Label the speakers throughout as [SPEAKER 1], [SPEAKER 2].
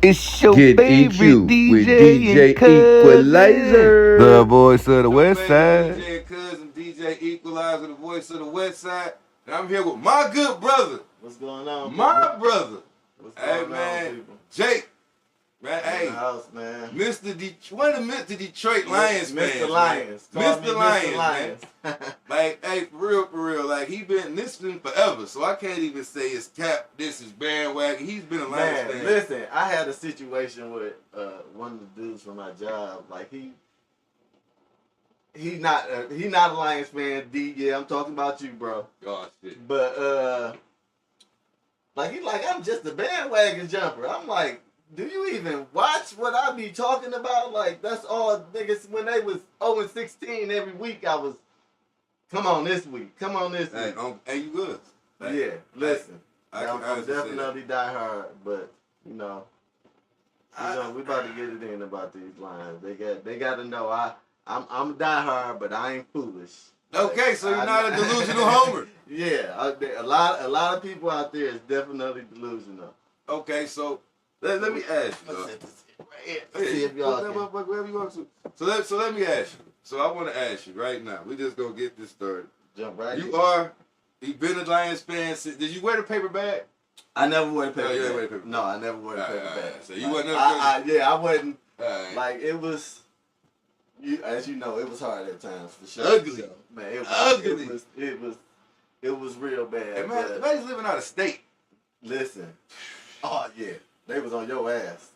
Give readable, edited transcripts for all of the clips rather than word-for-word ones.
[SPEAKER 1] It's your
[SPEAKER 2] Getting
[SPEAKER 1] favorite
[SPEAKER 2] EQ'd with
[SPEAKER 1] DJ
[SPEAKER 2] DJ
[SPEAKER 1] and cousin.
[SPEAKER 2] Equalizer.
[SPEAKER 1] The voice of the
[SPEAKER 3] Your
[SPEAKER 1] West
[SPEAKER 3] favorite
[SPEAKER 1] Side.
[SPEAKER 3] DJ and cousin, DJ Equalizer, the voice of the West Side. And I'm here with my good brother.
[SPEAKER 4] What's going on,
[SPEAKER 3] My
[SPEAKER 4] people?
[SPEAKER 3] brother.
[SPEAKER 4] What's
[SPEAKER 3] Hey,
[SPEAKER 4] going
[SPEAKER 3] man.
[SPEAKER 4] on, people?
[SPEAKER 3] Jake. Man,
[SPEAKER 4] In
[SPEAKER 3] hey.
[SPEAKER 4] the house, man.
[SPEAKER 3] One of the Mr. Detroit Lions fans.
[SPEAKER 4] Mr. Lions.
[SPEAKER 3] Mr. Lions,
[SPEAKER 4] Lions.
[SPEAKER 3] man. Like, hey, for real. Like, this been forever. So I can't even say it's cap, this is bandwagon. He's been a Lions fan.
[SPEAKER 4] Listen, I had a situation with one of the dudes from my job. Like, he not a Lions fan, D. Yeah, I'm talking about you, bro.
[SPEAKER 3] Oh, shit.
[SPEAKER 4] But, like, he's like, I'm just a bandwagon jumper. I'm like, do you even watch what I be talking about? Like, that's all niggas, when they was 0-16 every week, I was, come on this week.
[SPEAKER 3] Hey, you good. Like,
[SPEAKER 4] Yeah, listen.
[SPEAKER 3] I'm
[SPEAKER 4] I'm definitely die hard, but, you know, we about to get it in about these lines. They got to know I'm die hard, but I ain't foolish.
[SPEAKER 3] Okay, so you're not a delusional homer.
[SPEAKER 4] Yeah, a lot of people out there is definitely delusional.
[SPEAKER 3] Okay, so let me ask you.
[SPEAKER 4] See if y'all can.
[SPEAKER 3] Wherever you want to. So let me ask you. So I want to ask you right now. We just gonna get this started.
[SPEAKER 4] Jump right in.
[SPEAKER 3] You've been a Lions fan since. Did you wear the paper bag?
[SPEAKER 4] I never wore the paper
[SPEAKER 3] Oh, you
[SPEAKER 4] bag.
[SPEAKER 3] didn't wear the paper
[SPEAKER 4] No, I never wore the paper bag.
[SPEAKER 3] So you wasn't
[SPEAKER 4] I wasn't.
[SPEAKER 3] Right.
[SPEAKER 4] Like, it was, as you know, it was hard at times for sure.
[SPEAKER 3] Ugly.
[SPEAKER 4] So, man, it was
[SPEAKER 3] Ugly.
[SPEAKER 4] It was real bad.
[SPEAKER 3] Hey, man, the man's living out of state.
[SPEAKER 4] Listen. Oh yeah, they was on your ass.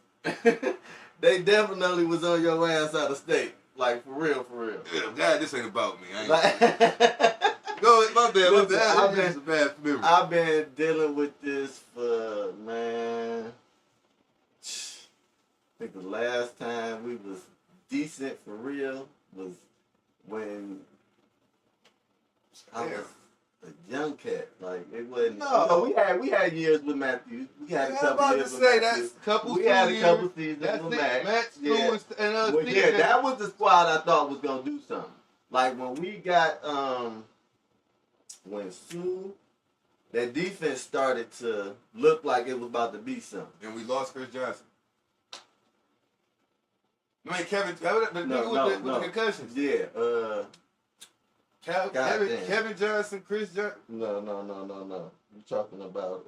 [SPEAKER 4] They definitely was on your ass out of state. Like, for real.
[SPEAKER 3] Yeah, God, this ain't about me. I ain't
[SPEAKER 4] Like,
[SPEAKER 3] Go, my bad.
[SPEAKER 4] Listen, I've been dealing with this for, man, I think the last time we was decent for real was when I was a young cat. Like, it wasn't.
[SPEAKER 3] No.
[SPEAKER 4] You know, we had years with Matthew. We had a
[SPEAKER 3] I'm
[SPEAKER 4] couple
[SPEAKER 3] about to
[SPEAKER 4] years with
[SPEAKER 3] say
[SPEAKER 4] Matthew.
[SPEAKER 3] that's couple.
[SPEAKER 4] We had a couple seasons
[SPEAKER 3] That's
[SPEAKER 4] with
[SPEAKER 3] it.
[SPEAKER 4] Max.
[SPEAKER 3] Max,
[SPEAKER 4] Yeah.
[SPEAKER 3] Lewis, and
[SPEAKER 4] Well, yeah,
[SPEAKER 3] CJ.
[SPEAKER 4] that was the squad I thought was gonna do something. Like, when we got when Sue, that defense started to look like it was about to be something.
[SPEAKER 3] And we lost Chris Johnson. I mean, Kevin, the nigga with the concussions.
[SPEAKER 4] Yeah,
[SPEAKER 3] Kevin Johnson, Chris Johnson.
[SPEAKER 4] No. You talking about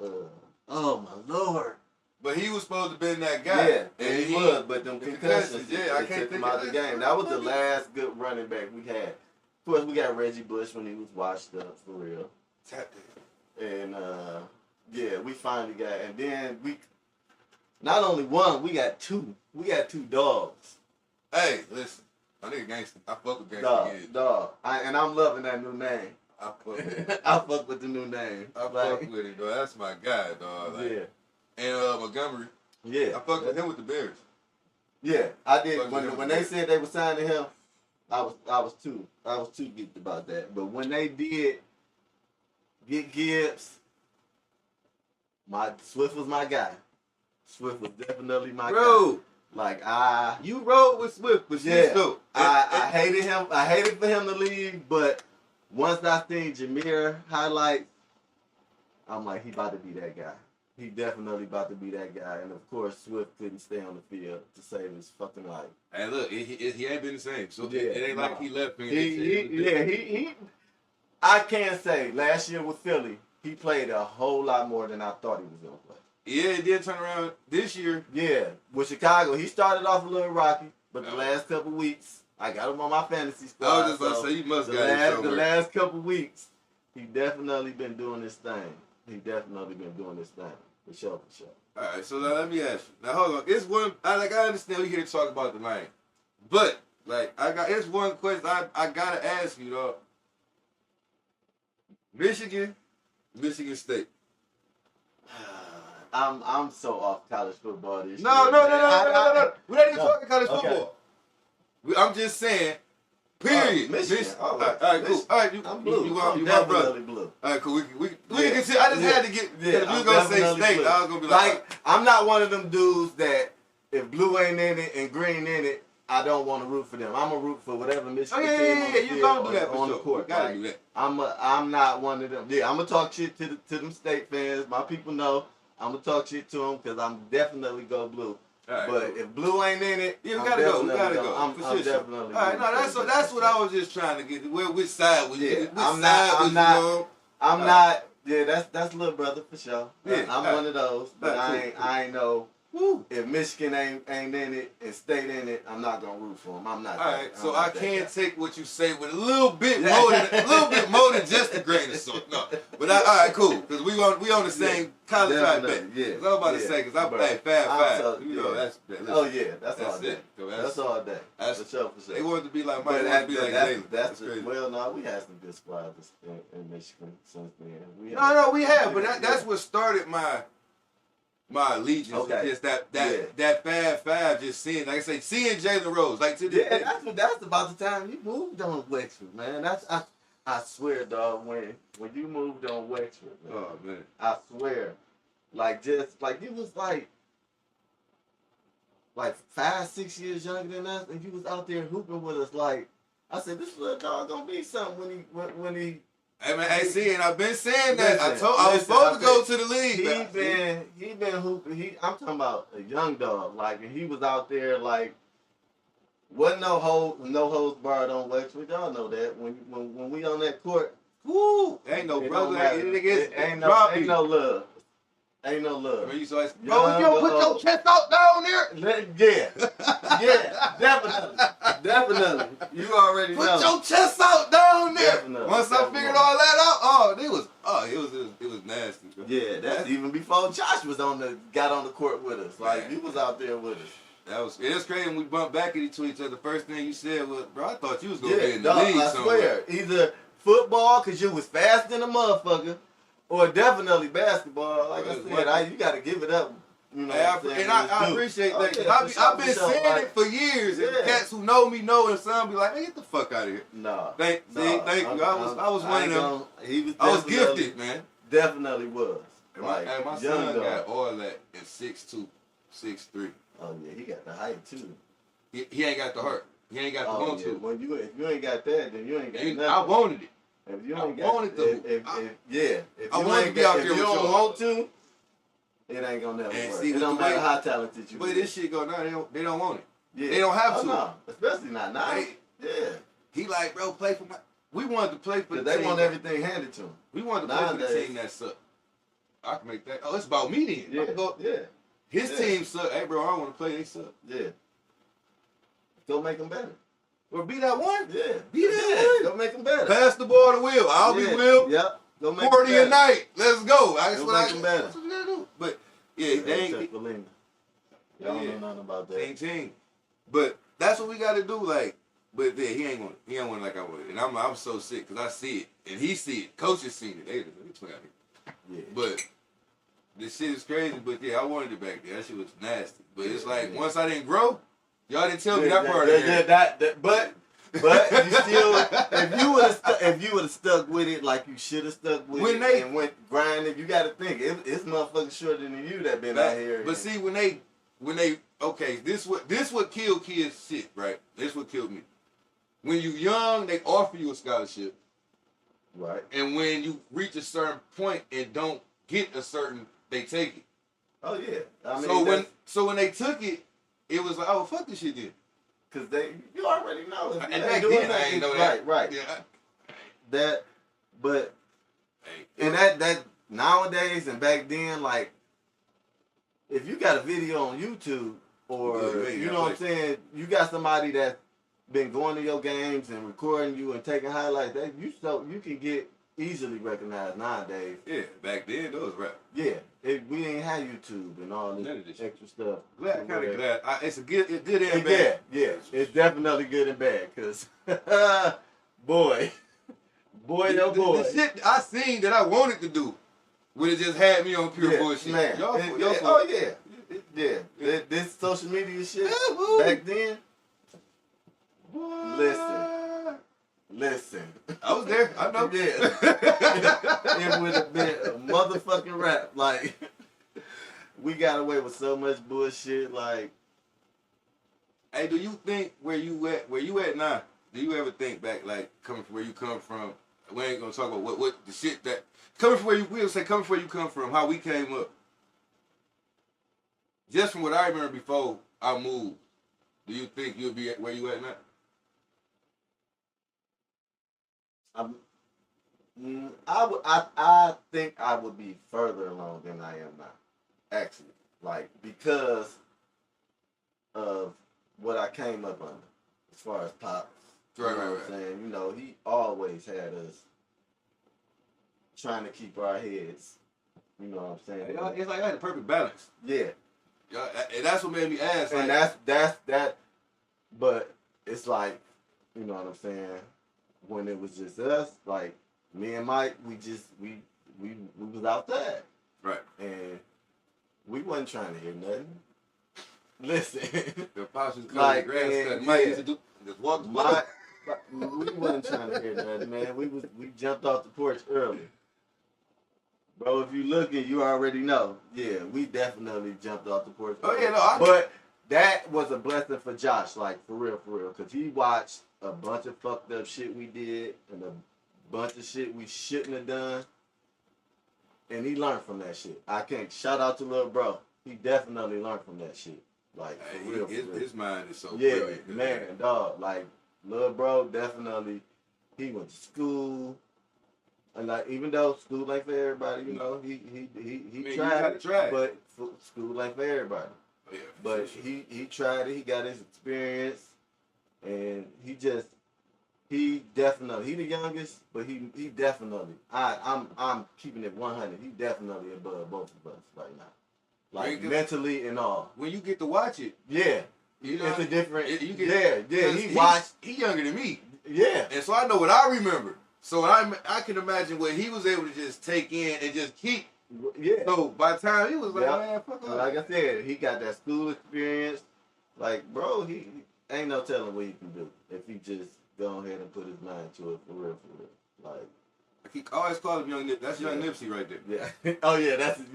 [SPEAKER 4] oh my Lord.
[SPEAKER 3] But he was supposed to be that guy.
[SPEAKER 4] Yeah, and he was, but them concussions,
[SPEAKER 3] yeah, I can't
[SPEAKER 4] took
[SPEAKER 3] think
[SPEAKER 4] him out
[SPEAKER 3] of
[SPEAKER 4] the game. That was the last good running back we had. Of course, we got Reggie Bush when he was washed up for real. And yeah, we finally got, and then we not only one, we got two. We got two dogs.
[SPEAKER 3] Hey, listen, I nigga gangster. I fuck with gangster.
[SPEAKER 4] Dog. And I'm loving that new name.
[SPEAKER 3] I fuck with it.
[SPEAKER 4] I fuck with the new name.
[SPEAKER 3] I fuck with it, dog. That's my guy, dog. Like,
[SPEAKER 4] yeah.
[SPEAKER 3] And Montgomery.
[SPEAKER 4] Yeah.
[SPEAKER 3] I fuck with him with the Bears.
[SPEAKER 4] Yeah, I did. When they said they were signing him, I was too geeked about that. But when they did get Gibbs, Swift was my guy. Swift was definitely my guy. Like,
[SPEAKER 3] you rode with Swift, but
[SPEAKER 4] yeah,
[SPEAKER 3] still.
[SPEAKER 4] I hated him. I hated for him to leave, but once I seen Jameer highlights, I'm like, he about to be that guy. He definitely about to be that guy. And of course, Swift couldn't stay on the field to save his fucking life.
[SPEAKER 3] Hey, look, he ain't been the same. So
[SPEAKER 4] yeah,
[SPEAKER 3] it ain't like he left.
[SPEAKER 4] I can say last year with Philly, he played a whole lot more than I thought he was gonna play.
[SPEAKER 3] Yeah, he did turn around this year.
[SPEAKER 4] Yeah, with Chicago, he started off a little rocky, but the last couple weeks, I got him on my fantasy squad.
[SPEAKER 3] I was just about to say, you must got him somewhere.
[SPEAKER 4] The last couple weeks, he definitely been doing this thing. For sure.
[SPEAKER 3] All right, so now let me ask you. Now hold on, it's one. I understand we here to talk about the Lions, but like it's one question I gotta ask you though. Michigan State.
[SPEAKER 4] I'm so off college football this year.
[SPEAKER 3] No. We're not even talking college football. I'm just saying. Period.
[SPEAKER 4] Michigan.
[SPEAKER 3] All right, cool. All right,
[SPEAKER 4] I'm blue.
[SPEAKER 3] you my brother.
[SPEAKER 4] Blue.
[SPEAKER 3] All right, cool. We can consider. I just had to get.
[SPEAKER 4] Yeah,
[SPEAKER 3] if you gonna say state,
[SPEAKER 4] blue.
[SPEAKER 3] I was gonna be like,
[SPEAKER 4] I'm not one of them dudes that if blue ain't in it and green in it, I don't want to root for them. I'm gonna root for whatever Michigan team
[SPEAKER 3] you gonna do that for
[SPEAKER 4] on
[SPEAKER 3] sure.
[SPEAKER 4] the court.
[SPEAKER 3] You gotta do that.
[SPEAKER 4] I'm not one of them. Yeah, I'm gonna talk shit to them state fans. My people know I'm gonna talk shit to them because I'm definitely go blue.
[SPEAKER 3] Right,
[SPEAKER 4] but
[SPEAKER 3] cool.
[SPEAKER 4] if Blue ain't in it,
[SPEAKER 3] Yeah, we gotta go. We gotta go.
[SPEAKER 4] I'm
[SPEAKER 3] For sure.
[SPEAKER 4] definitely.
[SPEAKER 3] All right, no, that's what I was just trying to get. Which side was you? Which
[SPEAKER 4] I'm
[SPEAKER 3] side was you on?
[SPEAKER 4] I'm not. Yeah, that's little brother for sure.
[SPEAKER 3] Yeah,
[SPEAKER 4] I'm one of those, but
[SPEAKER 3] cool.
[SPEAKER 4] I ain't know.
[SPEAKER 3] Woo.
[SPEAKER 4] If Michigan ain't in it and stayed in it, I'm not gonna root for them. I'm not.
[SPEAKER 3] All right, so I can't
[SPEAKER 4] take
[SPEAKER 3] take what you say with a little bit more than just a grain of salt. No, but all right, cool, because we on the same college side bet.
[SPEAKER 4] Yeah,
[SPEAKER 3] I was about to say, because I'm playing 5-5.
[SPEAKER 4] So,
[SPEAKER 3] you know, that's
[SPEAKER 4] oh yeah, that's all day.
[SPEAKER 3] it.
[SPEAKER 4] That's all day.
[SPEAKER 3] That's
[SPEAKER 4] for sure.
[SPEAKER 3] They wanted to be like Mike. They wanted to be like Jalen.
[SPEAKER 4] That's
[SPEAKER 3] crazy.
[SPEAKER 4] well, no, we had some good squads in Michigan since then.
[SPEAKER 3] We have, but that's what started my allegiance.
[SPEAKER 4] Okay.
[SPEAKER 3] Just that 5-5, just seeing, like I say, seeing Jalen Rose, like to this day.
[SPEAKER 4] That's about the time you moved on Wexford, man. I swear, dog, when you moved on Wexford, man,
[SPEAKER 3] Oh man,
[SPEAKER 4] I swear, you was like 5-6 years younger than us, and you was out there hooping with us. Like I said, this little dog gonna be something when he.
[SPEAKER 3] Hey man, and I've been saying that.
[SPEAKER 4] Listen,
[SPEAKER 3] I was supposed to go to the league.
[SPEAKER 4] He been hooping. I'm talking about a young dog, and he was out there wasn't no holds barred on Wexford. Y'all know that when we on that court,
[SPEAKER 3] woo, ain't no brother, ain't no
[SPEAKER 4] love. Ain't no love.
[SPEAKER 3] I mean, you don't put your chest out down there.
[SPEAKER 4] Yeah, definitely. You already know.
[SPEAKER 3] Put your chest out down there.
[SPEAKER 4] Definitely.
[SPEAKER 3] Once I figured all that out, it was nasty. Bro.
[SPEAKER 4] Yeah, that's even before Josh got on the court with us. He was out there with us.
[SPEAKER 3] It was crazy when we bumped back into each other. The first thing you said was, bro, I thought you was gonna be in the league
[SPEAKER 4] I
[SPEAKER 3] somewhere.
[SPEAKER 4] swear, either football because you was fast than a motherfucker. Or definitely basketball. Like I said, you got to give it up. You know,
[SPEAKER 3] I appreciate that. Cause I've been saying it for years. And cats who know me know, and some be like, "Man, get the fuck out of here."
[SPEAKER 4] No.
[SPEAKER 3] Thank you. I was one of them. I was gifted, man.
[SPEAKER 4] Definitely was.
[SPEAKER 3] My son got all that in 6'2", 6'3".
[SPEAKER 4] Oh yeah, he got the height too.
[SPEAKER 3] He ain't got the heart. He ain't got the want to.
[SPEAKER 4] Well, if you ain't got that, then you ain't got nothing.
[SPEAKER 3] I wanted it.
[SPEAKER 4] If you
[SPEAKER 3] I
[SPEAKER 4] ain't
[SPEAKER 3] wanted to.
[SPEAKER 4] If
[SPEAKER 3] I wanted to be out there with
[SPEAKER 4] you don't
[SPEAKER 3] y'all.
[SPEAKER 4] want to, it ain't gonna never work. It don't matter how talented you.
[SPEAKER 3] But this shit go now. They don't want it.
[SPEAKER 4] Yeah.
[SPEAKER 3] They don't have to.
[SPEAKER 4] No, especially not now. Yeah.
[SPEAKER 3] He like, bro, play for my. We wanted to play for the
[SPEAKER 4] they
[SPEAKER 3] team.
[SPEAKER 4] want everything handed to them.
[SPEAKER 3] We wanted to play for the team that sucked. I can make that. Oh, it's about me then.
[SPEAKER 4] Yeah.
[SPEAKER 3] His team suck. Hey, bro, I don't want to play. They suck.
[SPEAKER 4] Yeah. Go make them better.
[SPEAKER 3] Or be that one.
[SPEAKER 4] Yeah.
[SPEAKER 3] Be that one.
[SPEAKER 4] Go make them better.
[SPEAKER 3] Pass the ball to Will. I'll be Will.
[SPEAKER 4] Yep. Go make
[SPEAKER 3] 40
[SPEAKER 4] them
[SPEAKER 3] a night. Let's go.
[SPEAKER 4] Go make them better.
[SPEAKER 3] That's what we gotta do. But yeah, they ain't.
[SPEAKER 4] Y'all don't know nothing about that.
[SPEAKER 3] Team. But that's what we got to do. But yeah, he ain't want like I would. And I'm so sick because I see it and he see it. Coaches seen it. They play out here.
[SPEAKER 4] Yeah.
[SPEAKER 3] But this shit is crazy. But yeah, I wanted it back there. That shit was nasty. But it's once I didn't grow, y'all didn't tell me that part of it.
[SPEAKER 4] But you still, if you would have stuck with it like you should have stuck with it and went grinding, you got to think it's motherfuckers shorter than you that been out here.
[SPEAKER 3] But see, when they this what killed kids shit, right? This what killed me. When you young, they offer you a scholarship,
[SPEAKER 4] right?
[SPEAKER 3] And when you reach a certain point and don't get a certain, they take it.
[SPEAKER 4] Oh yeah. I mean,
[SPEAKER 3] so when they took it, it was like, oh fuck this shit then.
[SPEAKER 4] Cause you already know.
[SPEAKER 3] And back then I ain't know that.
[SPEAKER 4] Right.
[SPEAKER 3] Yeah.
[SPEAKER 4] That nowadays and back then, if you got a video on YouTube or you know what I'm saying, you got somebody that's been going to your games and recording you and taking highlights, you can get easily recognized nowadays.
[SPEAKER 3] Yeah, back then those rap.
[SPEAKER 4] Yeah, we ain't had YouTube and all this extra stuff.
[SPEAKER 3] Glad. It's good and bad.
[SPEAKER 4] Yeah, it's definitely good and bad. Cause boy,
[SPEAKER 3] the shit I seen that I wanted to do would have just had me on pure bullshit.
[SPEAKER 4] Man. This social media shit back then. Listen.
[SPEAKER 3] I was there. I know.
[SPEAKER 4] Yeah. It would have been a motherfucking rap. We got away with so much bullshit.
[SPEAKER 3] Hey, do you think where you at now? Do you ever think back, coming from where you come from? We ain't gonna talk about what the shit that coming from where you come from, how we came up. just from what I remember before I moved, do you think you'll be at where you at now?
[SPEAKER 4] I think I would be further along than I am now. Actually, like because of what I came up under, as far as Pops.
[SPEAKER 3] Right,
[SPEAKER 4] you know
[SPEAKER 3] right,
[SPEAKER 4] what I'm saying? You know, he always had us trying to keep our heads. You know what I'm saying?
[SPEAKER 3] It's like I had the perfect balance.
[SPEAKER 4] Yeah.
[SPEAKER 3] And that's what made me ask.
[SPEAKER 4] And
[SPEAKER 3] like,
[SPEAKER 4] that. But it's like, you know what I'm saying? When it was just us, like me and Mike, we was out there.
[SPEAKER 3] Right.
[SPEAKER 4] And we wasn't trying to hear nothing. Listen.
[SPEAKER 3] The Pops was
[SPEAKER 4] like,
[SPEAKER 3] the grass cut. Mike used to do just walk the block.
[SPEAKER 4] We wasn't trying to hear nothing, man. We jumped off the porch early. Bro, if you looking, you already know. Yeah, we definitely jumped off the porch.
[SPEAKER 3] Oh yeah, no.
[SPEAKER 4] But that was a blessing for Josh, like for real, because he watched a bunch of fucked up shit we did and a bunch of shit we shouldn't have done, and he learned from that shit. I can't shout out to little bro. He definitely learned from that shit. Like for real.
[SPEAKER 3] His mind is so
[SPEAKER 4] brilliant. Man, dog. Like little bro, definitely. He went to school. And like, even though school ain't for everybody, you know, he tried, but school ain't for everybody.
[SPEAKER 3] Oh, yeah,
[SPEAKER 4] but sure. he tried it. He got his experience, and he definitely he the youngest, but he definitely I'm keeping it 100. He definitely above both of us right now, like mentally and all.
[SPEAKER 3] When you get to watch it,
[SPEAKER 4] yeah,
[SPEAKER 3] you know,
[SPEAKER 4] it's a different.
[SPEAKER 3] Yeah. He younger than me.
[SPEAKER 4] Yeah,
[SPEAKER 3] and so I know what I remember. So I can imagine what he was able to just take in and just keep.
[SPEAKER 4] Yeah.
[SPEAKER 3] So by the time he was like, man, fuck up.
[SPEAKER 4] Like I said, he got that school experience. Like, bro, he ain't no telling what he can do if he just go ahead and put his mind to it for real. Like,
[SPEAKER 3] I always call him Young Nipsey. That's Young Nipsey right there.
[SPEAKER 4] Yeah. Oh yeah, that's his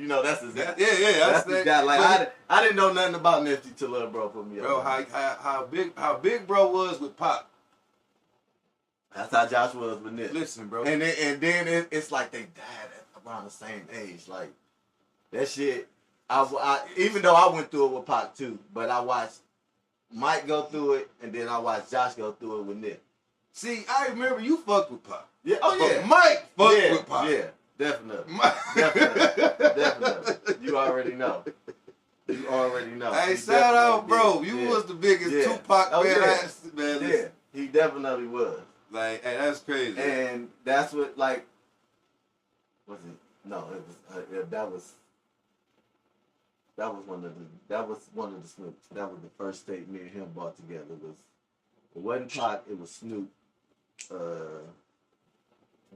[SPEAKER 3] That's
[SPEAKER 4] his guy. Like I didn't know nothing about Nipsey till little bro put me up.
[SPEAKER 3] Bro, how big bro was with Pop.
[SPEAKER 4] That's how Josh was with Nip.
[SPEAKER 3] Listen, bro.
[SPEAKER 4] And then it's like they died at around the same age. Like that shit. I even though I went through it with Pac too, but I watched Mike go through it, and then I watched Josh go through it with Nip.
[SPEAKER 3] See, I remember you fucked with Pac.
[SPEAKER 4] Yeah. Oh yeah.
[SPEAKER 3] But Mike fucked with Pac.
[SPEAKER 4] Yeah. Definitely. You already know.
[SPEAKER 3] Hey, shout out, bro. You was the biggest Tupac man.
[SPEAKER 4] Yeah. He definitely was.
[SPEAKER 3] Like, hey, that's crazy.
[SPEAKER 4] And that's what, like, was it? No, it was. That was one of the Snoops. That was the first tape me and him bought together. It wasn't Pac. It was Snoop.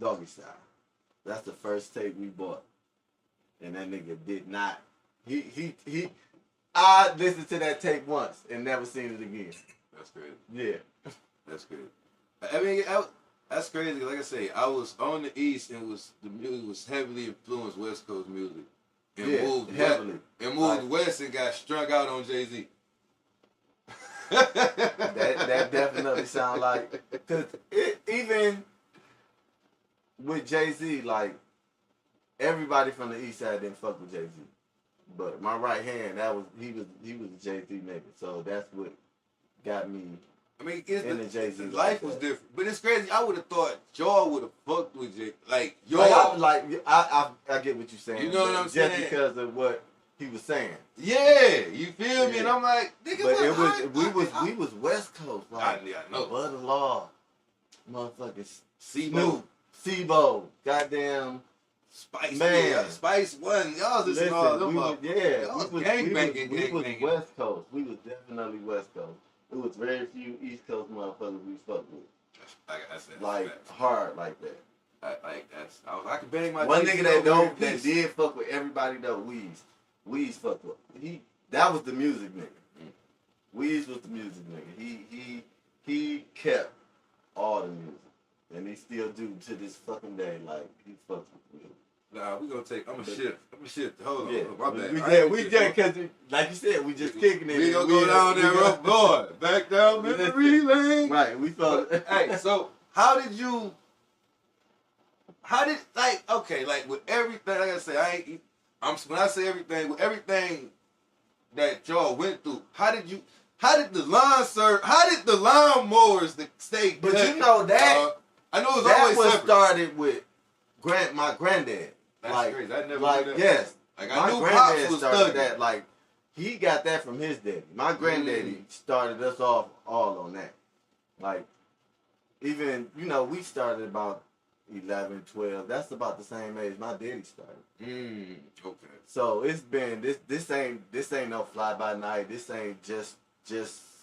[SPEAKER 4] Doggy Style. That's the first tape we bought, and that nigga did not. I listened to that tape once and never seen it again.
[SPEAKER 3] That's crazy.
[SPEAKER 4] Yeah.
[SPEAKER 3] That's good. I mean, that's crazy. Like I say, I was on the East and the music was heavily influenced West Coast music. And moved heavily. And moved west and got strung out on Jay-Z.
[SPEAKER 4] that definitely sound like, because even with Jay-Z, like everybody from the East Side didn't fuck with Jay-Z. But my right hand, he was a Jay-Z nigga. So that's what got me.
[SPEAKER 3] I mean,
[SPEAKER 4] Jay-Z
[SPEAKER 3] life was different, but it's crazy. I would have thought Jaw would have fucked with Jay, like yo.
[SPEAKER 4] I get what you're saying.
[SPEAKER 3] You know what I'm saying?
[SPEAKER 4] Just because of what he was saying.
[SPEAKER 3] Yeah, you feel me? And I'm like, nigga,
[SPEAKER 4] we was West Coast. Like,
[SPEAKER 3] I know.
[SPEAKER 4] Butter Law, motherfucking
[SPEAKER 3] Snoop,
[SPEAKER 4] Sibo, goddamn.
[SPEAKER 3] Spice,
[SPEAKER 4] man,
[SPEAKER 3] yeah, Spice One, y'all listen to all them up.
[SPEAKER 4] Yeah,
[SPEAKER 3] we was
[SPEAKER 4] West Coast. We was definitely West Coast. It was very few East Coast motherfuckers we fucked with.
[SPEAKER 3] Like I said,
[SPEAKER 4] like hard like that.
[SPEAKER 3] I could bang my.
[SPEAKER 4] One nigga that did fuck with everybody though. Weez fucked with. That was the music nigga. Weez was the music nigga. He kept all the music, and he still do to this fucking day. Like he fucks with music.
[SPEAKER 3] Nah, we gonna take. I'm gonna shift. Hold on.
[SPEAKER 4] Yeah.
[SPEAKER 3] My bad.
[SPEAKER 4] We just because, like you said, we just kicking it.
[SPEAKER 3] We gonna go down there, rough boy. Back down memory lane.
[SPEAKER 4] Right. We felt.
[SPEAKER 3] Hey, so like with everything? Like I say, when I say everything, with everything that y'all went through. How did the lawnmowers stay
[SPEAKER 4] But
[SPEAKER 3] cut?
[SPEAKER 4] you know that
[SPEAKER 3] I know it was
[SPEAKER 4] that
[SPEAKER 3] always
[SPEAKER 4] was
[SPEAKER 3] separate.
[SPEAKER 4] started with my granddad.
[SPEAKER 3] That's crazy. I never
[SPEAKER 4] like
[SPEAKER 3] knew that.
[SPEAKER 4] yes.
[SPEAKER 3] Like
[SPEAKER 4] My
[SPEAKER 3] I knew
[SPEAKER 4] granddad
[SPEAKER 3] Pops was
[SPEAKER 4] started
[SPEAKER 3] thugging.
[SPEAKER 4] that. Like he got that from his daddy. My granddaddy started us off all on that. Like even we started about 11, 12. That's about the same age my daddy started.
[SPEAKER 3] Okay.
[SPEAKER 4] So it's been this ain't no fly by night. This ain't just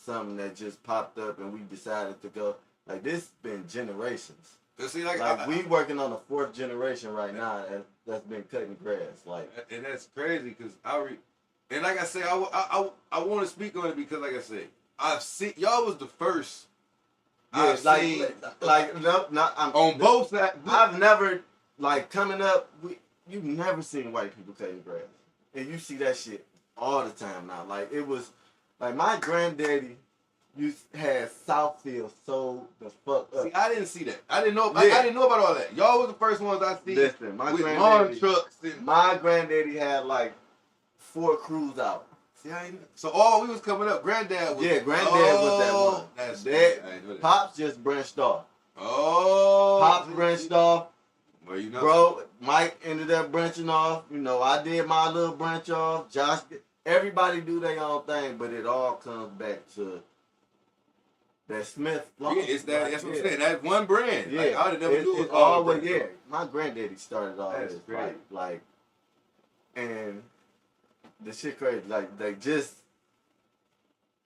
[SPEAKER 4] something that just popped up and we decided to go. Like this been generations.
[SPEAKER 3] See,
[SPEAKER 4] we working on the 4th generation right now that's been cutting grass. Like,
[SPEAKER 3] and that's crazy because and like I say, I want to speak on it because like I said, I've seen y'all was the first.
[SPEAKER 4] Yeah,
[SPEAKER 3] I've seen
[SPEAKER 4] on
[SPEAKER 3] both sides.
[SPEAKER 4] I've never coming up. You've never seen white people cutting grass, and you see that shit all the time now. Like it was, like my granddaddy had Southfield sold the fuck up.
[SPEAKER 3] See, I didn't see that. I didn't know. I didn't know about all that. Y'all was the first ones I see.
[SPEAKER 4] Listen,
[SPEAKER 3] with lawn trucks.
[SPEAKER 4] My granddaddy had 4 crews out.
[SPEAKER 3] See, so we was coming up. Granddad was.
[SPEAKER 4] Yeah, granddad was that one.
[SPEAKER 3] That's
[SPEAKER 4] that. Pops just branched off.
[SPEAKER 3] Oh.
[SPEAKER 4] Pops branched off.
[SPEAKER 3] Well,
[SPEAKER 4] Bro, Mike ended up branching off. I did my little branch off. Josh, everybody do their own thing, but it all comes back to that Smith.
[SPEAKER 3] Yeah, it's that. That's what I'm saying. That one brand.
[SPEAKER 4] Yeah,
[SPEAKER 3] I would have never knew it was
[SPEAKER 4] always. Yeah, my granddaddy started all
[SPEAKER 3] that's
[SPEAKER 4] this.
[SPEAKER 3] Great.
[SPEAKER 4] And the shit crazy. Like just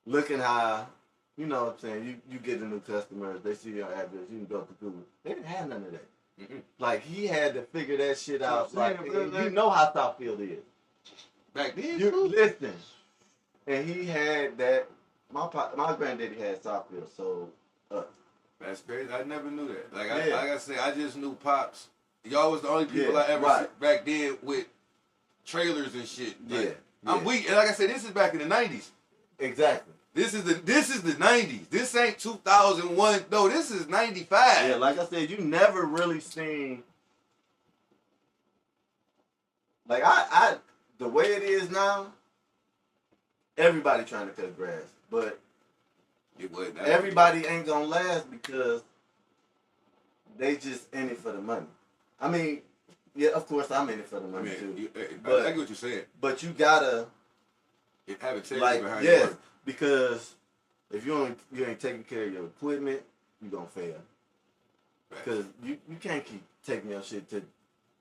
[SPEAKER 4] looking how. You know what I'm saying? You get the new customers, they see your address, you can go to Google. They didn't have none of that. Like he had to figure that shit out. You know how Southfield is.
[SPEAKER 3] Back then,
[SPEAKER 4] listen. And he had that. My granddaddy had Southfield, so
[SPEAKER 3] that's crazy. I never knew that. Like I said, I just knew Pops. Y'all was the only people I ever see back then with trailers and shit. I'm weak, and like I said, this is back in the '90s.
[SPEAKER 4] Exactly.
[SPEAKER 3] This is the '90s. This ain't 2001. No, this is '95.
[SPEAKER 4] Yeah, like I said, you never really seen. Like I the way it is now. Everybody trying to cut grass, but everybody ain't gonna last because they just in it for the money. I mean, yeah, of course I'm in it for the money too.
[SPEAKER 3] But I get what you're saying.
[SPEAKER 4] But you gotta
[SPEAKER 3] have it behind your work.
[SPEAKER 4] Because if you ain't taking care of your equipment, you gonna fail. Because you can't keep taking your shit to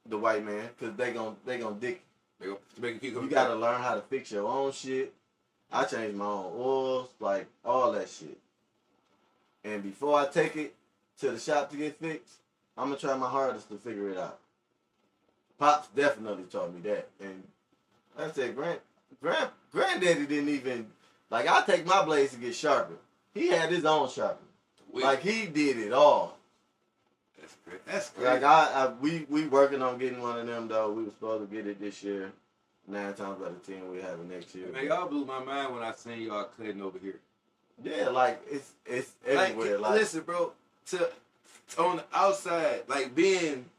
[SPEAKER 4] the white man because they gonna dick. You gotta learn how to fix your own shit. I changed my own oils, like all that shit. And before I take it to the shop to get fixed, I'm gonna try my hardest to figure it out. Pops definitely taught me that. And like I said, granddaddy didn't even, like I take my blades to get sharpened. He had his own sharpener. Like he did it all.
[SPEAKER 3] That's great. That's great.
[SPEAKER 4] Like we working on getting one of them though. We were supposed to get it this year. 9 times out of 10 we have it next year.
[SPEAKER 3] Man, y'all blew my mind when I seen y'all cutting over here.
[SPEAKER 4] Yeah, like it's everywhere. Like
[SPEAKER 3] listen, bro, on the outside, like being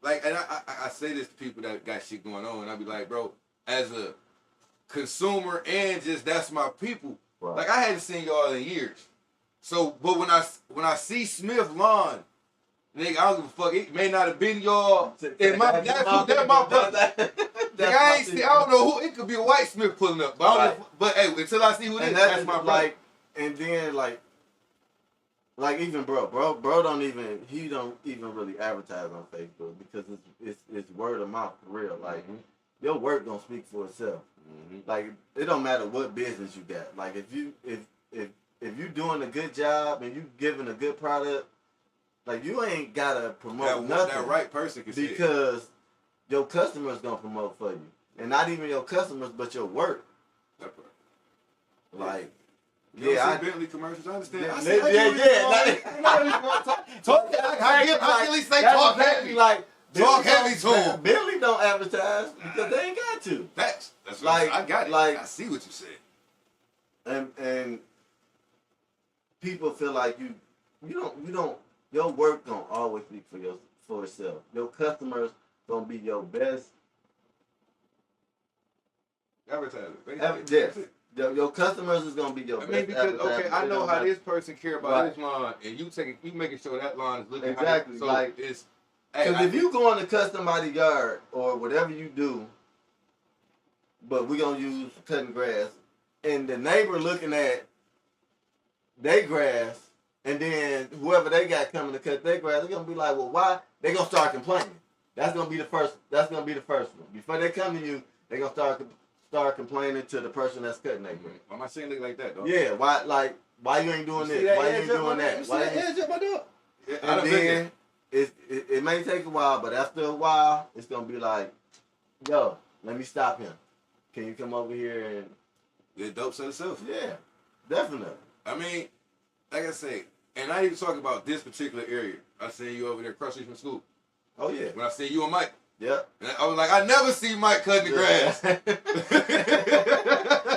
[SPEAKER 3] like, and I say this to people that got shit going on, and I be like, bro, as a consumer and just that's my people. Right. Like I hadn't seen y'all in years. So, but when I see Smith Lawn, nigga, I don't give a fuck. It may not have been y'all. And that's my brother. I don't know who. It could be a white Smith pulling up, but hey, until I see who it is, that's my brother.
[SPEAKER 4] And then like even bro don't even really advertise on Facebook because it's word of mouth for real. Like your work gonna speak for itself. Like it don't matter what business you got. Like if you doing a good job and you giving a good product, like you ain't gotta promote nothing.
[SPEAKER 3] That right person can see
[SPEAKER 4] because your customers gonna promote for you, and not even your customers, but your work. Like,
[SPEAKER 3] I Bentley commercials. I understand.
[SPEAKER 4] Talk
[SPEAKER 3] heavy to him.
[SPEAKER 4] Bentley don't advertise because they ain't got to.
[SPEAKER 3] That's like I got it. Like I see what you said.
[SPEAKER 4] And people feel like you don't. Your work don't always speak for itself. Your customers gonna be your best
[SPEAKER 3] Advertising.
[SPEAKER 4] Yes. Your customers is gonna be your best
[SPEAKER 3] because
[SPEAKER 4] advertisers.
[SPEAKER 3] I know how this person care about this line, and you making sure that line is looking
[SPEAKER 4] exactly.
[SPEAKER 3] So
[SPEAKER 4] like
[SPEAKER 3] it's
[SPEAKER 4] because if you go in to cut somebody's yard or whatever you do, but we're gonna use cutting grass, and the neighbor looking at their grass, and then whoever they got coming to cut their grass, they're gonna be like, well, why? They gonna start complaining. That's gonna be the first one. Before they come to you, they gonna start complaining to the person that's cutting their grass.
[SPEAKER 3] Why am I saying it like that, dog?
[SPEAKER 4] Yeah, why you ain't doing this? Why you ain't doing that? Why
[SPEAKER 3] edge up my dog?
[SPEAKER 4] And then it may take a while, but after a while, it's gonna be like, yo, let me stop him. Can you come over here and
[SPEAKER 3] get dope set itself?
[SPEAKER 4] Yeah, definitely.
[SPEAKER 3] I mean, like I say, and I even talk about this particular area. I seen you over there across the street from school.
[SPEAKER 4] Oh yeah.
[SPEAKER 3] When I seen you and Mike.
[SPEAKER 4] Yep.
[SPEAKER 3] And I was like, I never see Mike cutting the grass.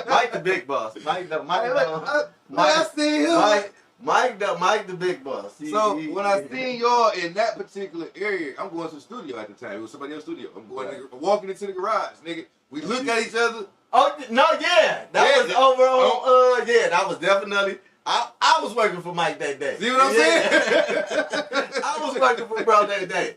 [SPEAKER 4] Mike the big boss. Mike the big boss.
[SPEAKER 3] When I seen y'all in that particular area, I'm going to the studio at the time. It was somebody else's studio. I'm walking into the garage, nigga. We look at each other.
[SPEAKER 4] Oh no, yeah. That was over on that was definitely I was working for Mike that day.
[SPEAKER 3] See what I'm saying?
[SPEAKER 4] I was working for bro that day.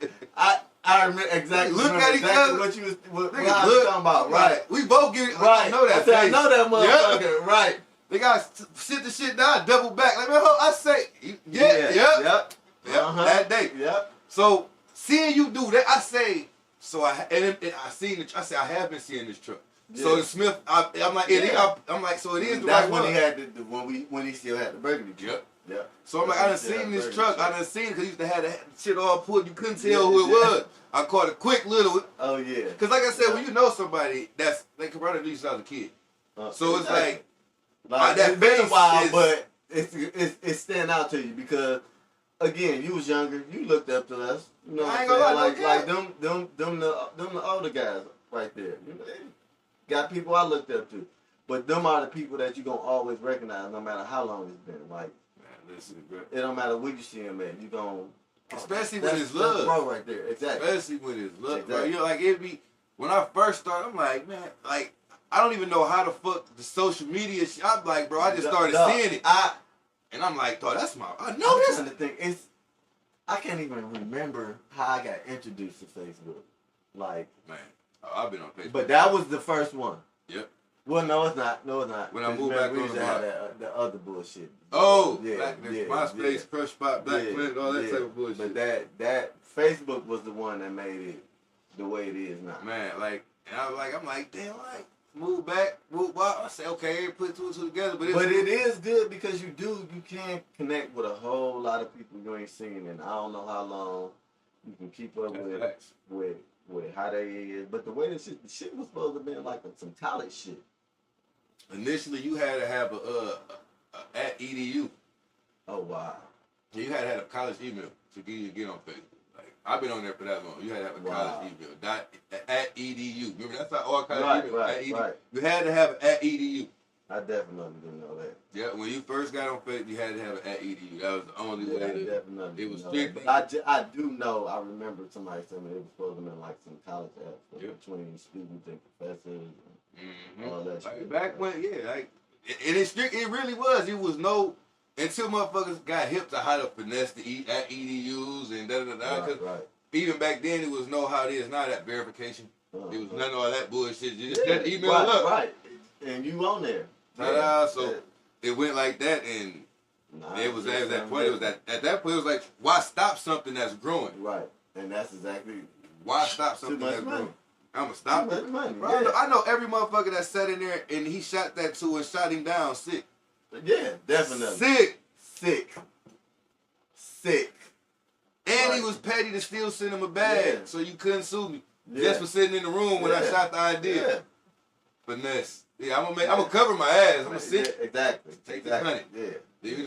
[SPEAKER 4] I remember exactly.
[SPEAKER 3] Look at each other.
[SPEAKER 4] What you was talking about, right?
[SPEAKER 3] We both get it.
[SPEAKER 4] Right.
[SPEAKER 3] I know that.
[SPEAKER 4] I know that motherfucker. Yep. Right.
[SPEAKER 3] They got sit the shit down, double back. Like man, I say, yep. That day.
[SPEAKER 4] Yep.
[SPEAKER 3] So seeing you do that, I say, so I seen it. I say I have been seeing this truck. Yeah. So the Smith, I'm like, I'm like, so it is the
[SPEAKER 4] That's
[SPEAKER 3] right
[SPEAKER 4] when
[SPEAKER 3] one.
[SPEAKER 4] he had when he still had the burgundy truck.
[SPEAKER 3] Yep.
[SPEAKER 4] Yeah.
[SPEAKER 3] So I'm like, I done seen this truck. I done seen it because you used to have that shit all pulled. You couldn't tell who it was. I caught a quick little.
[SPEAKER 4] Oh yeah.
[SPEAKER 3] Because like I said, when you know somebody that's they can run at least as a kid. So it's like that
[SPEAKER 4] it's been a while,
[SPEAKER 3] is,
[SPEAKER 4] but it's stand out to you because again, you was younger. You looked up to us. You know,
[SPEAKER 3] I ain't gonna lie,
[SPEAKER 4] like them the older guys right there. You know, got people I looked up to, but them are the people that you gonna always recognize, no matter how long it's been. Like,
[SPEAKER 3] man, listen, bro.
[SPEAKER 4] It don't matter what you see him at. You gonna,
[SPEAKER 3] especially when it's love,
[SPEAKER 4] bro, right there. Exactly.
[SPEAKER 3] Especially when it's love,
[SPEAKER 4] exactly.
[SPEAKER 3] Bro. You know, like it be when I first started. I'm like, man, like I don't even know how the fuck the social media. I'm like, bro, I just started seeing it. And I'm like, dog, that's I know this.
[SPEAKER 4] The thing I can't even remember how I got introduced to Facebook. Like,
[SPEAKER 3] man, I've been on Facebook.
[SPEAKER 4] But that was the first one.
[SPEAKER 3] Yep.
[SPEAKER 4] Well, no, it's not. No, it's not.
[SPEAKER 3] When I moved back
[SPEAKER 4] we
[SPEAKER 3] on
[SPEAKER 4] used to have the other bullshit.
[SPEAKER 3] Oh,
[SPEAKER 4] yeah,
[SPEAKER 3] MySpace, Crush Spot, Black Planet, all that type of bullshit.
[SPEAKER 4] But that Facebook was the one that made it the way it is now.
[SPEAKER 3] Man, like, and I'm like, damn, like, move back. I say, okay, put two and two together. But
[SPEAKER 4] it is good because you can connect with a whole lot of people you ain't seen, and I don't know how long you can keep up with how they is. But the way the shit was supposed to be like some college shit.
[SPEAKER 3] Initially, you had to have a at edu.
[SPEAKER 4] Oh wow!
[SPEAKER 3] You had to have a college email to get on Facebook. Like I've been on there for that long. You had to have a college email. At edu. Remember that's how all college email. Right. You had to have an at edu.
[SPEAKER 4] I definitely didn't know that.
[SPEAKER 3] Yeah, when you first got on Facebook, you had to have an at edu. That was the only way.
[SPEAKER 4] Definitely.
[SPEAKER 3] It was strictly.
[SPEAKER 4] But I do know. I remember somebody telling me it was supposed to be like some college apps between students and professors. And all that shit.
[SPEAKER 3] Back when, like, it really was. It was no until motherfuckers got hip to how to finesse the at edus and Because even back then, it was no how it is now that verification. It was none of all that bullshit. You just set the email up.
[SPEAKER 4] Right. And you on there.
[SPEAKER 3] So it went like that, and it was at that point. It was at that point. It was like, why stop something that's growing?
[SPEAKER 4] Right, and that's exactly
[SPEAKER 3] why stop something that's growing. I'm gonna stop it.
[SPEAKER 4] Money,
[SPEAKER 3] I know every motherfucker that sat in there and he shot that too and shot him down sick.
[SPEAKER 4] Yeah, definitely. Sick.
[SPEAKER 3] And he was petty to still send him a bag, so you couldn't sue me just for sitting in the room when I shot the idea.
[SPEAKER 4] Yeah.
[SPEAKER 3] Finesse. Yeah, I'm gonna cover my ass. I'm gonna sit.
[SPEAKER 4] Exactly.
[SPEAKER 3] Take this $100. Yeah.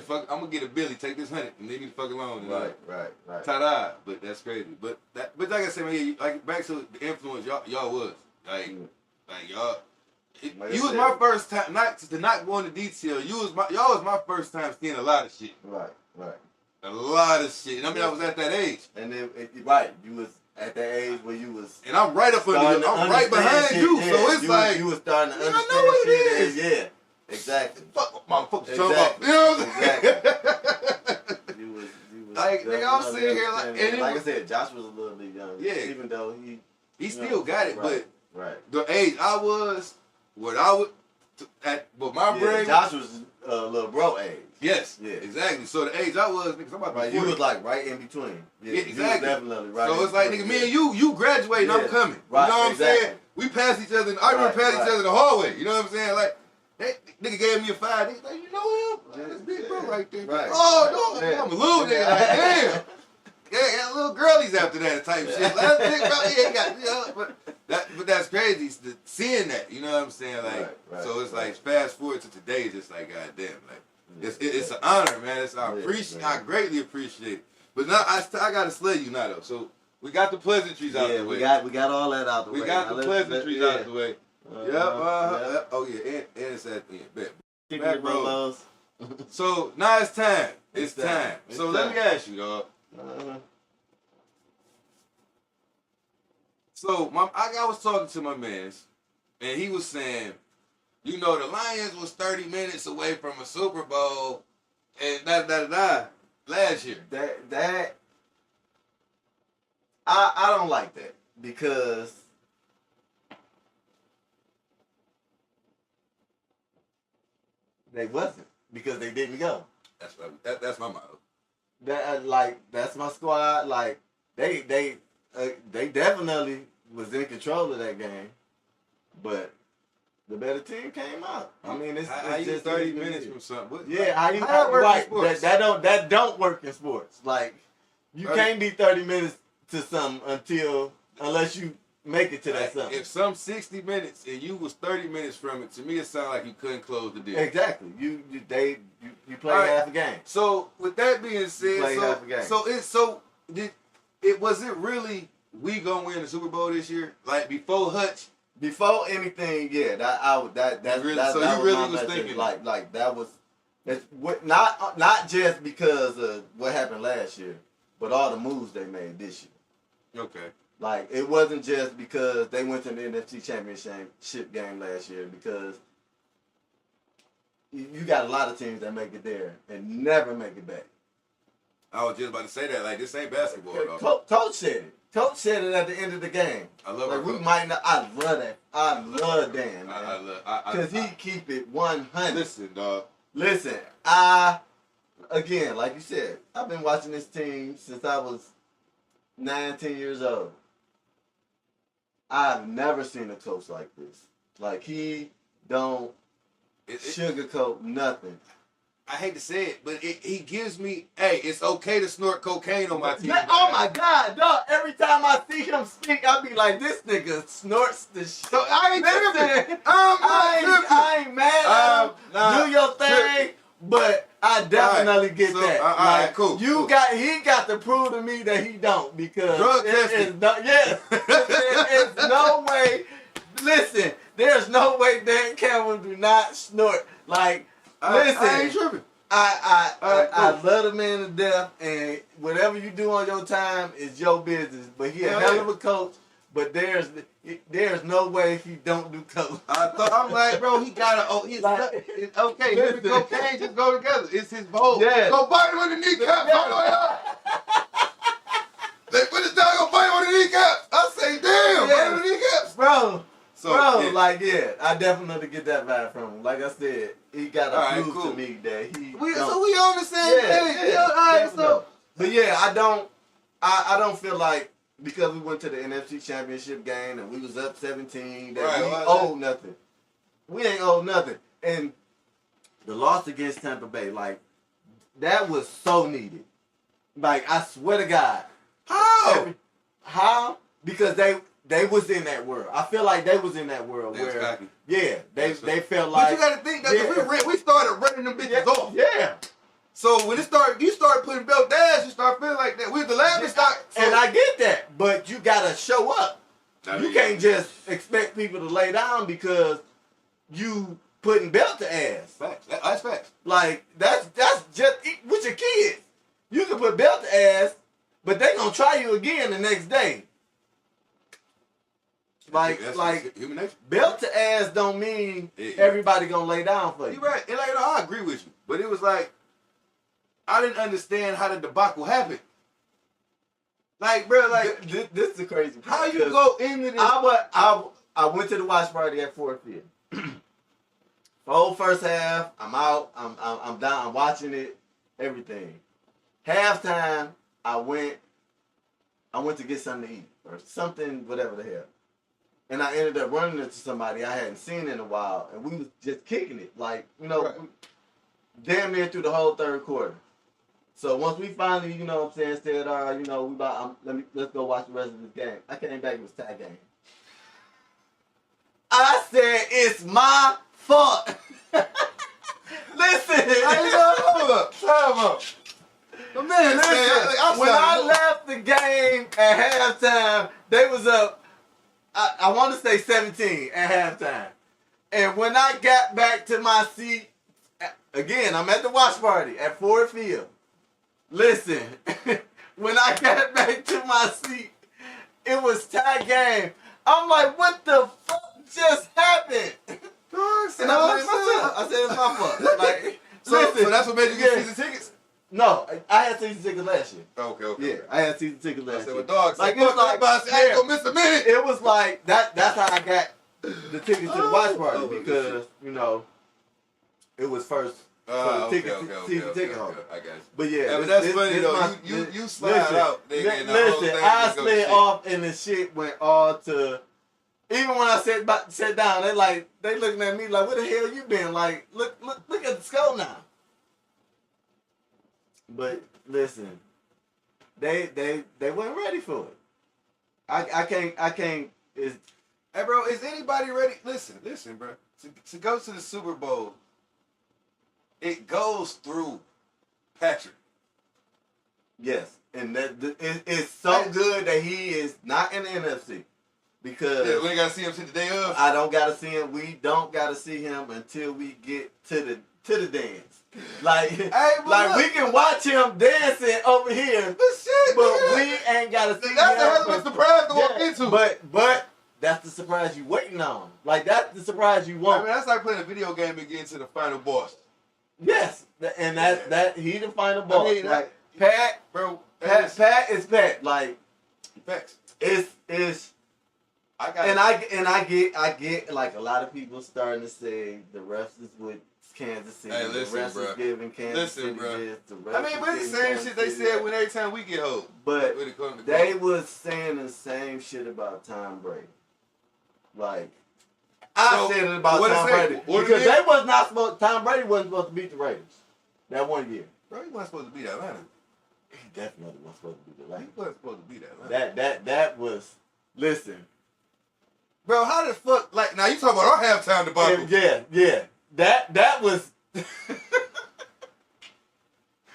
[SPEAKER 3] I'm gonna get a Billy. Take this $100 and leave me the fuck alone.
[SPEAKER 4] Right.
[SPEAKER 3] Ta-da! But that's crazy. But like I said, man, like back to the influence y'all was like y'all. You was my first time. Not go into detail. Y'all was my first time seeing a lot of shit.
[SPEAKER 4] Right.
[SPEAKER 3] A lot of shit. And I mean, I was at that age.
[SPEAKER 4] And then, you was at that age where you was.
[SPEAKER 3] And I'm right up under you. I'm right behind
[SPEAKER 4] shit,
[SPEAKER 3] you.
[SPEAKER 4] yeah.
[SPEAKER 3] So it's like.
[SPEAKER 4] You was starting to understand
[SPEAKER 3] I know what
[SPEAKER 4] shit.
[SPEAKER 3] it is.
[SPEAKER 4] Yeah. Exactly.
[SPEAKER 3] Fuck my motherfucking
[SPEAKER 4] Exactly.
[SPEAKER 3] You know what I'm saying?
[SPEAKER 4] Exactly. You was
[SPEAKER 3] like, nigga, I'm sitting here like. And
[SPEAKER 4] like I said, Josh was a little bit younger.
[SPEAKER 3] Yeah.
[SPEAKER 4] Even though
[SPEAKER 3] he still got it,
[SPEAKER 4] right,
[SPEAKER 3] but
[SPEAKER 4] right.
[SPEAKER 3] the age I was, what I would, but my brain.
[SPEAKER 4] Josh was little bro age.
[SPEAKER 3] Yes.
[SPEAKER 4] Yeah.
[SPEAKER 3] Exactly. So the age I was, nigga, I'm about to be 40.
[SPEAKER 4] You was like right in between.
[SPEAKER 3] Yeah, exactly.
[SPEAKER 4] You was definitely right.
[SPEAKER 3] So it's like, nigga, me and you graduating, I'm coming.
[SPEAKER 4] Right,
[SPEAKER 3] you know what I'm
[SPEAKER 4] exactly.
[SPEAKER 3] saying? We passed each other. I remember passing each other in the hallway. You know what I'm saying? Like, that nigga gave me a 5. Nigga, like, you know him? Like, that's big bro right there.
[SPEAKER 4] Right.
[SPEAKER 3] Oh, no, I'm a little nigga. Like, damn. Yeah, got little girlies after that type shit. Last big bro, yeah, got, you know, but that's crazy. Seeing that, you know what I'm saying? Like, so it's like fast forward to today, it's just like, goddamn, like, it's an honor, man. I greatly appreciate it. But now I gotta slay you now though. So we got the pleasantries out the way.
[SPEAKER 4] We got all that out the way.
[SPEAKER 3] We got the pleasantries out the way. Yep. Oh yeah, and it's at the end. Bet. Bro. So now it's time. It's time. So let me ask you, dog. So I was talking to my mans, and he was saying, you know, the Lions was 30 minutes away from a Super Bowl, and last year.
[SPEAKER 4] I don't like that because they wasn't, because they didn't go.
[SPEAKER 3] That's my motto.
[SPEAKER 4] That's my squad. Like they definitely was in control of that game, but the better team came out. I mean, it's just
[SPEAKER 3] 30 minutes from something.
[SPEAKER 4] How that work in sports? That don't work in sports. Like you can't be 30 minutes to something unless you make it to that something.
[SPEAKER 3] If some 60 minutes and you was 30 minutes from it, to me it sounded like you couldn't close the deal.
[SPEAKER 4] Exactly. You played half a game.
[SPEAKER 3] So with that being said,
[SPEAKER 4] half a game.
[SPEAKER 3] Was it really we gonna win the Super Bowl this year? Like before Hutch?
[SPEAKER 4] Before anything, yeah. That's
[SPEAKER 3] really,
[SPEAKER 4] that
[SPEAKER 3] so
[SPEAKER 4] that
[SPEAKER 3] you
[SPEAKER 4] was
[SPEAKER 3] really
[SPEAKER 4] my
[SPEAKER 3] was
[SPEAKER 4] message.
[SPEAKER 3] thinking
[SPEAKER 4] like that was not just because of what happened last year, but all the moves they made this year.
[SPEAKER 3] Okay.
[SPEAKER 4] Like it wasn't just because they went to the NFC Championship game last year, because you got a lot of teams that make it there and never make it back.
[SPEAKER 3] I was just about to say that. Like, this ain't basketball, though.
[SPEAKER 4] Coach said it. Coach said it at the end of the game.
[SPEAKER 3] I love
[SPEAKER 4] like,
[SPEAKER 3] it.
[SPEAKER 4] We might not. I love that. I love Dan, man. Because he keep it 100.
[SPEAKER 3] Listen, dog.
[SPEAKER 4] Listen, again, like you said, I've been watching this team since I was 9, 10 years old. I've never seen a coach like this. Like, he don't sugarcoat nothing.
[SPEAKER 3] I hate to say it, but he gives me, hey, it's okay to snort cocaine on my team.
[SPEAKER 4] Oh my God, dog. Every time I see him speak, I be like, this nigga snorts the shit.
[SPEAKER 3] So I ain't tripping.
[SPEAKER 4] I ain't mad at him. Do your thing. But I definitely get that.
[SPEAKER 3] All right, cool.
[SPEAKER 4] He got to prove to me that he don't, because
[SPEAKER 3] drug testing.
[SPEAKER 4] There's no way. Listen, there's no way Dan Campbell do not snort. Like, listen,
[SPEAKER 3] I ain't tripping.
[SPEAKER 4] I love the man to death, and whatever you do on your time is your business. But he a hell of a coach. But there's no way he don't do coke.
[SPEAKER 3] I'm like, bro, he gotta. It's okay. Him and cocaine just go together. It's his vote.
[SPEAKER 4] Yeah.
[SPEAKER 3] Go bite him on the kneecap. They put his dog, go bite him on the kneecap. I say, damn, bite him on the kneecaps,
[SPEAKER 4] bro. I definitely get that vibe from him. Like I said, he gotta prove to me that he.
[SPEAKER 3] So we on the same page. Yeah, all right, so.
[SPEAKER 4] But yeah, I don't feel like, because we went to the NFC Championship game and we was up 17, that we owe nothing. We ain't owe nothing. And the loss against Tampa Bay, like, that was so needed. Like, I swear to God. How? Because they was in that world. I feel like they was in that world where, they felt like.
[SPEAKER 3] But you got to think that we started running them bitches off.
[SPEAKER 4] Yeah.
[SPEAKER 3] So when you start putting belt down, you start feeling like that. We're the laughing stock.
[SPEAKER 4] And I get that, but you gotta show up. You can't just expect people to lay down because you putting belt to ass.
[SPEAKER 3] Facts. That's facts.
[SPEAKER 4] Like that's just with your kids. You can put belt to ass, but they gonna try you again the next day. Like
[SPEAKER 3] human nature.
[SPEAKER 4] Belt to ass don't mean everybody gonna lay down for you.
[SPEAKER 3] You're right. And like, I agree with you. But it was like, I didn't understand how the debacle happened. Like, bro, like
[SPEAKER 4] this is the crazy part.
[SPEAKER 3] How you go into this?
[SPEAKER 4] I went to the watch party at Fort Field. The whole first half, I'm out. I'm down. I'm watching it. Everything. Halftime, I went to get something to eat or something, whatever the hell. And I ended up running into somebody I hadn't seen in a while, and we was just kicking it, like, damn near through the whole third quarter. So once we finally, said, let's go watch the rest of this game. I came back, it was tie game. I said, it's my fault. Listen.
[SPEAKER 3] Hold up. Time up.
[SPEAKER 4] When I left the game at halftime, they was up, I want to say 17 at halftime. And when I got back to my seat, again, I'm at the watch party at Ford Field. Listen, when I got back to my seat, it was tie game. I'm like, what the fuck just happened? And I said, it's my fault. Like,
[SPEAKER 3] so that's what made you get season tickets?
[SPEAKER 4] No, I had season tickets last year.
[SPEAKER 3] Okay.
[SPEAKER 4] Yeah, I had season tickets last year.
[SPEAKER 3] Well, dog,
[SPEAKER 4] like,
[SPEAKER 3] I ain't gonna miss a minute.
[SPEAKER 4] It was like, that's how I got the tickets to the watch party because, it was first. Season ticket holder.
[SPEAKER 3] I got you.
[SPEAKER 4] But yeah,
[SPEAKER 3] but that's funny though. You slide out.
[SPEAKER 4] Listen, I slid off and the shit went all to. Even when I sat down, they looking at me like, "Where the hell you been?" Like, look at the skull now. But listen, they weren't ready for it. I can't. Hey,
[SPEAKER 3] bro, is anybody ready? Listen, bro. To go to the Super Bowl. It goes through Patrick.
[SPEAKER 4] Yes, and it's so good that he is not in the NFC because
[SPEAKER 3] we ain't gotta see him till the day of.
[SPEAKER 4] I don't gotta see him. We don't gotta see him until we get to the dance. Like, we can watch him dancing over here, but we ain't gotta see him.
[SPEAKER 3] That's a hell of a surprise to walk into.
[SPEAKER 4] But that's the surprise you waiting on. Like, that's the surprise you want.
[SPEAKER 3] I mean, that's like playing a video game and getting to the final boss.
[SPEAKER 4] Yes, and that he the final boss. I mean, like Pat is Pat. Like
[SPEAKER 3] facts.
[SPEAKER 4] It's. I get like a lot of people starting to say the refs is with Kansas City.
[SPEAKER 3] Hey, listen,
[SPEAKER 4] the refs is giving Kansas City this. The refs
[SPEAKER 3] but it's the same shit they said when every time we get home.
[SPEAKER 4] But they was saying the same shit about Tom Brady. Like. I said it about Tom Brady because Tom Brady wasn't supposed to beat the Raiders that one year.
[SPEAKER 3] Bro, he wasn't supposed to beat Atlanta.
[SPEAKER 4] He definitely wasn't supposed to beat Atlanta.
[SPEAKER 3] He wasn't supposed to beat Atlanta.
[SPEAKER 4] That was. Listen,
[SPEAKER 3] bro. How the fuck? Like now you talking about our halftime debacle?
[SPEAKER 4] Yeah. That was.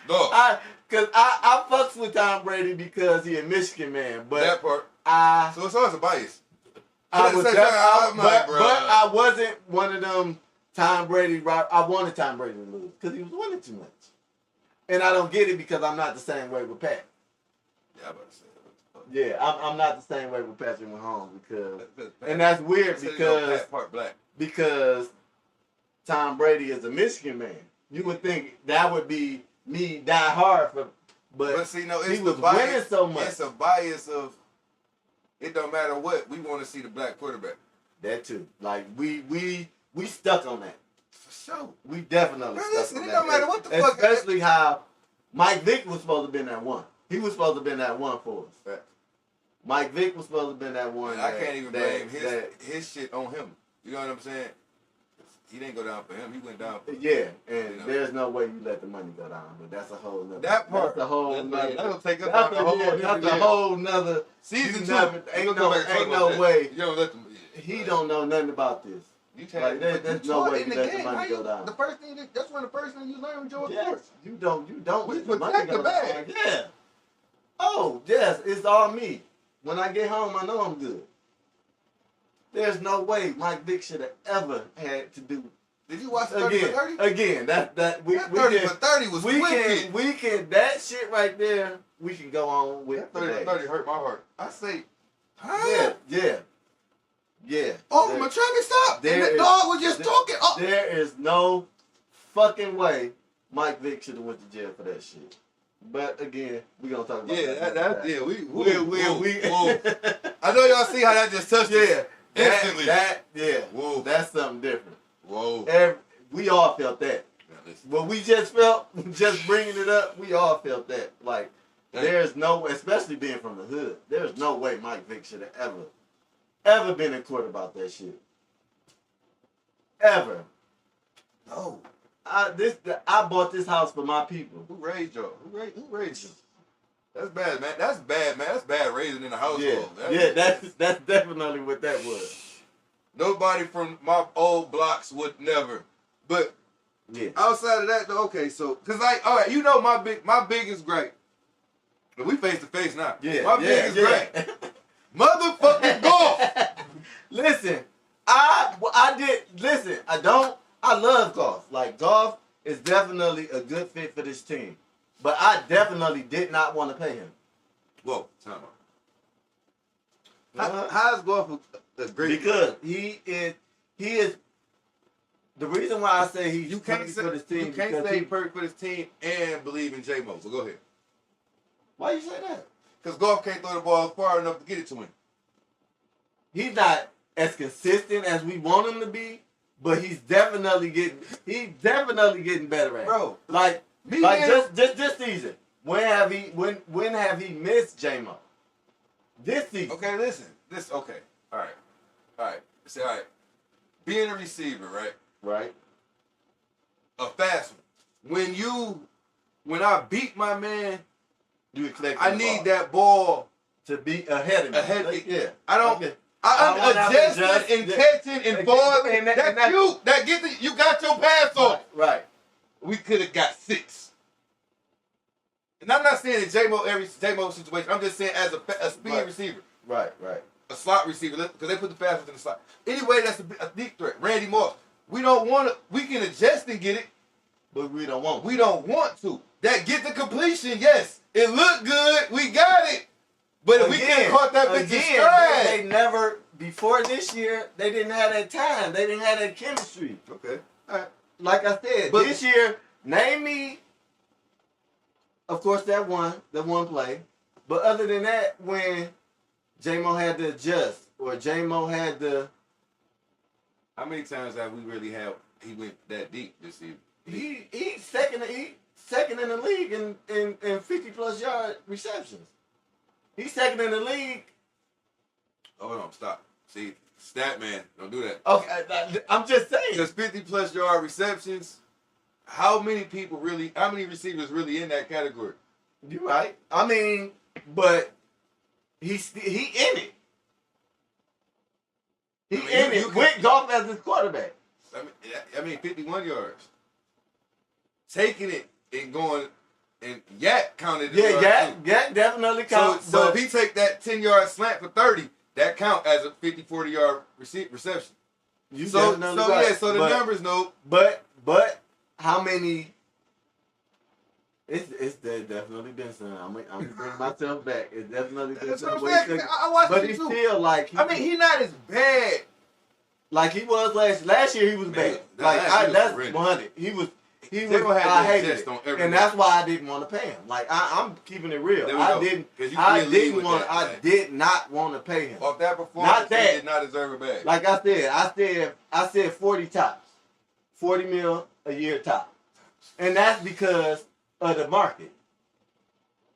[SPEAKER 3] No.
[SPEAKER 4] Cause I fucks with Tom Brady because he a Michigan man, but
[SPEAKER 3] that part. So it's always a bias.
[SPEAKER 4] But I wasn't one of them Tom Brady. I wanted Tom Brady to lose because he was winning too much, and I don't get it because I'm not the same way with Pat.
[SPEAKER 3] Yeah, I'm about to say that.
[SPEAKER 4] Yeah, I'm not the same way with Patrick Mahomes and that's weird because Tom Brady is a Michigan man. You would think that would be me die hard but
[SPEAKER 3] see, no, it's
[SPEAKER 4] he was
[SPEAKER 3] bias,
[SPEAKER 4] winning so much.
[SPEAKER 3] It's a bias of. It don't matter what, we want to see the black quarterback.
[SPEAKER 4] That too. Like, we stuck on that.
[SPEAKER 3] For sure.
[SPEAKER 4] We definitely stuck on that.
[SPEAKER 3] It don't matter what the fuck.
[SPEAKER 4] Especially how Mike Vick was supposed to have been that one. He was supposed to have been that one for us.
[SPEAKER 3] Right.
[SPEAKER 4] Mike Vick was supposed to have been that one.
[SPEAKER 3] I can't even blame his shit on him. You know what I'm saying? He didn't go down for him. He went down for him.
[SPEAKER 4] Yeah, and there's no way you let the money go down. But that's a whole nother.
[SPEAKER 3] That part.
[SPEAKER 4] That's a whole nother.
[SPEAKER 3] That'll take us down
[SPEAKER 4] that's a whole nother.
[SPEAKER 3] Season 2.
[SPEAKER 4] Ain't no way.
[SPEAKER 3] You don't let them.
[SPEAKER 4] He don't know nothing about this. There's no way you let the money go down.
[SPEAKER 3] That's one of the first things you learn with George Sports.
[SPEAKER 4] You don't
[SPEAKER 3] we
[SPEAKER 4] let the money go
[SPEAKER 3] the bag.
[SPEAKER 4] down. Yeah. Oh, yes, it's all me. When I get home, I know I'm good. There's no way Mike Vick should have ever had to do.
[SPEAKER 3] Did you watch 30 for 30?
[SPEAKER 4] Again, that
[SPEAKER 3] 30 for 30 was wicked.
[SPEAKER 4] We can that shit right there. We can go on with
[SPEAKER 3] 30 for 30 hurt my heart. I say,
[SPEAKER 4] yeah. Yeah.
[SPEAKER 3] Oh, my traffic stop. And the dog was just talking. Oh.
[SPEAKER 4] There is no fucking way Mike Vick should have went to jail for that shit. But again, we gonna talk about that.
[SPEAKER 3] Yeah, we.
[SPEAKER 4] Whoa.
[SPEAKER 3] I know y'all see how that just touched us instantly.
[SPEAKER 4] Whoa. That's something different.
[SPEAKER 3] Whoa.
[SPEAKER 4] We all felt that. What we just felt, just bringing it up, we all felt that. Like, there's no, especially being from the hood, there's no way Mike Vick should have ever been in court about that shit. Ever.
[SPEAKER 3] No.
[SPEAKER 4] I bought this house for my people.
[SPEAKER 3] Who raised y'all? Who raised you? That's bad, man. That's bad, man. That's bad raising in a household.
[SPEAKER 4] That's definitely what that was.
[SPEAKER 3] Nobody from my old blocks would never. But outside of that, though, okay, so cause like, all right, you know my biggest gripe. But we face to face now. My biggest gripe. Motherfucking golf.
[SPEAKER 4] Listen, I love golf. Like, golf is definitely a good fit for this team. But I definitely did not want to pay him.
[SPEAKER 3] Whoa, time out. How is golf a great?
[SPEAKER 4] Because he is. The reason why I say he's perfect for this team.
[SPEAKER 3] You can't say perfect for this team and believe in J-Mo. So go ahead.
[SPEAKER 4] Why you say that?
[SPEAKER 3] Because golf can't throw the ball far enough to get it to him.
[SPEAKER 4] He's not as consistent as we want him to be, but he's definitely getting better at it.
[SPEAKER 3] Bro,
[SPEAKER 4] just this season. When have he missed J-Mo? This season.
[SPEAKER 3] Okay, listen. Okay. All right. See, all right. Being a receiver, right?
[SPEAKER 4] Right.
[SPEAKER 3] A fast one. When I beat my man,
[SPEAKER 4] you expect
[SPEAKER 3] I need that ball
[SPEAKER 4] to be ahead of me.
[SPEAKER 3] Yeah. I'm adjusting and catching and falling. You got your pass off.
[SPEAKER 4] Right.
[SPEAKER 3] We could have got 6. And I'm not saying in J-Mo situation. I'm just saying as a speed receiver.
[SPEAKER 4] Right.
[SPEAKER 3] A slot receiver, because they put the fast ones in the slot. Anyway, that's a deep threat. Randy Moss. We don't want to. We can adjust and get it,
[SPEAKER 4] but we don't want.
[SPEAKER 3] We don't want to. That get the completion. Yes, it looked good. We got it. But if we could have caught that bitch in stride.
[SPEAKER 4] They never before this year. They didn't have that time. They didn't have that chemistry.
[SPEAKER 3] Okay. All right.
[SPEAKER 4] Like I said, this year, name me. Of course, that one play. But other than that, when J-Mo had to adjust, or J-Mo had to.
[SPEAKER 3] How many times have we really had? He went that deep this season.
[SPEAKER 4] He's second in the league in 50+ yard receptions. He's second in the league.
[SPEAKER 3] Hold on, stop. See, stat man, don't do that.
[SPEAKER 4] Okay, I'm just saying.
[SPEAKER 3] Because 50+ yard receptions. How many receivers really in that category?
[SPEAKER 4] You're right. I mean, but he in it. He in it with golf as his quarterback.
[SPEAKER 3] I mean, 51 yards. Taking it and going, and Yak counted.
[SPEAKER 4] Yak definitely counts.
[SPEAKER 3] So if he take that 10-yard slant for 30, that count as a 50, 40-yard reception. So the numbers know.
[SPEAKER 4] But how many? It's definitely been some. I'm bring myself back. It's definitely been some. But he's still like.
[SPEAKER 3] He's not as bad.
[SPEAKER 4] Like he was last year. He was bad. That's 100. He was. I hated it, and that's why I didn't want to pay him. Like I'm keeping it real. I did not want to pay him.
[SPEAKER 3] Off that performance, he did not deserve a bag.
[SPEAKER 4] Like I said 40 tops, 40 mil a year top, and that's because of the market.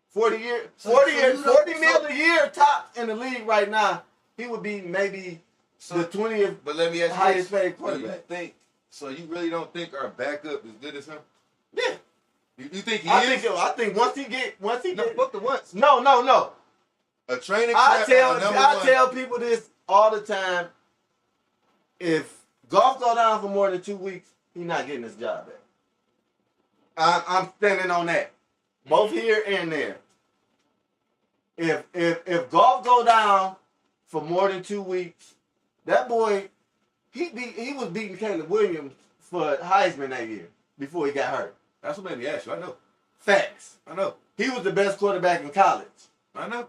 [SPEAKER 4] 40 mil a year top in the league right now. He would be maybe the 20th.
[SPEAKER 3] But let me ask you,
[SPEAKER 4] highest paid quarterback.
[SPEAKER 3] So you really don't think our backup is good as him?
[SPEAKER 4] Yeah.
[SPEAKER 3] You think he is?
[SPEAKER 4] I think once he get
[SPEAKER 3] fuck the once.
[SPEAKER 4] No.
[SPEAKER 3] A training.
[SPEAKER 4] I tell people this all the time. If golf go down for more than 2 weeks, he's not getting his job back. I'm standing on that, both here and there. If golf go down for more than 2 weeks, that boy. He was beating Caleb Williams for Heisman that year before he got hurt.
[SPEAKER 3] That's what made me ask you. I know.
[SPEAKER 4] Facts.
[SPEAKER 3] I know.
[SPEAKER 4] He was the best quarterback in college.
[SPEAKER 3] I know.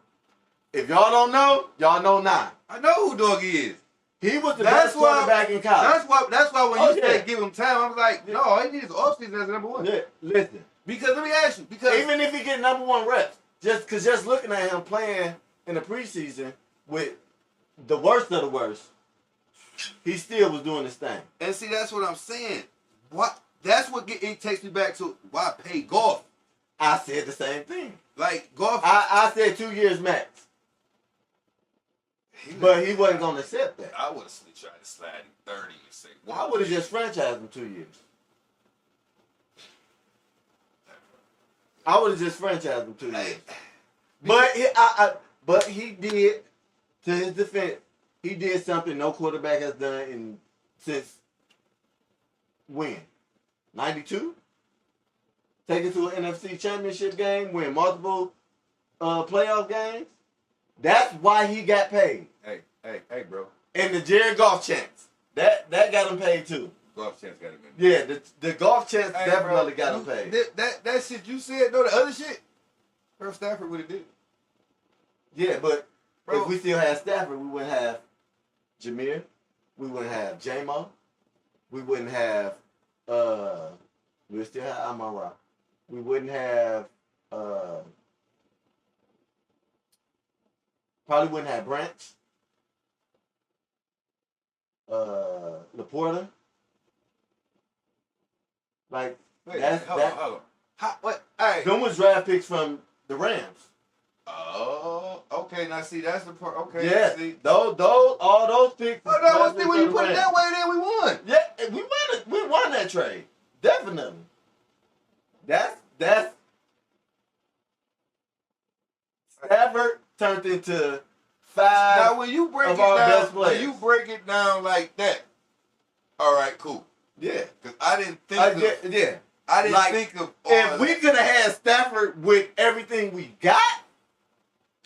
[SPEAKER 4] If y'all don't know, y'all know now.
[SPEAKER 3] I know who Doggy is.
[SPEAKER 4] He was the best quarterback in college.
[SPEAKER 3] That's why when you say give him time, I'm like, no, all he needs is offseason as number one.
[SPEAKER 4] Yeah, listen.
[SPEAKER 3] Because let me ask you, because
[SPEAKER 4] even if he get number one reps, just looking at him playing in the preseason with the worst of the worst, he still was doing his thing.
[SPEAKER 3] And see, that's what I'm saying. What? That's what it takes me back to why pay Goff.
[SPEAKER 4] I said the same thing.
[SPEAKER 3] Like Goff,
[SPEAKER 4] I said 2 years max. But he wasn't going to accept that.
[SPEAKER 3] I would have tried to slide him 30 and say,
[SPEAKER 4] I would have just franchised him 2 years. I would have just franchised him 2 years. But he did, to his defense, he did something no quarterback has done since when? 92? Take it to an NFC championship game, win multiple playoff games. That's why he got paid.
[SPEAKER 3] Hey, bro.
[SPEAKER 4] And the Jared Goff chance. That got him paid too.
[SPEAKER 3] Goff chance got him paid.
[SPEAKER 4] Yeah, the Goff chance definitely got him paid.
[SPEAKER 3] That shit you said, no, the other shit, bro, Stafford would have did.
[SPEAKER 4] Yeah, but if we still had Stafford, we wouldn't have Jameer. We wouldn't have J-Mo. We wouldn't have, we would still have Amon-Ra. We wouldn't have, probably wouldn't have Branch. Laporta. Like,
[SPEAKER 3] hold on. What? Hey.
[SPEAKER 4] Them was draft picks from the Rams.
[SPEAKER 3] Oh, okay. Now see, that's the part. Okay.
[SPEAKER 4] Yeah.
[SPEAKER 3] See,
[SPEAKER 4] all those picks.
[SPEAKER 3] Oh no! See, when you put it that way, then we won.
[SPEAKER 4] Yeah, we won it. We won that trade. Definitely. That's Stafford turned into 5.
[SPEAKER 3] Now, when you break it down like that, all right, cool.
[SPEAKER 4] Yeah,
[SPEAKER 3] because I didn't think.
[SPEAKER 4] I didn't
[SPEAKER 3] think of.
[SPEAKER 4] If we could have had Stafford with everything we got,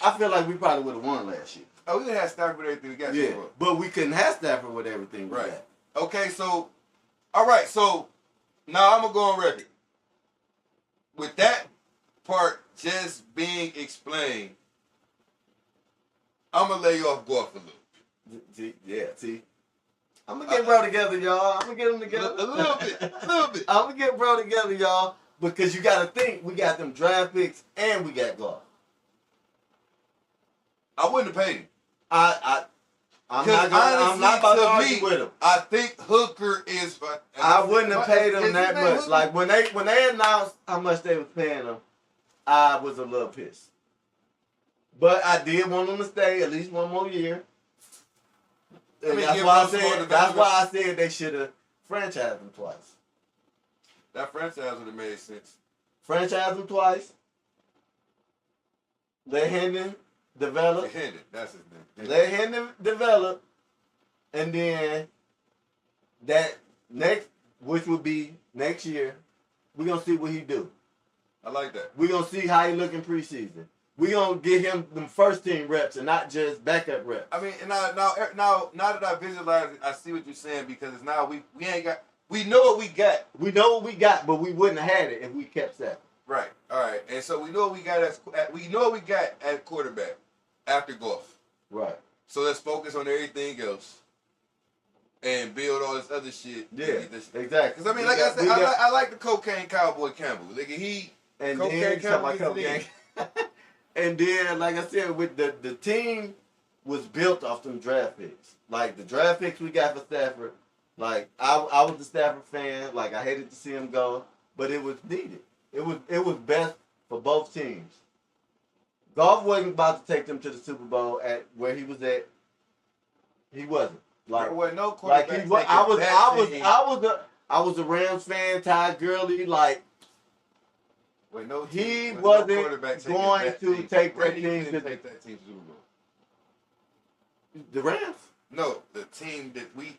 [SPEAKER 4] I feel like we probably would have won last year.
[SPEAKER 3] Oh, we could have Stafford with everything we got.
[SPEAKER 4] Yeah, but we couldn't have Stafford with everything we got.
[SPEAKER 3] Okay, so, all right, so now I'm gonna go on record with that part just being explained. I'm gonna lay you off Goff a little.
[SPEAKER 4] Yeah, see. I'm gonna get bro together, y'all. I'm gonna get them together.
[SPEAKER 3] A little bit.
[SPEAKER 4] I'm gonna get bro together, y'all. Because you gotta think, we got them draft picks and we got Goff.
[SPEAKER 3] I wouldn't have paid him.
[SPEAKER 4] I'm not about to argue with him.
[SPEAKER 3] I think Hooker is.
[SPEAKER 4] I wouldn't have paid him that much. Hooker? Like when they announced how much they was paying him, I was a little pissed. But I did want him to stay at least one more year. And that's why I said they should have franchised him twice.
[SPEAKER 3] That franchise would have made sense.
[SPEAKER 4] Franchise him twice. Let Hendon develop.
[SPEAKER 3] That's his name.
[SPEAKER 4] Let Hendon develop. And then that next, which would be next year, we're going to see what he do.
[SPEAKER 3] I like that.
[SPEAKER 4] We're going to see how he look in preseason. We're going to get him them first team reps and not just backup reps.
[SPEAKER 3] I mean, now that I visualize it, I see what you're saying because it's now we ain't got, we know what we got.
[SPEAKER 4] We know what we got, but we wouldn't have had it if we kept Stafford.
[SPEAKER 3] Right. All right. And so we know what we got at quarterback after Goff.
[SPEAKER 4] Right.
[SPEAKER 3] So let's focus on everything else and build all this other shit.
[SPEAKER 4] Yeah, exactly. Because
[SPEAKER 3] I mean, like I said, I like the cocaine cowboy Campbell. Like cocaine Campbell.
[SPEAKER 4] And then, like I said, with the team was built off them draft picks. Like the draft picks we got for Stafford. Like I was a Stafford fan. Like I hated to see him go, but it was needed. It was best for both teams. Goff wasn't about to take them to the Super Bowl at where he was at. He wasn't. Like
[SPEAKER 3] there was no quarterback.
[SPEAKER 4] Like I was a Rams fan. Ty Gurley. Like. He wasn't going to take that team to the
[SPEAKER 3] Super Bowl.
[SPEAKER 4] The Rams?
[SPEAKER 3] No, the team that we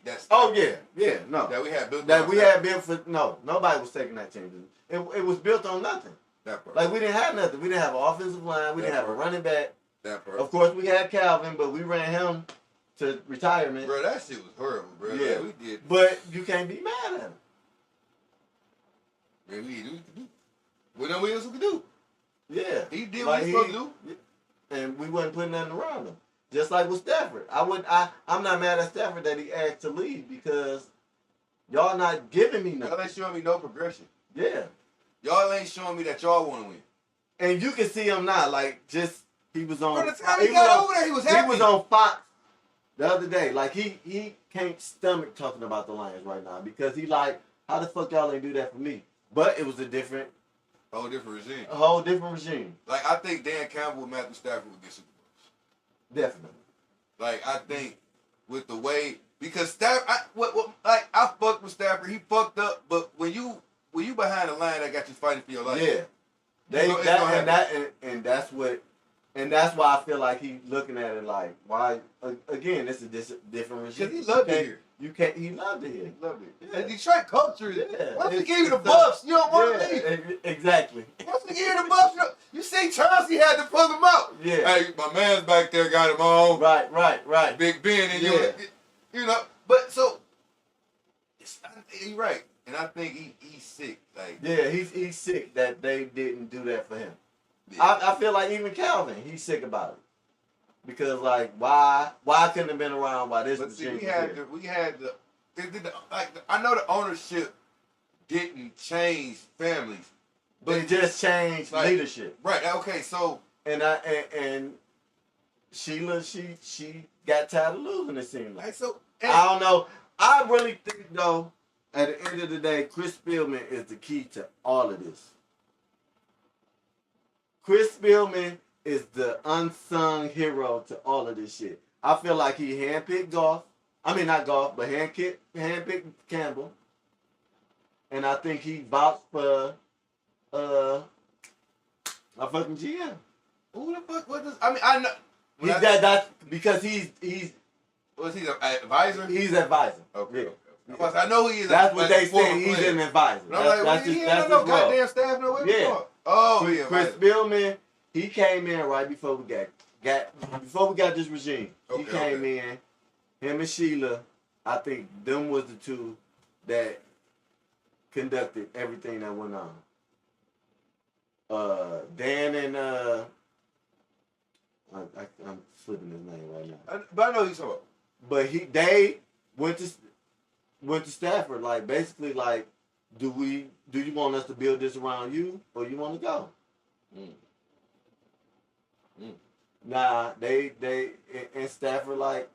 [SPEAKER 3] had built for
[SPEAKER 4] nobody was taking that team. It was built on nothing. Like we didn't have nothing. We didn't have an offensive line. We didn't have a running back. Of course, we had Calvin, but we ran him to retirement.
[SPEAKER 3] Bro, that shit was horrible, bro.
[SPEAKER 4] Yeah,
[SPEAKER 3] we did.
[SPEAKER 4] But you can't be mad at him.
[SPEAKER 3] Man, we do. What else we could do?
[SPEAKER 4] Yeah.
[SPEAKER 3] He did what he was supposed to do.
[SPEAKER 4] And we wasn't putting nothing around him. Just like with Stafford. I'm not mad at Stafford that he asked to leave because y'all not giving me nothing.
[SPEAKER 3] Y'all ain't showing me no progression.
[SPEAKER 4] Yeah.
[SPEAKER 3] Y'all ain't showing me that y'all want to win.
[SPEAKER 4] And you can see him now, like he was on.
[SPEAKER 3] From the time he got over there, he was happy.
[SPEAKER 4] He was on Fox the other day. Like he can't stomach talking about the Lions right now because he like, how the fuck y'all ain't do that for me? But it was a
[SPEAKER 3] whole different regime.
[SPEAKER 4] A whole different regime.
[SPEAKER 3] Like I think Dan Campbell, Matthew Stafford would get Super Bowls.
[SPEAKER 4] Definitely.
[SPEAKER 3] Like I think with the way because Stafford, I fucked with Stafford. He fucked up, but when you behind the line, that got you fighting for your life.
[SPEAKER 4] Yeah. And that's why I feel like he's looking at it like, why? Again, it's a different regime.
[SPEAKER 3] Because he loved it here.
[SPEAKER 4] He loved it here.
[SPEAKER 3] He loved it.
[SPEAKER 4] Yeah.
[SPEAKER 3] The Detroit culture is.
[SPEAKER 4] Yeah.
[SPEAKER 3] Once they give you the buffs, you don't want to leave.
[SPEAKER 4] Exactly.
[SPEAKER 3] Once they give you the buffs, you see Chauncey had to pull him out.
[SPEAKER 4] Yeah.
[SPEAKER 3] Hey, my man's back there got him on.
[SPEAKER 4] Right.
[SPEAKER 3] Big Ben and you know. But so, you're right. And I think he's sick. Like
[SPEAKER 4] yeah, he's sick that they didn't do that for him.
[SPEAKER 3] Yeah.
[SPEAKER 4] I feel like even Calvin, he's sick about it because like why couldn't have been around while this was
[SPEAKER 3] we had the I know the ownership didn't change families,
[SPEAKER 4] but it just changed leadership.
[SPEAKER 3] Right. Okay. So
[SPEAKER 4] and Sheila she got tired of losing. It seemed like
[SPEAKER 3] so.
[SPEAKER 4] I don't know. I really think though. At the end of the day, Chris Spielman is the key to all of this. Chris Spielman is the unsung hero to all of this shit. I feel like he handpicked Goff. I mean, not Goff, but handpicked Campbell. And I think he vouched for a fucking GM.
[SPEAKER 3] Who the fuck? What does? I mean, I know.
[SPEAKER 4] That's because he's.
[SPEAKER 3] Was he an advisor?
[SPEAKER 4] He's an advisor.
[SPEAKER 3] Okay.
[SPEAKER 4] Yeah.
[SPEAKER 3] I know he is.
[SPEAKER 4] That's what they say. He's an advisor.
[SPEAKER 3] That's his no goddamn staff. No way.
[SPEAKER 4] Yeah. Chris Spielman. He came in right before we got this regime. He came in. Him and Sheila. I think them was the two that conducted everything that went on. Dan and I'm slipping his name right now.
[SPEAKER 3] But I know he's talking.
[SPEAKER 4] But they went to Stafford, like basically like, do you want us to build this around you or you want to go? Nah, they in Stafford like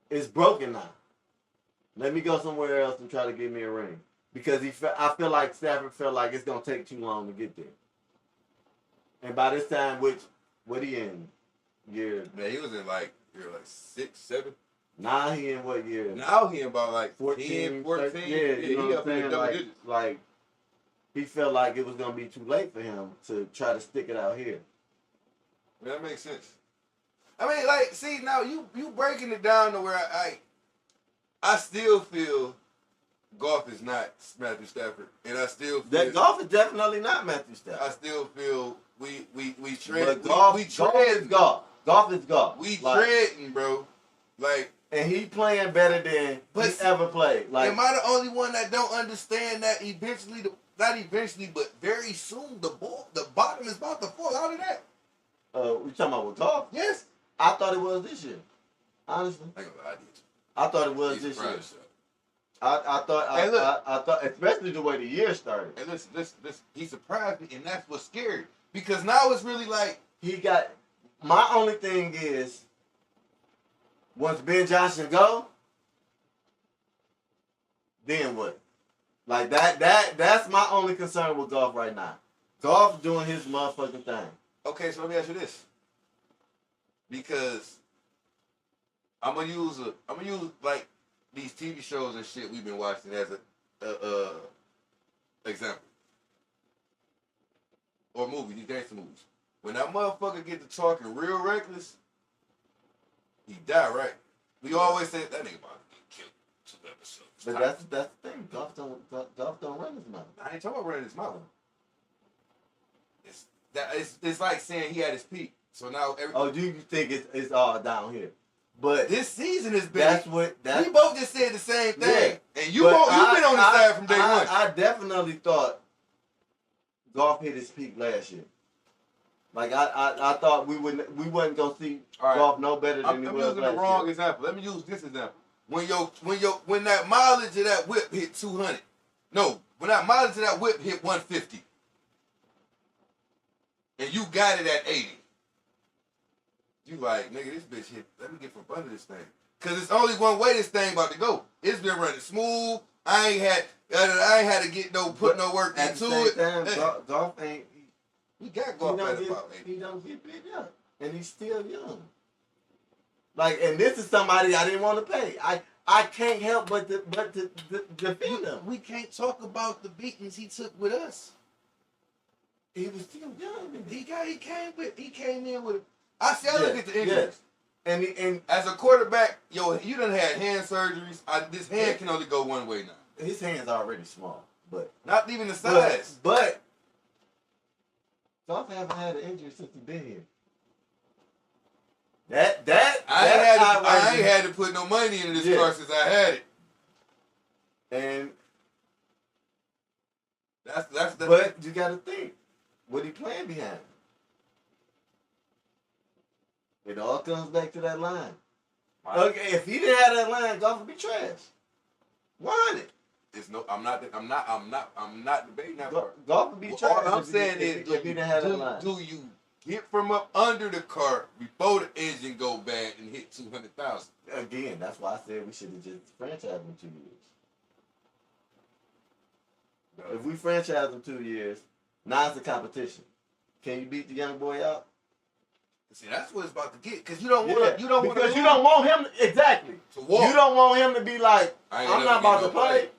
[SPEAKER 4] it's broken now. Let me go somewhere else and try to get me a ring because I feel like Stafford felt like it's gonna take too long to get there. And by this time, what he in year?
[SPEAKER 3] Man, he was in like year 6, 7.
[SPEAKER 4] Now he in what year?
[SPEAKER 3] Now he in about like
[SPEAKER 4] 14.
[SPEAKER 3] 14.
[SPEAKER 4] Yeah, you know what I'm saying? Like he felt like it was gonna be too late for him to try to stick it out here.
[SPEAKER 3] Yeah, that makes sense. I mean, like, see now you breaking it down to where I still feel Goff is not Matthew Stafford, and I still feel
[SPEAKER 4] that Goff is definitely not Matthew Stafford.
[SPEAKER 3] I still feel we tread.
[SPEAKER 4] But Goff is Goff. Goff is Goff.
[SPEAKER 3] We treading, bro. Like.
[SPEAKER 4] And he playing better than he ever played. Like,
[SPEAKER 3] am I the only one that don't understand that eventually, not eventually, but very soon, the bottom is about to fall out of that?
[SPEAKER 4] We talking about with Goff?
[SPEAKER 3] Yes.
[SPEAKER 4] I thought it was this year. Honestly. I thought it was this year. I thought, especially the way the year started.
[SPEAKER 3] And listen, he surprised me, and that's what's scary. Because now it's really like
[SPEAKER 4] my only thing is, once Ben Johnson go, then what? Like that's my only concern with Goff right now. Goff doing his motherfucking thing.
[SPEAKER 3] Okay, so let me ask you this. Because I'm gonna use like these TV shows and shit we've been watching as a example. Or movies, these gangster movies. When that motherfucker get to talking real reckless, he died, right? We always say that nigga about to get killed 2 episodes.
[SPEAKER 4] But that's the thing. Goff don't run his mouth.
[SPEAKER 3] I ain't talking about running his mouth. It's like saying he had his peak. So now
[SPEAKER 4] do you think it's all down here? But
[SPEAKER 3] this season has been. We both just said the same thing,
[SPEAKER 4] yeah.
[SPEAKER 3] And you've been on the side from day one.
[SPEAKER 4] I definitely thought Goff hit his peak last year. Like I thought we wasn't gonna see Goff no better than he was
[SPEAKER 3] using the wrong example. Let me use this example. When that mileage of that whip hit 200, no, when that mileage of that whip hit 150, and you got it at 80, you like, nigga, this bitch hit. Let me get from under this thing, cause it's only one way this thing about to go. It's been running smooth. I ain't had to get put no work into it.
[SPEAKER 4] At the same time, Goff ain't.
[SPEAKER 3] We got Goff at about 80.
[SPEAKER 4] He don't get big up, and he's still young. Like, and this is somebody I didn't want to pay. I can't help but to defend him.
[SPEAKER 3] We can't talk about the beatings he took with us.
[SPEAKER 4] He was still young.
[SPEAKER 3] He came in with. I look at the injuries.
[SPEAKER 4] Yes. And
[SPEAKER 3] as a quarterback, you done had hand surgeries. This hand can only go one way now.
[SPEAKER 4] His hand's already small, but
[SPEAKER 3] not even the size.
[SPEAKER 4] But Goff haven't had an injury since he's been here. I
[SPEAKER 3] ain't had to put no money into this car since I had it.
[SPEAKER 4] And
[SPEAKER 3] that's
[SPEAKER 4] but you gotta think, what he playing behind? It all comes back to that line. Right. Okay, if he didn't have that line, Goff would be trash. Why it?
[SPEAKER 3] I'm not debating that part.
[SPEAKER 4] Goff would be trash.
[SPEAKER 3] All I'm saying is,
[SPEAKER 4] if he didn't have that line.
[SPEAKER 3] Do you get from up under the car before the engine go bad and hit 200,000?
[SPEAKER 4] Again, that's why I said we should have just franchised him 2 years. No. If we franchise him 2 years, now it's a competition. Can you beat the young boy out?
[SPEAKER 3] See, that's what it's about to get, because you don't want to. You don't
[SPEAKER 4] want him exactly.
[SPEAKER 3] To walk.
[SPEAKER 4] You don't want him to be like, I'm not about to play.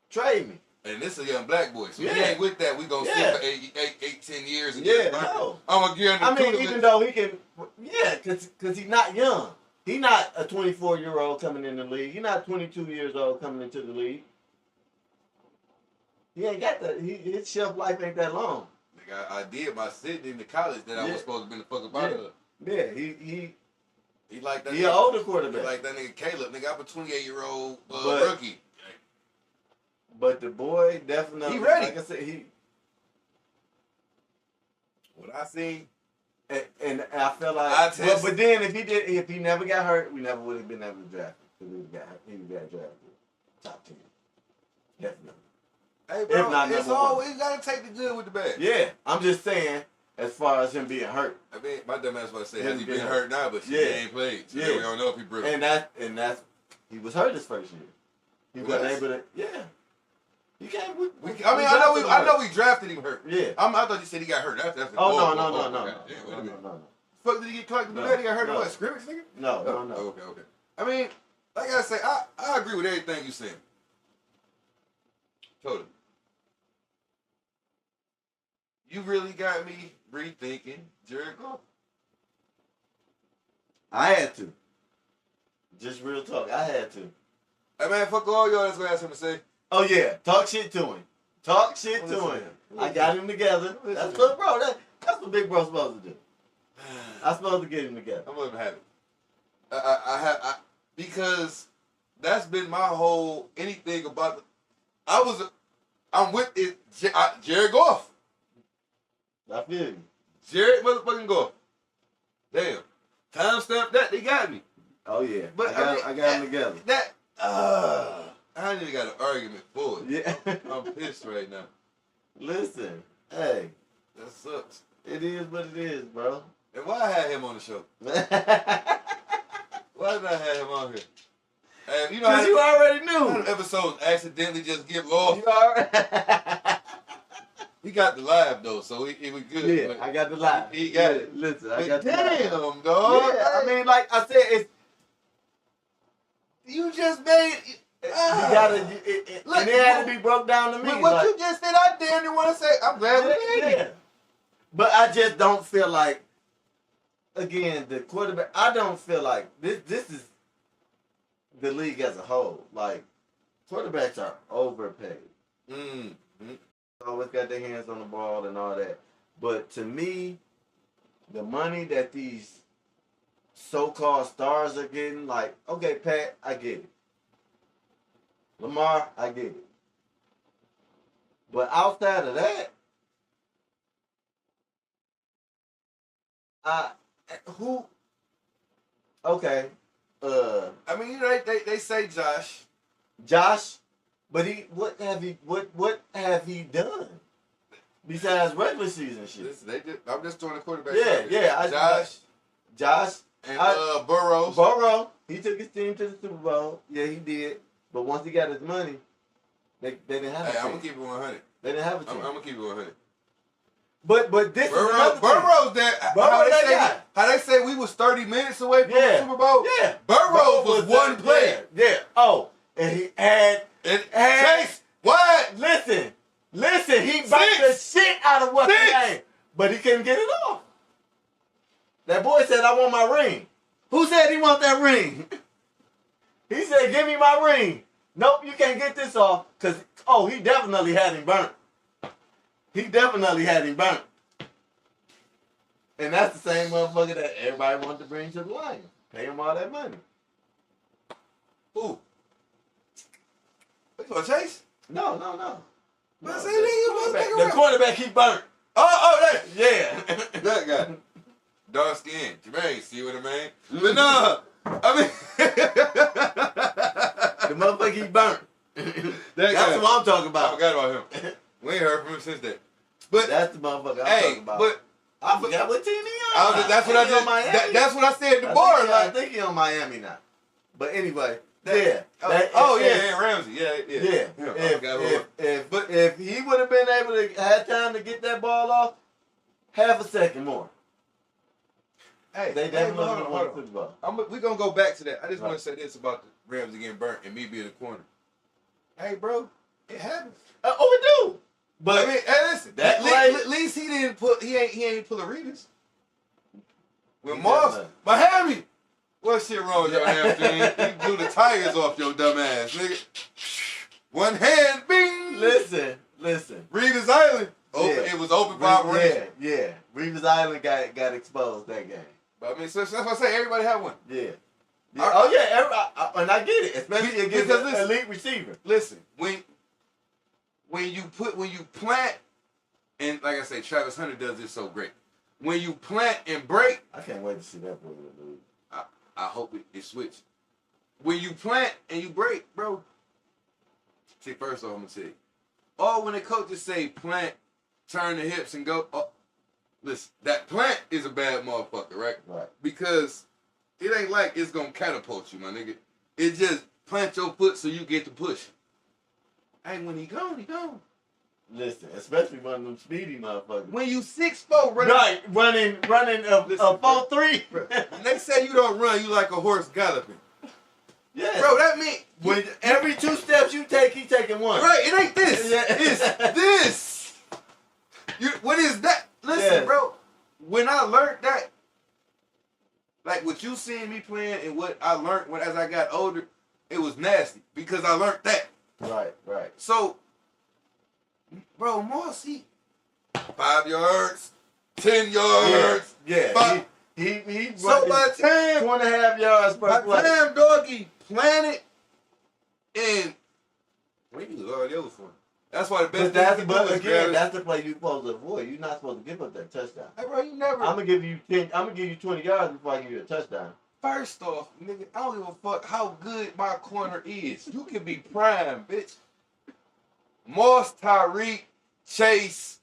[SPEAKER 4] Trade me.
[SPEAKER 3] And this is a young black boy, so he ain't with that. We gonna sit for 10 years. And
[SPEAKER 4] no.
[SPEAKER 3] I'm gonna give him.
[SPEAKER 4] I mean, even though he can, because he's not young. He's not a 24-year-old coming in the league. He's not 22 years old coming into the league. He ain't got that. His shelf life ain't that long.
[SPEAKER 3] I did my sitting in the college that I was supposed to be the fuck about of.
[SPEAKER 4] Yeah, he
[SPEAKER 3] like that.
[SPEAKER 4] He an older quarterback.
[SPEAKER 3] He like that nigga Caleb. Nigga, I'm a 28-year-old rookie.
[SPEAKER 4] But the boy definitely,
[SPEAKER 3] he ready.
[SPEAKER 4] Like I said,
[SPEAKER 3] what I seen,
[SPEAKER 4] and I feel like, but then if he never got hurt, we never would have been able to draft him because he got drafted top 10, definitely.
[SPEAKER 3] Hey, bro, it's always you gotta take the good with the bad.
[SPEAKER 4] Yeah, I'm just saying, as far as him being hurt.
[SPEAKER 3] I mean, my dumb ass was to say, has he been hurt now? But he ain't played. So we don't know if he broke.
[SPEAKER 4] And that's he was hurt his first year. He wasn't able to. Yeah. You can't.
[SPEAKER 3] I know we drafted him hurt.
[SPEAKER 4] Yeah.
[SPEAKER 3] I thought you said he got hurt. That's
[SPEAKER 4] no.
[SPEAKER 3] Fuck, did he get collected? No. He got hurt in what? Scrimmage, nigga?
[SPEAKER 4] No.
[SPEAKER 3] Okay. I mean, like I say, I agree with everything you said. Totally. You really got me rethinking Jared Goff.
[SPEAKER 4] I had to. Just real talk. I had to.
[SPEAKER 3] Hey man, fuck all y'all. That's what I asked him to say.
[SPEAKER 4] Oh yeah, talk shit to him. Talk shit to him. I got him together. That's what, bro. That's what big bro's supposed to do. I'm supposed to get him together.
[SPEAKER 3] I'm gonna have it. I because that's been my whole anything about. I'm with it. Jared Goff.
[SPEAKER 4] I feel you.
[SPEAKER 3] Jared motherfucking Goff. Damn. Timestamp that. They got me.
[SPEAKER 4] Oh yeah.
[SPEAKER 3] But
[SPEAKER 4] I got him together.
[SPEAKER 3] I ain't even got an argument for it.
[SPEAKER 4] Yeah.
[SPEAKER 3] I'm pissed right now.
[SPEAKER 4] Listen, hey.
[SPEAKER 3] That sucks.
[SPEAKER 4] It is what it is, bro.
[SPEAKER 3] And why I had him on the show? Why did I have him on here? Hey, you know
[SPEAKER 4] because you already knew.
[SPEAKER 3] Episodes accidentally just get lost.
[SPEAKER 4] You already.
[SPEAKER 3] He got the live though, so it was good.
[SPEAKER 4] Yeah, I got the live.
[SPEAKER 3] He got it.
[SPEAKER 4] Listen, I got the live.
[SPEAKER 3] Damn, dog.
[SPEAKER 4] Yeah, I mean, like I said, it's.
[SPEAKER 3] You just made.
[SPEAKER 4] You gotta. Look, and it had to be broke down to me.
[SPEAKER 3] What like, you just said, I damn near want to say. I'm glad we made it.
[SPEAKER 4] But I just don't feel like. Again, the quarterback. I don't feel like this is the league as a whole. Like quarterbacks are overpaid.
[SPEAKER 3] Mm-hmm.
[SPEAKER 4] Always got their hands on the ball and all that. But to me, the money that these so-called stars are getting, like, okay, Pat, I get it. Lamar, I get it. But outside of that, Who? Okay.
[SPEAKER 3] I mean, you know, they say Josh.
[SPEAKER 4] Josh, but what have he done besides regular season shit?
[SPEAKER 3] Listen, I'm just throwing the quarterback.
[SPEAKER 4] Yeah. Josh
[SPEAKER 3] and Burrow.
[SPEAKER 4] Burrow, he took his team to the Super Bowl. Yeah, he did. But once he got his money, they didn't have a team.
[SPEAKER 3] I'm gonna keep it 100.
[SPEAKER 4] They didn't have a team.
[SPEAKER 3] I'm gonna keep it 100.
[SPEAKER 4] But this
[SPEAKER 3] Burrow,
[SPEAKER 4] is another
[SPEAKER 3] Burrow's there. How they say we was 30 minutes away from the Super Bowl?
[SPEAKER 4] Yeah.
[SPEAKER 3] Burrow was one player.
[SPEAKER 4] Yeah. Oh, and he had
[SPEAKER 3] Chase. What?
[SPEAKER 4] Listen. He bought the shit out of what's his name, but he couldn't get it off. That boy said, "I want my ring." Who said he want that ring? He said, "Give me my ring." Nope, you can't get this off because he definitely had him burnt. And that's the same motherfucker that everybody wanted to bring to the Lions. Pay him all that money.
[SPEAKER 3] Who? What you want, Chase?
[SPEAKER 4] No.
[SPEAKER 3] The
[SPEAKER 4] quarterback he burnt.
[SPEAKER 3] That.
[SPEAKER 4] Yeah.
[SPEAKER 3] That guy. Dark skin. Jermaine, see what I mean? But no, I mean.
[SPEAKER 4] The motherfucker he burnt. That's what I'm talking about.
[SPEAKER 3] I forgot about him. We ain't heard from him since then. But
[SPEAKER 4] that's the motherfucker I'm talking about.
[SPEAKER 3] But
[SPEAKER 4] I forgot what team he on.
[SPEAKER 3] That's what I did. That's what I said at the bar.
[SPEAKER 4] I think he on Miami now. But anyway, Ramsey. If he would have been able to have time to get that ball off, half a second more.
[SPEAKER 3] Hey,
[SPEAKER 4] they definitely would have won the Super Bowl.
[SPEAKER 3] We're going to go back to that. I just want to say this about the Rams getting burnt and me being a corner. Hey, bro, it happens.
[SPEAKER 4] It do. But
[SPEAKER 3] I mean, hey, listen. At least he didn't put. He ain't pull arenas. When Moss, Miami, what shit wrong with your hamstring? You blew the tires off your dumb ass, nigga. One hand, bing.
[SPEAKER 4] Listen.
[SPEAKER 3] Reeves Island. It was open for operation.
[SPEAKER 4] Yeah. Reeves Island got exposed that game.
[SPEAKER 3] But I mean, so that's what I say. Everybody had one.
[SPEAKER 4] Yeah. And I get it, especially against an elite receiver.
[SPEAKER 3] Listen, when you plant, and like I say, Travis Hunter does this so great. When you plant and break,
[SPEAKER 4] I can't wait to see that boy in the
[SPEAKER 3] I hope it switches. When you plant and you break, bro. See, first off, I'm gonna tell you. When the coaches say plant, turn the hips and go. Listen, that plant is a bad motherfucker, right?
[SPEAKER 4] Right.
[SPEAKER 3] Because it ain't like it's gonna catapult you, my nigga. It just plant your foot so you get to push. Hey, when he gone, he gone.
[SPEAKER 4] Listen, especially one of them speedy motherfuckers.
[SPEAKER 3] When you 6'4",
[SPEAKER 4] running a 4.3.
[SPEAKER 3] And they say you don't run, you like a horse galloping.
[SPEAKER 4] Yeah.
[SPEAKER 3] Bro, that means
[SPEAKER 4] when every 2 steps you take, he taking 1.
[SPEAKER 3] Right, it ain't this. It's this. What is that? Listen, bro. When I learned that, like what you seeing me playing and what I learned as I got older, it was nasty because I learned that.
[SPEAKER 4] Right.
[SPEAKER 3] So, bro, Moss, 5 yards, 10 yards.
[SPEAKER 4] Yeah. He
[SPEAKER 3] so by the time
[SPEAKER 4] 2.5 yards per play.
[SPEAKER 3] By the time doggy planted and we was already over for him. That's why the best
[SPEAKER 4] that's the play you're supposed to avoid. You're not supposed to give up that touchdown.
[SPEAKER 3] Hey, bro, you never.
[SPEAKER 4] I'm gonna give you 20 yards before I give you a touchdown.
[SPEAKER 3] First off, nigga, I don't give a fuck how good my corner is. You can be prime, bitch. Moss, Tyreek, Chase,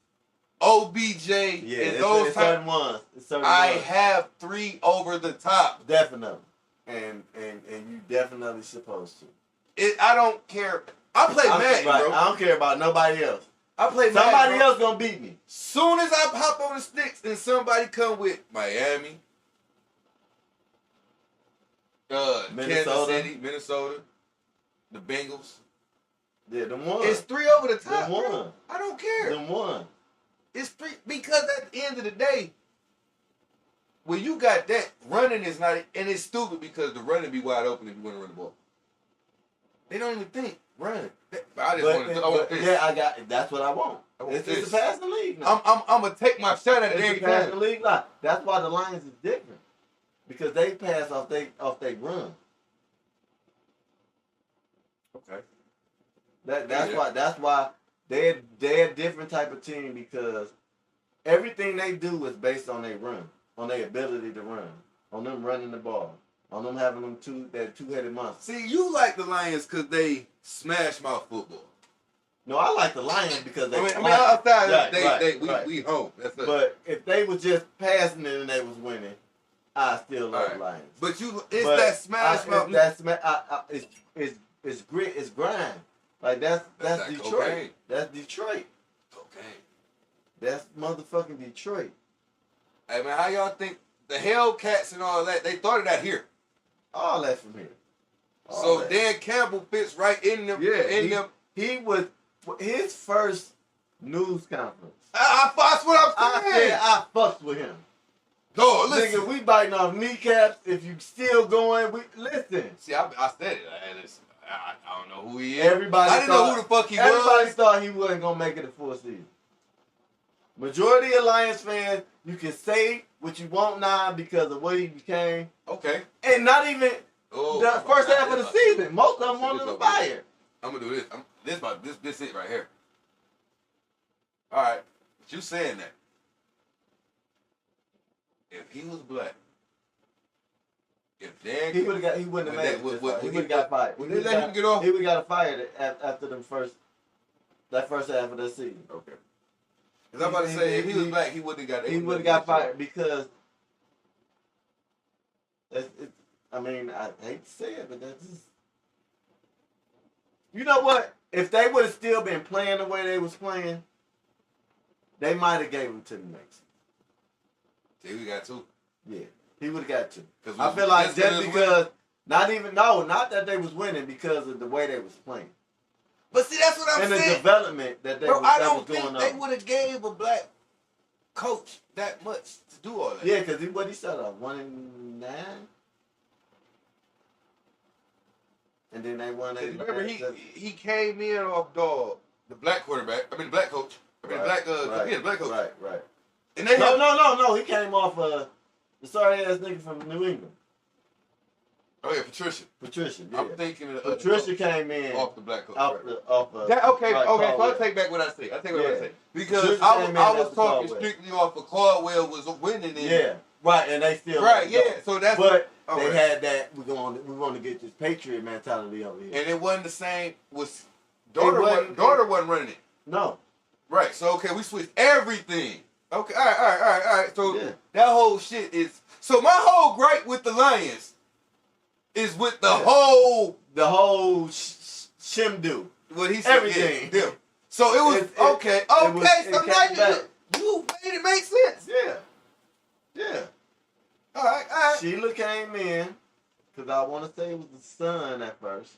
[SPEAKER 3] OBJ, and those
[SPEAKER 4] certain ones.
[SPEAKER 3] I have 3 over the top.
[SPEAKER 4] Definitely. And you definitely supposed to.
[SPEAKER 3] I don't care. I play Madden, bro.
[SPEAKER 4] I don't care about nobody else.
[SPEAKER 3] I play Madden.
[SPEAKER 4] Somebody else gonna beat me.
[SPEAKER 3] Soon as I hop on the sticks and somebody come with Miami, Kansas City, Minnesota, the Bengals.
[SPEAKER 4] Yeah, them one.
[SPEAKER 3] It's 3 over the top.
[SPEAKER 4] Them one.
[SPEAKER 3] I don't care.
[SPEAKER 4] Them one.
[SPEAKER 3] It's 3 because at the end of the day, when you got that, running is not, and it's stupid because the running be wide open if you want to run the ball. They don't even think running. I want this.
[SPEAKER 4] Yeah, that's what I want. It's a passing league now.
[SPEAKER 3] I'm gonna take my shot at it every time.
[SPEAKER 4] Passing league now. That's why the Lions is different because they pass off they run.
[SPEAKER 3] Okay.
[SPEAKER 4] That's why they're a different type of team because everything they do is based on their run. on their ability to run, on them running the ball, on them having them two-headed monster.
[SPEAKER 3] See, you like the Lions because they smash mouth football.
[SPEAKER 4] No, I like the Lions because they.
[SPEAKER 3] Outside
[SPEAKER 4] right.
[SPEAKER 3] we home. That's
[SPEAKER 4] but if they was just passing it and they was winning, I still love the Lions.
[SPEAKER 3] But that smash mouth.
[SPEAKER 4] It's grit, it's grind. Like that's Detroit.
[SPEAKER 3] Cocaine.
[SPEAKER 4] That's Detroit.
[SPEAKER 3] Cocaine.
[SPEAKER 4] That's motherfucking Detroit.
[SPEAKER 3] Hey man, how y'all think the Hellcats and all that? They started that here.
[SPEAKER 4] All that from here.
[SPEAKER 3] Dan Campbell fits right in them.
[SPEAKER 4] Yeah, he was his first news conference.
[SPEAKER 3] That's what I'm saying.
[SPEAKER 4] I fucked with him.
[SPEAKER 3] No, listen.
[SPEAKER 4] Nigga, we biting off kneecaps. If you still going, listen.
[SPEAKER 3] See, I said it. I don't know who he is.
[SPEAKER 4] I
[SPEAKER 3] didn't know who the fuck he was.
[SPEAKER 4] Everybody thought he wasn't gonna make it a full season. Majority of Lions fans, you can say what you want now because of what he became.
[SPEAKER 3] Okay.
[SPEAKER 4] And not even the first half of the season. Most of them wanted him fired.
[SPEAKER 3] I'm gonna do this. This it right here. All right, but you saying that if he was black, if Dan,
[SPEAKER 4] he wouldn't have made it. He would have got fired.
[SPEAKER 3] Would they let him get off?
[SPEAKER 4] He would have got fired after that first half of the season.
[SPEAKER 3] Okay. Because I'm about to say, if he was black, he wouldn't have got.
[SPEAKER 4] He would have got fired because. I mean, I hate to say it, but that's just. You know what? If they would have still been playing the way they was playing, they might have gave him to the next.
[SPEAKER 3] See, we got two.
[SPEAKER 4] Yeah, he would have got two. I feel like just because, not that they was winning because of the way they was playing.
[SPEAKER 3] But see, that's what I'm saying.
[SPEAKER 4] And the development that was going on.
[SPEAKER 3] I don't think they would have gave a black coach that much to do all that.
[SPEAKER 4] Yeah, because he started off 1-9. And then they won.
[SPEAKER 3] Remember, he came in off the black quarterback. I mean, the black coach. I mean, the black coach.
[SPEAKER 4] Right.
[SPEAKER 3] And they
[SPEAKER 4] no. He came off the sorry ass nigga from New England.
[SPEAKER 3] Oh yeah, Patricia.
[SPEAKER 4] Yeah.
[SPEAKER 3] I'm thinking
[SPEAKER 4] Patricia came in
[SPEAKER 3] off the black coach.
[SPEAKER 4] Okay.
[SPEAKER 3] So I'll take back what I say. Because I was talking strictly off of Caldwell was winning.
[SPEAKER 4] Yeah. Right, and they still
[SPEAKER 3] So that's
[SPEAKER 4] they had that we want to get this Patriot mentality over here.
[SPEAKER 3] And it wasn't the same. Daughter wasn't running it.
[SPEAKER 4] No.
[SPEAKER 3] Right. So okay, we switched everything. Okay. All right. So that whole shit is. So my whole gripe with the Lions is with the whole
[SPEAKER 4] shimdo.
[SPEAKER 3] What he said.
[SPEAKER 4] Everything.
[SPEAKER 3] Yeah. So it was okay. So now you made it make sense.
[SPEAKER 4] Yeah.
[SPEAKER 3] All right.
[SPEAKER 4] Sheila came in, because I want to say it was the son at first.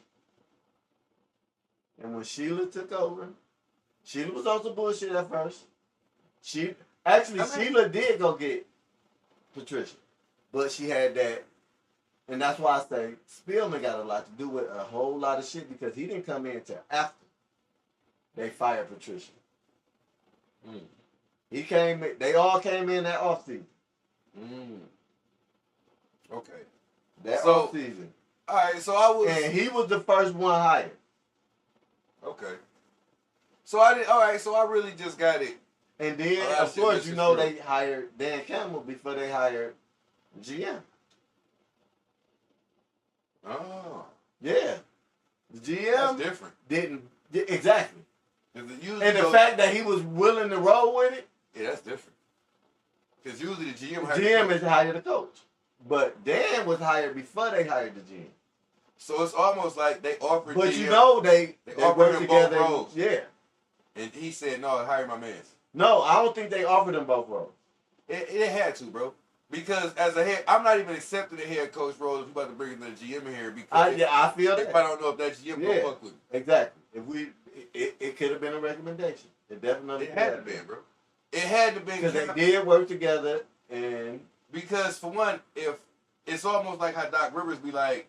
[SPEAKER 4] And when Sheila took over, Sheila was on some bullshit at first. Sheila did go get Patricia. But she had that, and that's why I say Spielman got a lot to do with a whole lot of shit because he didn't come in until after they fired Patricia. They all came in that offseason.
[SPEAKER 3] Okay.
[SPEAKER 4] That off season.
[SPEAKER 3] Alright, so I was.
[SPEAKER 4] And he was the first one hired.
[SPEAKER 3] Okay. So I really just got it.
[SPEAKER 4] And then, of course, they hired Dan Campbell before they hired GM.
[SPEAKER 3] Oh.
[SPEAKER 4] Yeah. The GM.
[SPEAKER 3] That's different.
[SPEAKER 4] Exactly. And the fact that he was willing to roll with it.
[SPEAKER 3] Yeah, that's different. Because usually the GM
[SPEAKER 4] is hired the coach. But Dan was hired before they hired the GM.
[SPEAKER 3] So it's almost like they offered
[SPEAKER 4] But
[SPEAKER 3] GM,
[SPEAKER 4] they
[SPEAKER 3] offered him
[SPEAKER 4] together.
[SPEAKER 3] both roles.
[SPEAKER 4] Yeah.
[SPEAKER 3] And he said, no, hire my man.
[SPEAKER 4] No, I don't think they offered him both roles.
[SPEAKER 3] It had to, bro. Because as a head, I'm not even accepting the head coach role if you about to bring the GM in here. Because
[SPEAKER 4] I feel that.
[SPEAKER 3] If I don't know if that GM gonna fuck with me.
[SPEAKER 4] Exactly. It could have been a recommendation. It definitely
[SPEAKER 3] had to be, bro. It had to be
[SPEAKER 4] because they did work together, and
[SPEAKER 3] because for one, if it's almost like how Doc Rivers be like,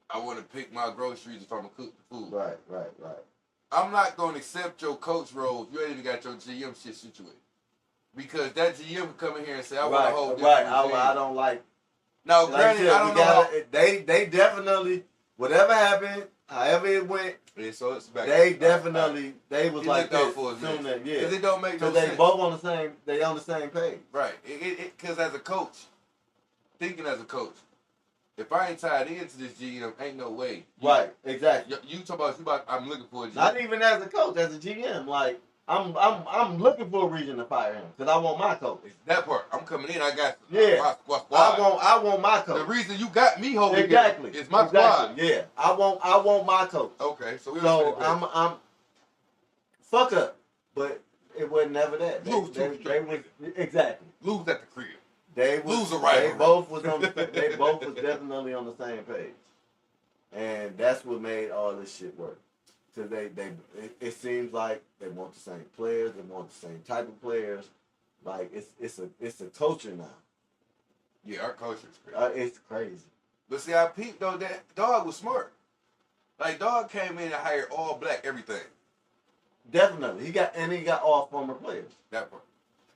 [SPEAKER 3] I want to pick my groceries if I'm gonna cook the food.
[SPEAKER 4] Right.
[SPEAKER 3] I'm not gonna accept your coach role if you ain't even got your GM shit situated. Because that GM can come in here and say, I want to hold this.
[SPEAKER 4] Right, I don't like.
[SPEAKER 3] Now, granted, I don't know.
[SPEAKER 4] They definitely, whatever happened, however it went,
[SPEAKER 3] so it's back.
[SPEAKER 4] They definitely they was like
[SPEAKER 3] that for
[SPEAKER 4] soon that
[SPEAKER 3] because it don't make no sense.
[SPEAKER 4] Because they both on the same. They on the same page.
[SPEAKER 3] Right. Because as a coach, thinking as a coach, if I ain't tied into this GM, ain't no way.
[SPEAKER 4] Right. Exactly.
[SPEAKER 3] You talk about I'm looking for a GM.
[SPEAKER 4] Not even as a coach, as a GM. Like I'm looking for a reason to fire him because I want my coach.
[SPEAKER 3] It's that part. I'm coming in. I got
[SPEAKER 4] my
[SPEAKER 3] squad.
[SPEAKER 4] I want my coach.
[SPEAKER 3] The reason you got me over
[SPEAKER 4] exactly
[SPEAKER 3] here is my squad.
[SPEAKER 4] Yeah. I want my coach.
[SPEAKER 3] Okay. So
[SPEAKER 4] I'm fuck up, but it wasn't never that. They was exactly
[SPEAKER 3] lose at the crib.
[SPEAKER 4] They both was definitely on the same page, and that's what made all this shit work. Cause it seems like they want the same players, they want the same type of players. Like it's a culture now.
[SPEAKER 3] Yeah, our culture is crazy.
[SPEAKER 4] It's crazy.
[SPEAKER 3] But see, I peeped though that Dog was smart. Like Dog came in and hired all black everything.
[SPEAKER 4] Definitely, he got all former players.
[SPEAKER 3] That part.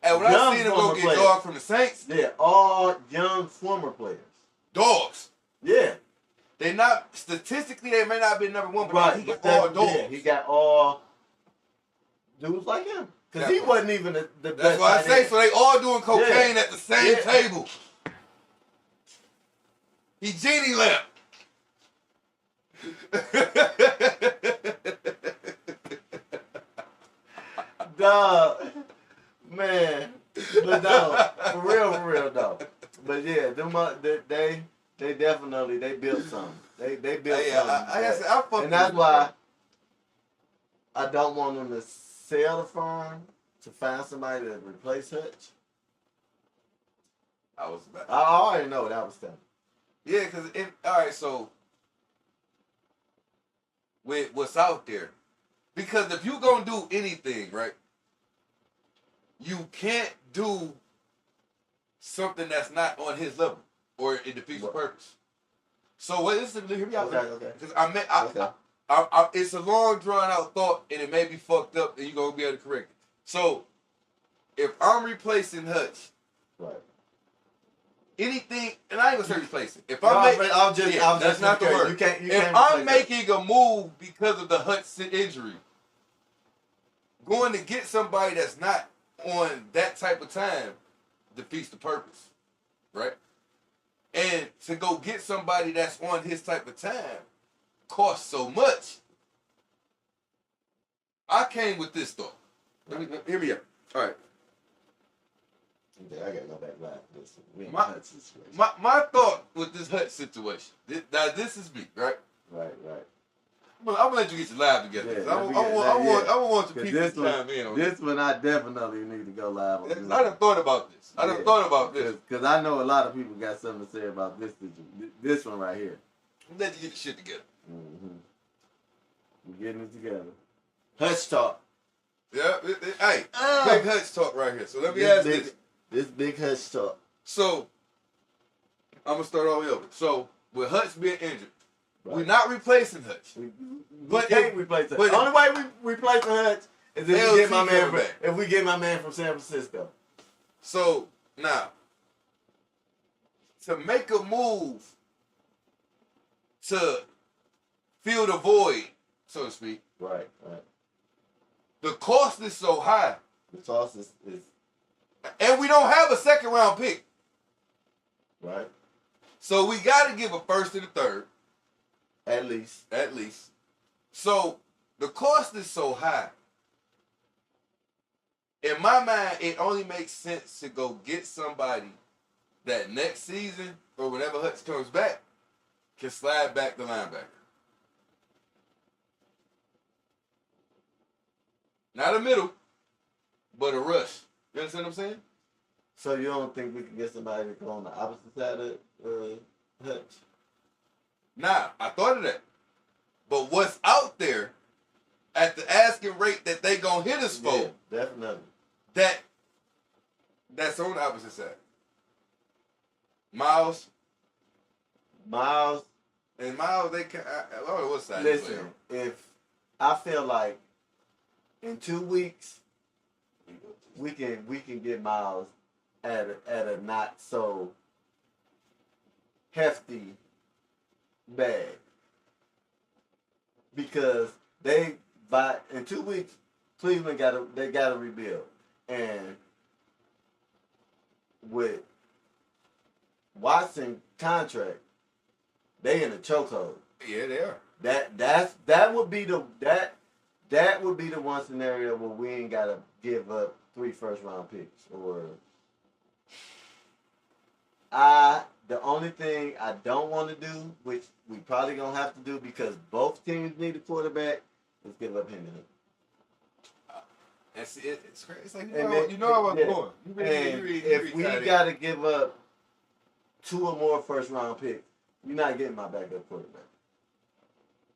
[SPEAKER 3] And when I seen him go get Dog from the Saints,
[SPEAKER 4] yeah, all young former players.
[SPEAKER 3] Dogs.
[SPEAKER 4] Yeah.
[SPEAKER 3] They not statistically they may not be number one, but
[SPEAKER 4] right,
[SPEAKER 3] he got all dogs.
[SPEAKER 4] Yeah, he got all dudes like him. Because he wasn't even the best.
[SPEAKER 3] That's why I say so. They all doing cocaine at the same table. He genie lamp.
[SPEAKER 4] Dog, man, but no, for real, though. But yeah, they definitely built something. They built something. And that's why I don't want them to sell the farm to find somebody to replace Hutch. I already know what I was telling.
[SPEAKER 3] Yeah, because all right, so with what's out there, because if you gonna do anything, right, you can't do something that's not on his level or it defeats the purpose. So what is it? Hear me out.
[SPEAKER 4] Okay.
[SPEAKER 3] Because it's a long drawn out thought and it may be fucked up and you're gonna be able to correct it. So if I'm replacing Hutch,
[SPEAKER 4] right.
[SPEAKER 3] Anything, and I ain't gonna say replacing. If
[SPEAKER 4] that's
[SPEAKER 3] not the word. If I'm making a move because of the Hutch injury, going to get somebody that's not on that type of time defeats the purpose, right? And to go get somebody that's on his type of time costs so much. I came with this thought. Hear me out. All right.
[SPEAKER 4] I gotta go back live.
[SPEAKER 3] My thought with this Hutch situation. This is me, right?
[SPEAKER 4] Right.
[SPEAKER 3] I'm gonna let you get your live together. Yeah, I want your people to chime in on
[SPEAKER 4] this one. I definitely need to go live on.
[SPEAKER 3] I done thought about this.
[SPEAKER 4] Because I know a lot of people got something to say about this one right here.
[SPEAKER 3] Let you get your shit together.
[SPEAKER 4] Mm-hmm. We're getting it together. Hutch talk.
[SPEAKER 3] Yeah. Hey, big Hutch talk right here. So let me ask this.
[SPEAKER 4] This big Hutch talk.
[SPEAKER 3] So, I'm going to start all the way over. So, with Hutch being injured, we're not replacing Hutch.
[SPEAKER 4] We can't replace Hutch. The only way we replace Hutch is if we get my man from San Francisco.
[SPEAKER 3] So, now, to make a move to fill the void, so to speak.
[SPEAKER 4] Right.
[SPEAKER 3] The cost is so high.
[SPEAKER 4] The cost is
[SPEAKER 3] and we don't have a second round pick.
[SPEAKER 4] Right.
[SPEAKER 3] So we got to give a first and a third.
[SPEAKER 4] At least.
[SPEAKER 3] So the cost is so high. In my mind, it only makes sense to go get somebody that next season or whenever Hutch comes back can slide back the linebacker. Not a middle, but a rush. You understand what I'm saying?
[SPEAKER 4] So you don't think we can get somebody to go on the opposite side of Hutch?
[SPEAKER 3] Nah, I thought of that. But what's out there at the asking rate that they gonna hit us for?
[SPEAKER 4] Yeah, definitely.
[SPEAKER 3] That's on the opposite side. Miles. And Miles, they can. I don't know what side.
[SPEAKER 4] Listen, if I feel like in 2 weeks we can get Miles at a not so hefty bag. because in 2 weeks, Cleveland gotta rebuild, and with Watson contract, they in a chokehold.
[SPEAKER 3] Yeah, they are.
[SPEAKER 4] That would be the one scenario where we ain't gotta give up 3 first-round picks. Or the only thing I don't want to do, which we probably gonna have to do because both teams need a quarterback, is give up Henderson.
[SPEAKER 3] That's it. It's crazy. It's like you know how I'm going.
[SPEAKER 4] If we gotta give up 2 or more first-round picks, you're not getting my backup quarterback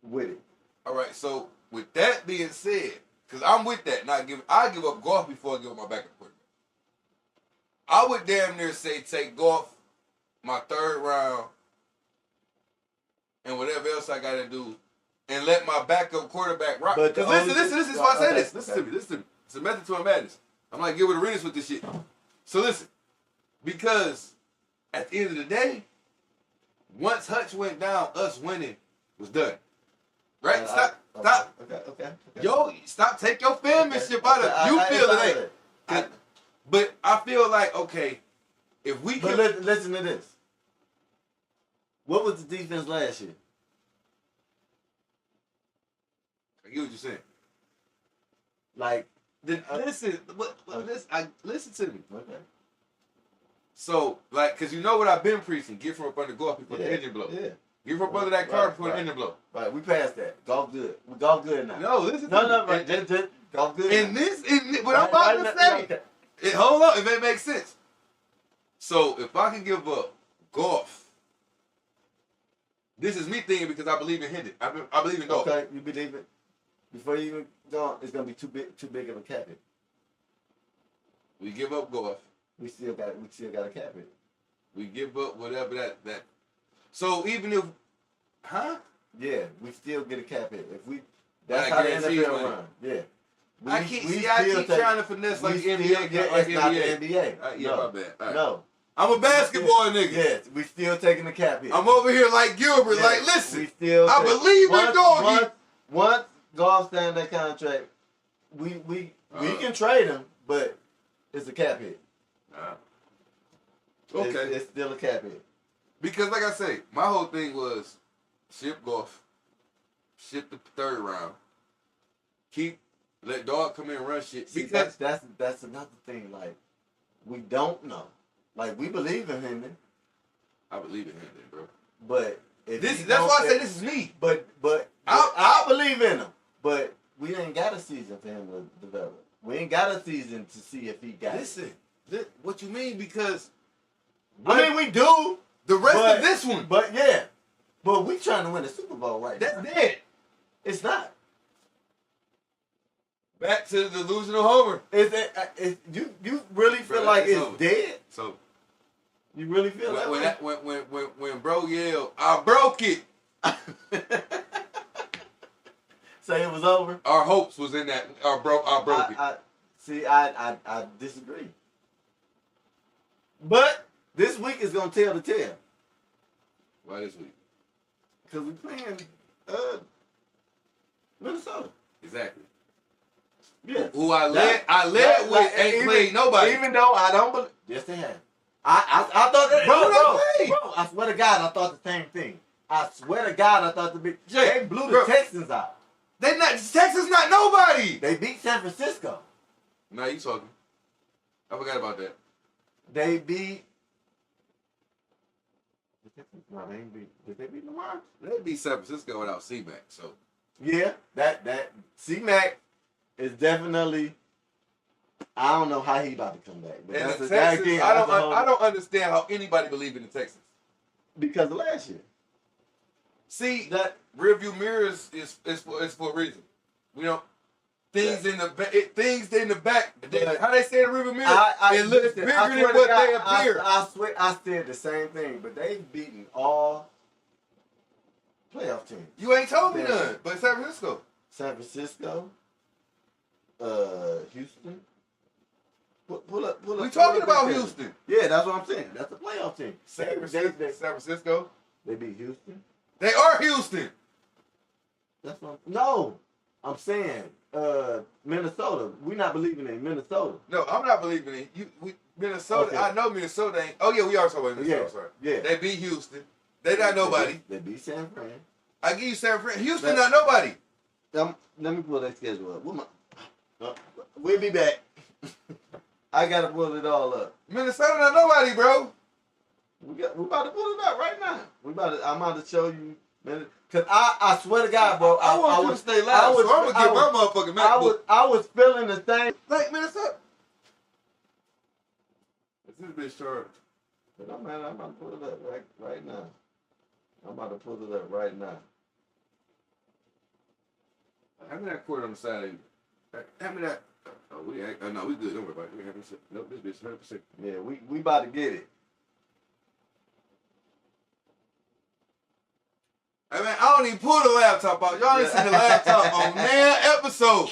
[SPEAKER 4] with it.
[SPEAKER 3] All right. So with that being said, because I'm with that, I give up Goff before I give up my backup quarterback. I would damn near say take Goff, my 3rd round, and whatever else I got to do, and let my backup quarterback rock. Because listen, this is why I say this. Listen to me. It's a method to my madness. I'm like Gilbert Arenas with this shit. So listen, because at the end of the day, once Hutch went down, us winning was done. Right? Stop.
[SPEAKER 4] Okay.
[SPEAKER 3] Yo, stop. Take your fanmanship out of it. You feel it ain't. But I feel like, okay, if we can...
[SPEAKER 4] But listen to this. What was the defense last year?
[SPEAKER 3] I get what you're saying.
[SPEAKER 4] Like...
[SPEAKER 3] listen to me.
[SPEAKER 4] Okay.
[SPEAKER 3] So, like, because you know what I've been preaching. Get from up under Goff before the engine blow.
[SPEAKER 4] Yeah.
[SPEAKER 3] Get from up under that car before the engine blow.
[SPEAKER 4] Right, we passed that. Golf good. We golf good now.
[SPEAKER 3] No, listen to me.
[SPEAKER 4] No, right. Just golf good.
[SPEAKER 3] What I'm about to say. Hold on, if it makes sense. So, if I can give up Goff, this is me thinking because I believe in Hendon. I believe in Goff.
[SPEAKER 4] Okay, you believe it. Before you even go, it's gonna be too big of a cap hit.
[SPEAKER 3] We give up Goff.
[SPEAKER 4] We still got a cap hit.
[SPEAKER 3] We give up whatever that. So even if,
[SPEAKER 4] Yeah, we still get a cap hit. If we, that's how the NFL run. Yeah.
[SPEAKER 3] I keep trying to finesse like NBA.
[SPEAKER 4] It's not the NBA.
[SPEAKER 3] Yeah, my bad. Right.
[SPEAKER 4] No.
[SPEAKER 3] I'm a basketball nigga.
[SPEAKER 4] Yes, we still taking the cap hit.
[SPEAKER 3] I'm over here like Gilbert. Yeah, like, listen, I believe in doggy.
[SPEAKER 4] Once Goff signed that contract, we can trade him, but it's a cap hit.
[SPEAKER 3] Okay.
[SPEAKER 4] It's still a cap hit.
[SPEAKER 3] Because, like I say, my whole thing was ship Goff, ship the 3rd round, let dog come in and run shit.
[SPEAKER 4] See,
[SPEAKER 3] because
[SPEAKER 4] that's another thing. Like, we don't know. Like, we believe in him.
[SPEAKER 3] I believe in him, bro.
[SPEAKER 4] But
[SPEAKER 3] that's why I say this is me.
[SPEAKER 4] But I believe in him. But we ain't got a season for him to develop. We ain't got a season to see if he got
[SPEAKER 3] it. What you mean? Because
[SPEAKER 4] I mean, we do.
[SPEAKER 3] The rest of this one.
[SPEAKER 4] But yeah. But we trying to win the Super Bowl right now.
[SPEAKER 3] That's dead.
[SPEAKER 4] It's not.
[SPEAKER 3] Back to the delusional homer.
[SPEAKER 4] You really feel like it's over. Dead?
[SPEAKER 3] So
[SPEAKER 4] you really feel that
[SPEAKER 3] when bro yelled, I broke it.
[SPEAKER 4] Say it was over?
[SPEAKER 3] Our hopes was in that. I broke it.
[SPEAKER 4] I disagree. But this week is gonna tell the tale.
[SPEAKER 3] Why this week?
[SPEAKER 4] Because we playing Minnesota.
[SPEAKER 3] Exactly.
[SPEAKER 4] Yeah.
[SPEAKER 3] Who I led with ain't played nobody.
[SPEAKER 4] Even though I don't believe. Yes, they have. I thought that. Bro, I swear to God, I thought the same thing. I swear to God, I thought they blew the Texans out.
[SPEAKER 3] They not Texas, not nobody.
[SPEAKER 4] They beat San Francisco.
[SPEAKER 3] Now you talking? I forgot about that.
[SPEAKER 4] They beat. No, they ain't beat. Did they beat Lamar?
[SPEAKER 3] They beat San Francisco without C-Mac. So
[SPEAKER 4] yeah, that C-Mac is definitely. I don't know how he about to come back. But
[SPEAKER 3] and the Texans, I don't understand how anybody believe in the Texans.
[SPEAKER 4] Because of last year.
[SPEAKER 3] See, that rearview mirrors is for a reason. You know, things in the back. How they say the rearview mirror? It looks bigger than what they appear.
[SPEAKER 4] I swear, I said the same thing, but they've beaten all playoff teams.
[SPEAKER 3] You ain't told me none, but San Francisco.
[SPEAKER 4] San Francisco, Houston. Pull up.
[SPEAKER 3] We talking about Houston.
[SPEAKER 4] Yeah, that's what I'm saying. That's a playoff team.
[SPEAKER 3] San Francisco.
[SPEAKER 4] They beat Houston.
[SPEAKER 3] They are Houston.
[SPEAKER 4] That's what I'm saying Minnesota. We not believing in Minnesota.
[SPEAKER 3] No, I'm not believing in you. Minnesota. Okay. I know Minnesota ain't. Oh yeah, we are talking about Minnesota.
[SPEAKER 4] Yeah.
[SPEAKER 3] Sorry.
[SPEAKER 4] Yeah.
[SPEAKER 3] They beat Houston. They not nobody.
[SPEAKER 4] They beat San Fran.
[SPEAKER 3] I give you San Fran. Houston not nobody.
[SPEAKER 4] Let me pull that schedule up. We'll be back. I gotta pull it all up.
[SPEAKER 3] Minnesota not nobody, bro.
[SPEAKER 4] We about to pull it up right now. I'm about to show you. Cause I swear to God, bro.
[SPEAKER 3] I want you to stay loud. So I'm gonna get my motherfucking MacBook.
[SPEAKER 4] I was feeling the same.
[SPEAKER 3] Like Minnesota. This bitch short.
[SPEAKER 4] But I'm about to pull it up right now. I'm about to pull it up right now.
[SPEAKER 3] Have me that quarter on the side of you. Have me that. Oh, no, we good. Don't worry about it. We have nope, this bitch 100%.
[SPEAKER 4] Yeah, we about to get it.
[SPEAKER 3] Hey man, I don't even pull the laptop out. Y'all ain't seen the laptop on man episode.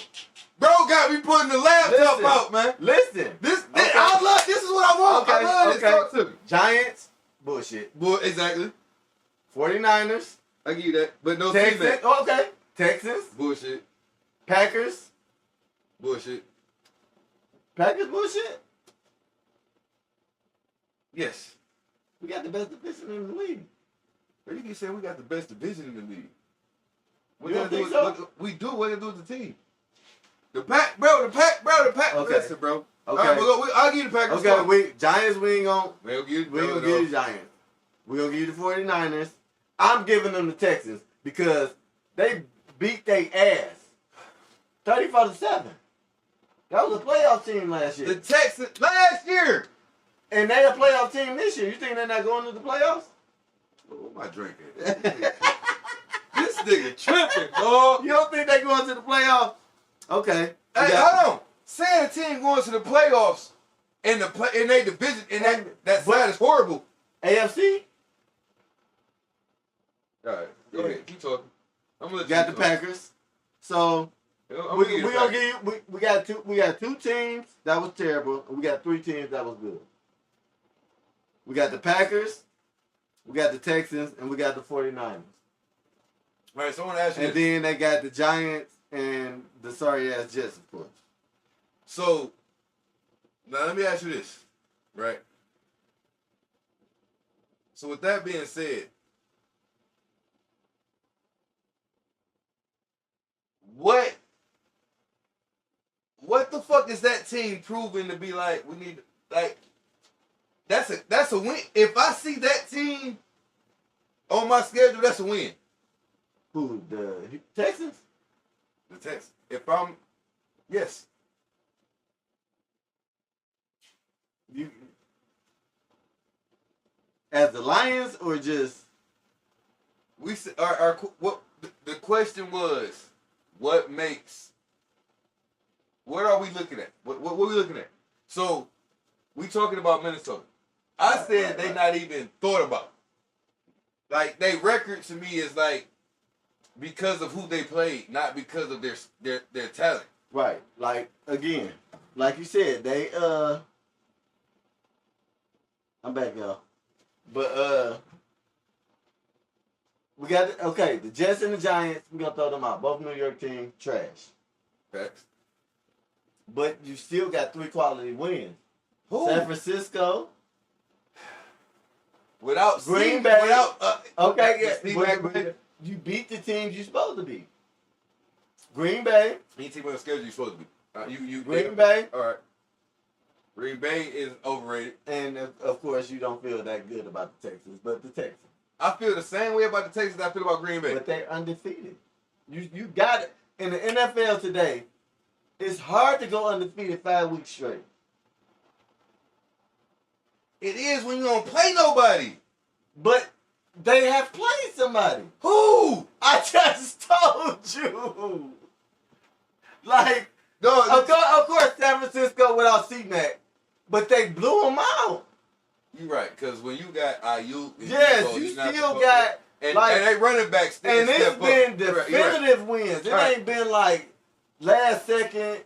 [SPEAKER 3] Bro got me putting the laptop out, man.
[SPEAKER 4] Listen.
[SPEAKER 3] This is what I want. I love this. Talk to me.
[SPEAKER 4] Giants, bullshit.
[SPEAKER 3] Exactly.
[SPEAKER 4] 49ers.
[SPEAKER 3] I give you that. But no
[SPEAKER 4] Texans. Okay. Texans.
[SPEAKER 3] Bullshit.
[SPEAKER 4] Packers.
[SPEAKER 3] Bullshit.
[SPEAKER 4] Packers bullshit?
[SPEAKER 3] Yes.
[SPEAKER 4] We got the best division in the league.
[SPEAKER 3] But you keep saying we got the best division in the league. What
[SPEAKER 4] you
[SPEAKER 3] gotta
[SPEAKER 4] don't
[SPEAKER 3] do
[SPEAKER 4] think so?
[SPEAKER 3] we do what it do with the team. The pack, bro. Okay. Listen, bro.
[SPEAKER 4] Okay.
[SPEAKER 3] All right, I'll give you the Packers.
[SPEAKER 4] Okay, Giants, we ain't gonna give you the Giants. We're gonna give you the 49ers. I'm giving them the Texans because they beat their ass 34-7. That was a playoff team last year.
[SPEAKER 3] The Texans last year.
[SPEAKER 4] And they a playoff team this year. You think they're not going to the playoffs?
[SPEAKER 3] What am I drinking? This nigga tripping, dog.
[SPEAKER 4] You don't think they going to the playoffs? Okay.
[SPEAKER 3] Hey, hold on. Saying a team going to the playoffs in their division and that side is horrible.
[SPEAKER 4] AFC?
[SPEAKER 3] All right, go ahead. Keep talking. I'm gonna let
[SPEAKER 4] got the Packers. So we gonna give you. We got two teams that was terrible, and we got 3 teams that was good. We got the Packers, we got the Texans, and we got the 49ers.
[SPEAKER 3] All right, so I want to ask you.
[SPEAKER 4] And then they got the Giants and the sorry ass Jets, of course.
[SPEAKER 3] So now let me ask you this, right? So with that being said, what the fuck is that team proving to be like? We need that's a win. If I see that team on my schedule, that's a win.
[SPEAKER 4] Who, the Texans?
[SPEAKER 3] The Texans. Yes.
[SPEAKER 4] You as the Lions or just
[SPEAKER 3] we what the question was? What are we looking at? What are we looking at? So we talking about Minnesota. I said they not even thought about. Like their record to me is like because of who they played, not because of their talent.
[SPEAKER 4] Right. Like again, like you said, they I'm back, y'all. But we got the Jets and the Giants. We gonna throw them out. Both New York teams trash.
[SPEAKER 3] Facts.
[SPEAKER 4] But you still got 3 quality wins.
[SPEAKER 3] Who?
[SPEAKER 4] San Francisco.
[SPEAKER 3] Without
[SPEAKER 4] Green Bay.
[SPEAKER 3] But
[SPEAKER 4] you beat the teams you're supposed to beat. Green Bay.
[SPEAKER 3] Any team on the schedule you're supposed to be.
[SPEAKER 4] Green Bay.
[SPEAKER 3] All right. Green Bay is overrated.
[SPEAKER 4] And of course you don't feel that good about the Texans, but the Texans.
[SPEAKER 3] I feel the same way about the Texans I feel about Green Bay.
[SPEAKER 4] But they're undefeated. You got it. In the NFL today, it's hard to go undefeated 5 weeks straight.
[SPEAKER 3] It is when you don't play nobody.
[SPEAKER 4] But they have played somebody.
[SPEAKER 3] Who?
[SPEAKER 4] I just told you. Like,
[SPEAKER 3] no,
[SPEAKER 4] of course, San Francisco without C-Mac, but they blew them out.
[SPEAKER 3] You're right, because when you got IU,
[SPEAKER 4] yes, you still got
[SPEAKER 3] and they running backs.
[SPEAKER 4] And it's been definitive wins. It ain't been like last second.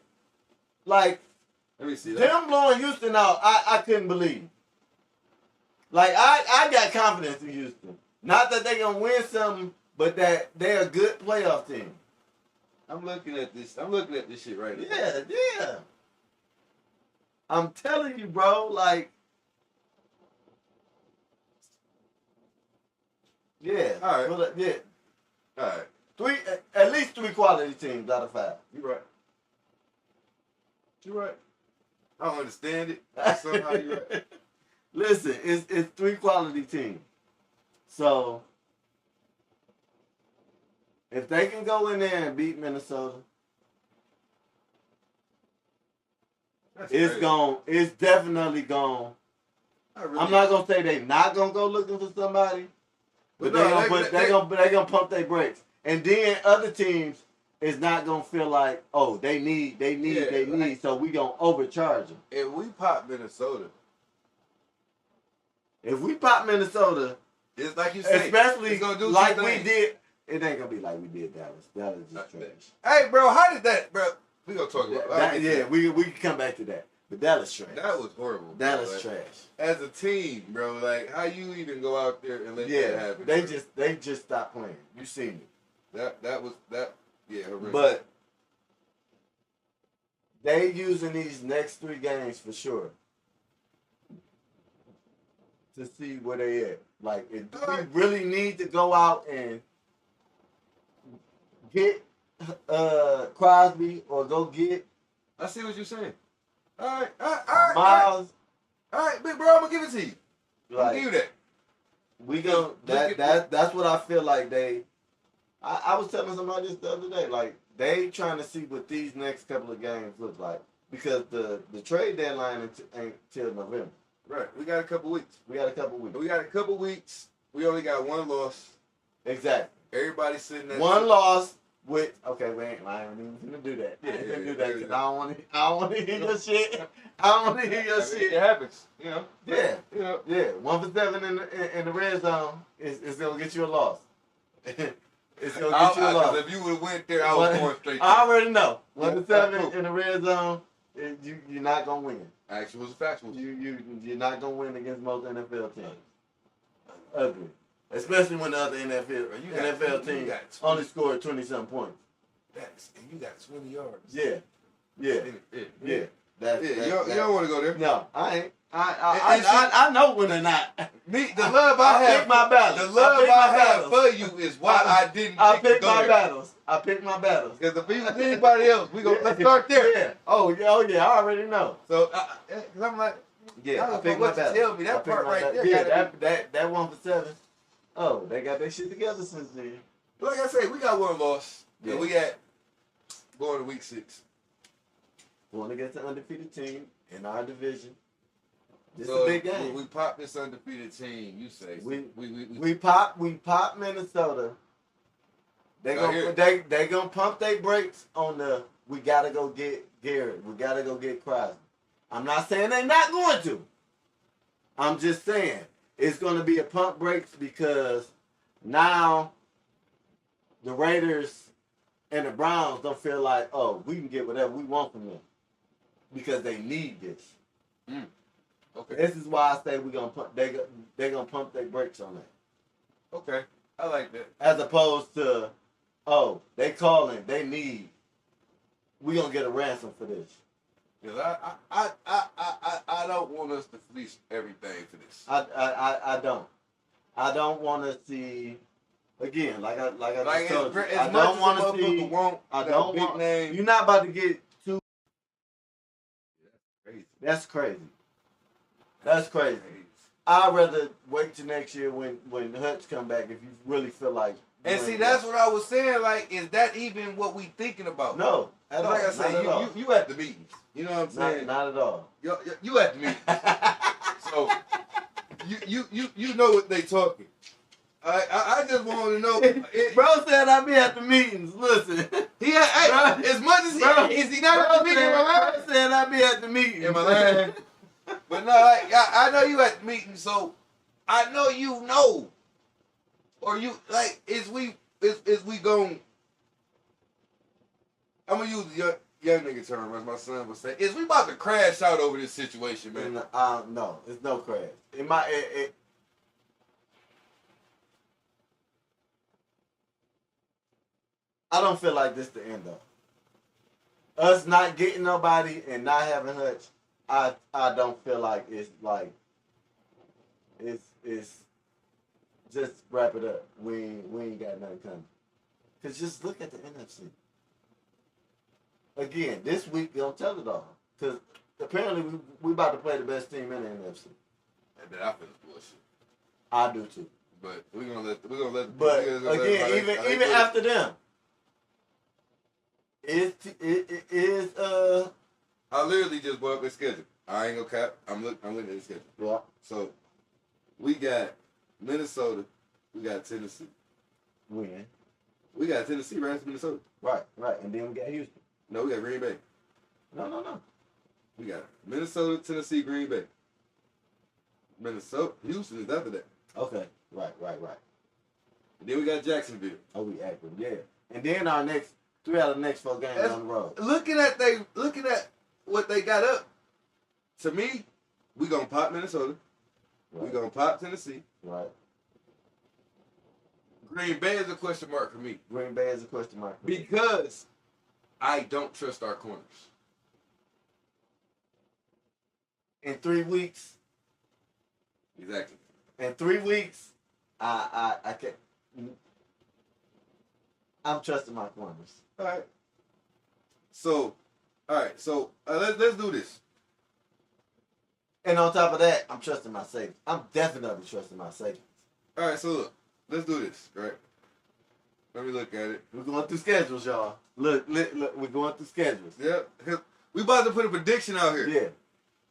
[SPEAKER 4] Like
[SPEAKER 3] let me see
[SPEAKER 4] them blowing Houston out. I couldn't believe. Like I got confidence in Houston. Not that they gonna win something but that they're a good playoff team.
[SPEAKER 3] I'm looking at this shit right now.
[SPEAKER 4] Yeah. I'm telling you, bro. Like, yeah.
[SPEAKER 3] All right.
[SPEAKER 4] Yeah.
[SPEAKER 3] All right.
[SPEAKER 4] At least 3 quality teams out of 5.
[SPEAKER 3] You're right. I don't understand it. Somehow you're right.
[SPEAKER 4] Listen, it's 3 quality teams. So if they can go in there and beat Minnesota, it's definitely gone. I'm not gonna say they not gonna go looking for somebody, but they're gonna pump their brakes. And then other teams is not gonna feel like, oh, they need, so we gonna overcharge them.
[SPEAKER 3] If we pop Minnesota, it's like you said,
[SPEAKER 4] especially
[SPEAKER 3] gonna do
[SPEAKER 4] like we did. It ain't gonna be like we did Dallas. Dallas is trash.
[SPEAKER 3] Hey, bro, how did that, bro? We gonna talk about
[SPEAKER 4] that. We can come back to that. But Dallas trash.
[SPEAKER 3] That was horrible.
[SPEAKER 4] Dallas trash. As
[SPEAKER 3] a team, bro, like how you even go out there and let that happen?
[SPEAKER 4] They just stopped playing. You seen it.
[SPEAKER 3] That was horrific.
[SPEAKER 4] But they using these next 3 games for sure to see where they at. Like, if we really need to go out and get Crosby or go get.
[SPEAKER 3] I see what you're saying. All right.
[SPEAKER 4] Miles.
[SPEAKER 3] All right, big bro, I'm gonna give it to you. I'm gonna give you that.
[SPEAKER 4] We go. That's what I feel like they. I was telling somebody this the other day. Like, they trying to see what these next couple of games look like because the trade deadline ain't till November.
[SPEAKER 3] Right. We got a couple weeks. We only got 1 loss.
[SPEAKER 4] Exactly.
[SPEAKER 3] Everybody's sitting there.
[SPEAKER 4] 1 loss. I ain't even gonna do that. I ain't gonna do that because I don't want to hear your shit. I don't want to hear your shit.
[SPEAKER 3] It happens, you know.
[SPEAKER 4] Yeah. 1 for 7 in the red zone is gonna get you a loss. It's gonna get you a loss.
[SPEAKER 3] If you would have went there, I was going straight.
[SPEAKER 4] I already know. 1 for 7 in the red zone, you're not gonna win.
[SPEAKER 3] Actual is factual.
[SPEAKER 4] You're not gonna win against most NFL teams. Ugly. Especially when the other NFL team only scored 20-something points.
[SPEAKER 3] And you got 20 yards.
[SPEAKER 4] Yeah.
[SPEAKER 3] You don't want to go there.
[SPEAKER 4] No, I ain't. I know when they're not.
[SPEAKER 3] The love I have.
[SPEAKER 4] Pick my battles.
[SPEAKER 3] The love I have for you is why I didn't.
[SPEAKER 4] I pick my battles.
[SPEAKER 3] Because if it was anybody else, let's start there.
[SPEAKER 4] Yeah. Oh yeah. I already know.
[SPEAKER 3] So, because I'm like,
[SPEAKER 4] I pick my battles.
[SPEAKER 3] Tell me that part right there.
[SPEAKER 4] Yeah, that 1 for 7. Oh, they got their shit together since then.
[SPEAKER 3] Like I said, we got 1 loss. Yeah. And we got going to week 6.
[SPEAKER 4] Going against an undefeated team in our division. This is a big game.
[SPEAKER 3] We pop this undefeated team. You say
[SPEAKER 4] we pop Minnesota. They gonna pump their brakes on the. We gotta go get Garrett. We gotta go get Crosby. I'm not saying they're not going to. I'm just saying it's gonna be a pump brakes because now the Raiders and the Browns don't feel like, oh, we can get whatever we want from them because they need this.
[SPEAKER 3] Okay.
[SPEAKER 4] This is why I say we're gonna pump. They're gonna pump their brakes on that.
[SPEAKER 3] Okay, I like that.
[SPEAKER 4] As opposed to, oh, they calling, they need. We gonna get a ransom for this.
[SPEAKER 3] Because I don't want us to fleece everything for this.
[SPEAKER 4] I don't. I don't want to see. Again, like I just told you, I don't want to see. I don't want. Name. You're not about to get too. That's crazy. That's crazy. I'd rather wait till next year when Hutch come back if you really feel like.
[SPEAKER 3] And see, that's what I was saying. Like, is that even what we thinking about?
[SPEAKER 4] No, at all.
[SPEAKER 3] Like I said, you at the meetings. You know what I'm saying?
[SPEAKER 4] Not at all.
[SPEAKER 3] You at the meetings. So you know what they talking. I just want to know.
[SPEAKER 4] Bro said I be at the meetings. Listen,
[SPEAKER 3] as much as is he not at the meeting?
[SPEAKER 4] Bro said I be at the meetings.
[SPEAKER 3] Am I lying? But no, I know you at the meeting, so I know you know. Or you is we going? I'm gonna use the young nigga term, as my son would say. Is we about to crash out over this situation, man?
[SPEAKER 4] No, it's no crash. I don't feel like this the end of us not getting nobody and not having Hutch. I don't feel like it's just wrap it up. We ain't got nothing coming. Cause just look at the NFC. Again, this week gonna tell it all. Cause apparently we about to play the best team in the NFC.
[SPEAKER 3] And then I feel it's bullshit.
[SPEAKER 4] I do too.
[SPEAKER 3] But we're gonna let.
[SPEAKER 4] But again, even after them, it is
[SPEAKER 3] I literally just brought up the schedule. I ain't gonna cap. I'm looking at the schedule.
[SPEAKER 4] Yeah.
[SPEAKER 3] So we got Minnesota. We got Tennessee.
[SPEAKER 4] Win.
[SPEAKER 3] We got Tennessee right after Minnesota.
[SPEAKER 4] Right. And then we got Houston.
[SPEAKER 3] No, we got Green Bay.
[SPEAKER 4] No.
[SPEAKER 3] We got Minnesota, Tennessee, Green Bay. Minnesota, Houston is after that.
[SPEAKER 4] Okay. Right.
[SPEAKER 3] And then we got Jacksonville.
[SPEAKER 4] Oh, we active, yeah. And then our next 3 out of the next 4 games on the road.
[SPEAKER 3] Looking at what they got up. To me, we gonna pop Minnesota.
[SPEAKER 4] Right.
[SPEAKER 3] We gonna pop Tennessee.
[SPEAKER 4] Right.
[SPEAKER 3] Green Bay is a question mark for me.
[SPEAKER 4] Green Bay is a question mark.
[SPEAKER 3] Because I don't trust our corners.
[SPEAKER 4] In 3 weeks.
[SPEAKER 3] Exactly.
[SPEAKER 4] In 3 weeks, I can't. I'm trusting my corners.
[SPEAKER 3] All right. So let's do this.
[SPEAKER 4] And on top of that, I'm trusting my safety. I'm definitely trusting my safety.
[SPEAKER 3] All right. So look, let's do this. Right. Let me look at it.
[SPEAKER 4] We're going through schedules, y'all. Look, we're going through schedules.
[SPEAKER 3] Yep. We about to put a prediction out here.
[SPEAKER 4] Yeah.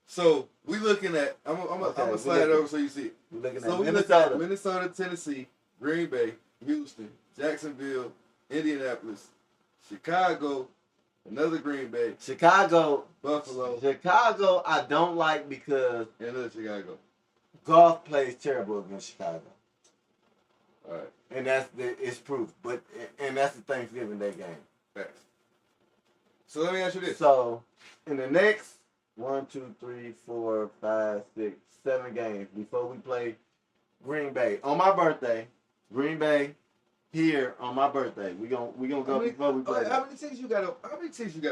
[SPEAKER 3] So we looking at. I'm gonna slide it over so you see it.
[SPEAKER 4] We're looking
[SPEAKER 3] So
[SPEAKER 4] at
[SPEAKER 3] we
[SPEAKER 4] Minnesota.
[SPEAKER 3] look at Minnesota, Tennessee, Green Bay, Houston, Jacksonville, Indianapolis, Chicago, another Green Bay,
[SPEAKER 4] Chicago,
[SPEAKER 3] Buffalo,
[SPEAKER 4] I don't like because
[SPEAKER 3] and another Chicago.
[SPEAKER 4] golf plays terrible against Chicago.
[SPEAKER 3] All right.
[SPEAKER 4] And it's proof. And that's the Thanksgiving Day game.
[SPEAKER 3] Facts. So let me ask you this.
[SPEAKER 4] So in the next 1, 2, 3, 4, 5, 6, 7 games before we play Green Bay on my birthday, Green Bay here on my birthday. We gonna go before we play.
[SPEAKER 3] How many tickets you got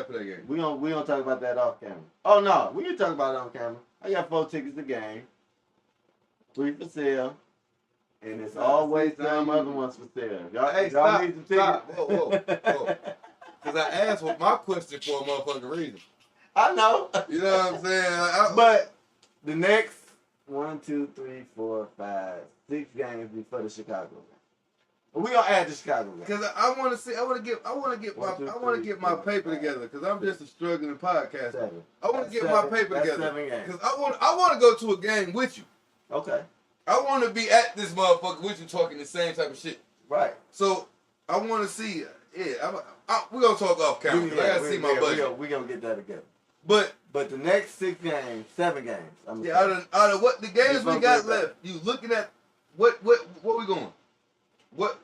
[SPEAKER 3] for that game?
[SPEAKER 4] We gonna talk about that off camera. Oh no, we can talk about it on camera. I got 4 tickets a game, 3 for sale, and it's always some other ones for sale. Y'all need some tickets.
[SPEAKER 3] Stop. Whoa. Because I asked what my question for a motherfucking reason.
[SPEAKER 4] I know.
[SPEAKER 3] You know what I'm saying?
[SPEAKER 4] But the next 1, 2, 3, 4, 5, 6 games before the Chicago game. We gonna add the Chicago game.
[SPEAKER 3] Because I want to get my paper together. Because I'm just a struggling podcaster.
[SPEAKER 4] 7.
[SPEAKER 3] I want to get my paper
[SPEAKER 4] That's
[SPEAKER 3] together.
[SPEAKER 4] 7 games.
[SPEAKER 3] Because I want to go to a game with you.
[SPEAKER 4] Okay.
[SPEAKER 3] I want to be at this motherfucker with you talking the same type of shit.
[SPEAKER 4] Right.
[SPEAKER 3] So I want to see. Yeah, we're gonna talk off camera. I gotta see my budget.
[SPEAKER 4] We gonna get that together.
[SPEAKER 3] But
[SPEAKER 4] the next 6 games, 7 games.
[SPEAKER 3] Out of what the games we got left, you looking at what we going? What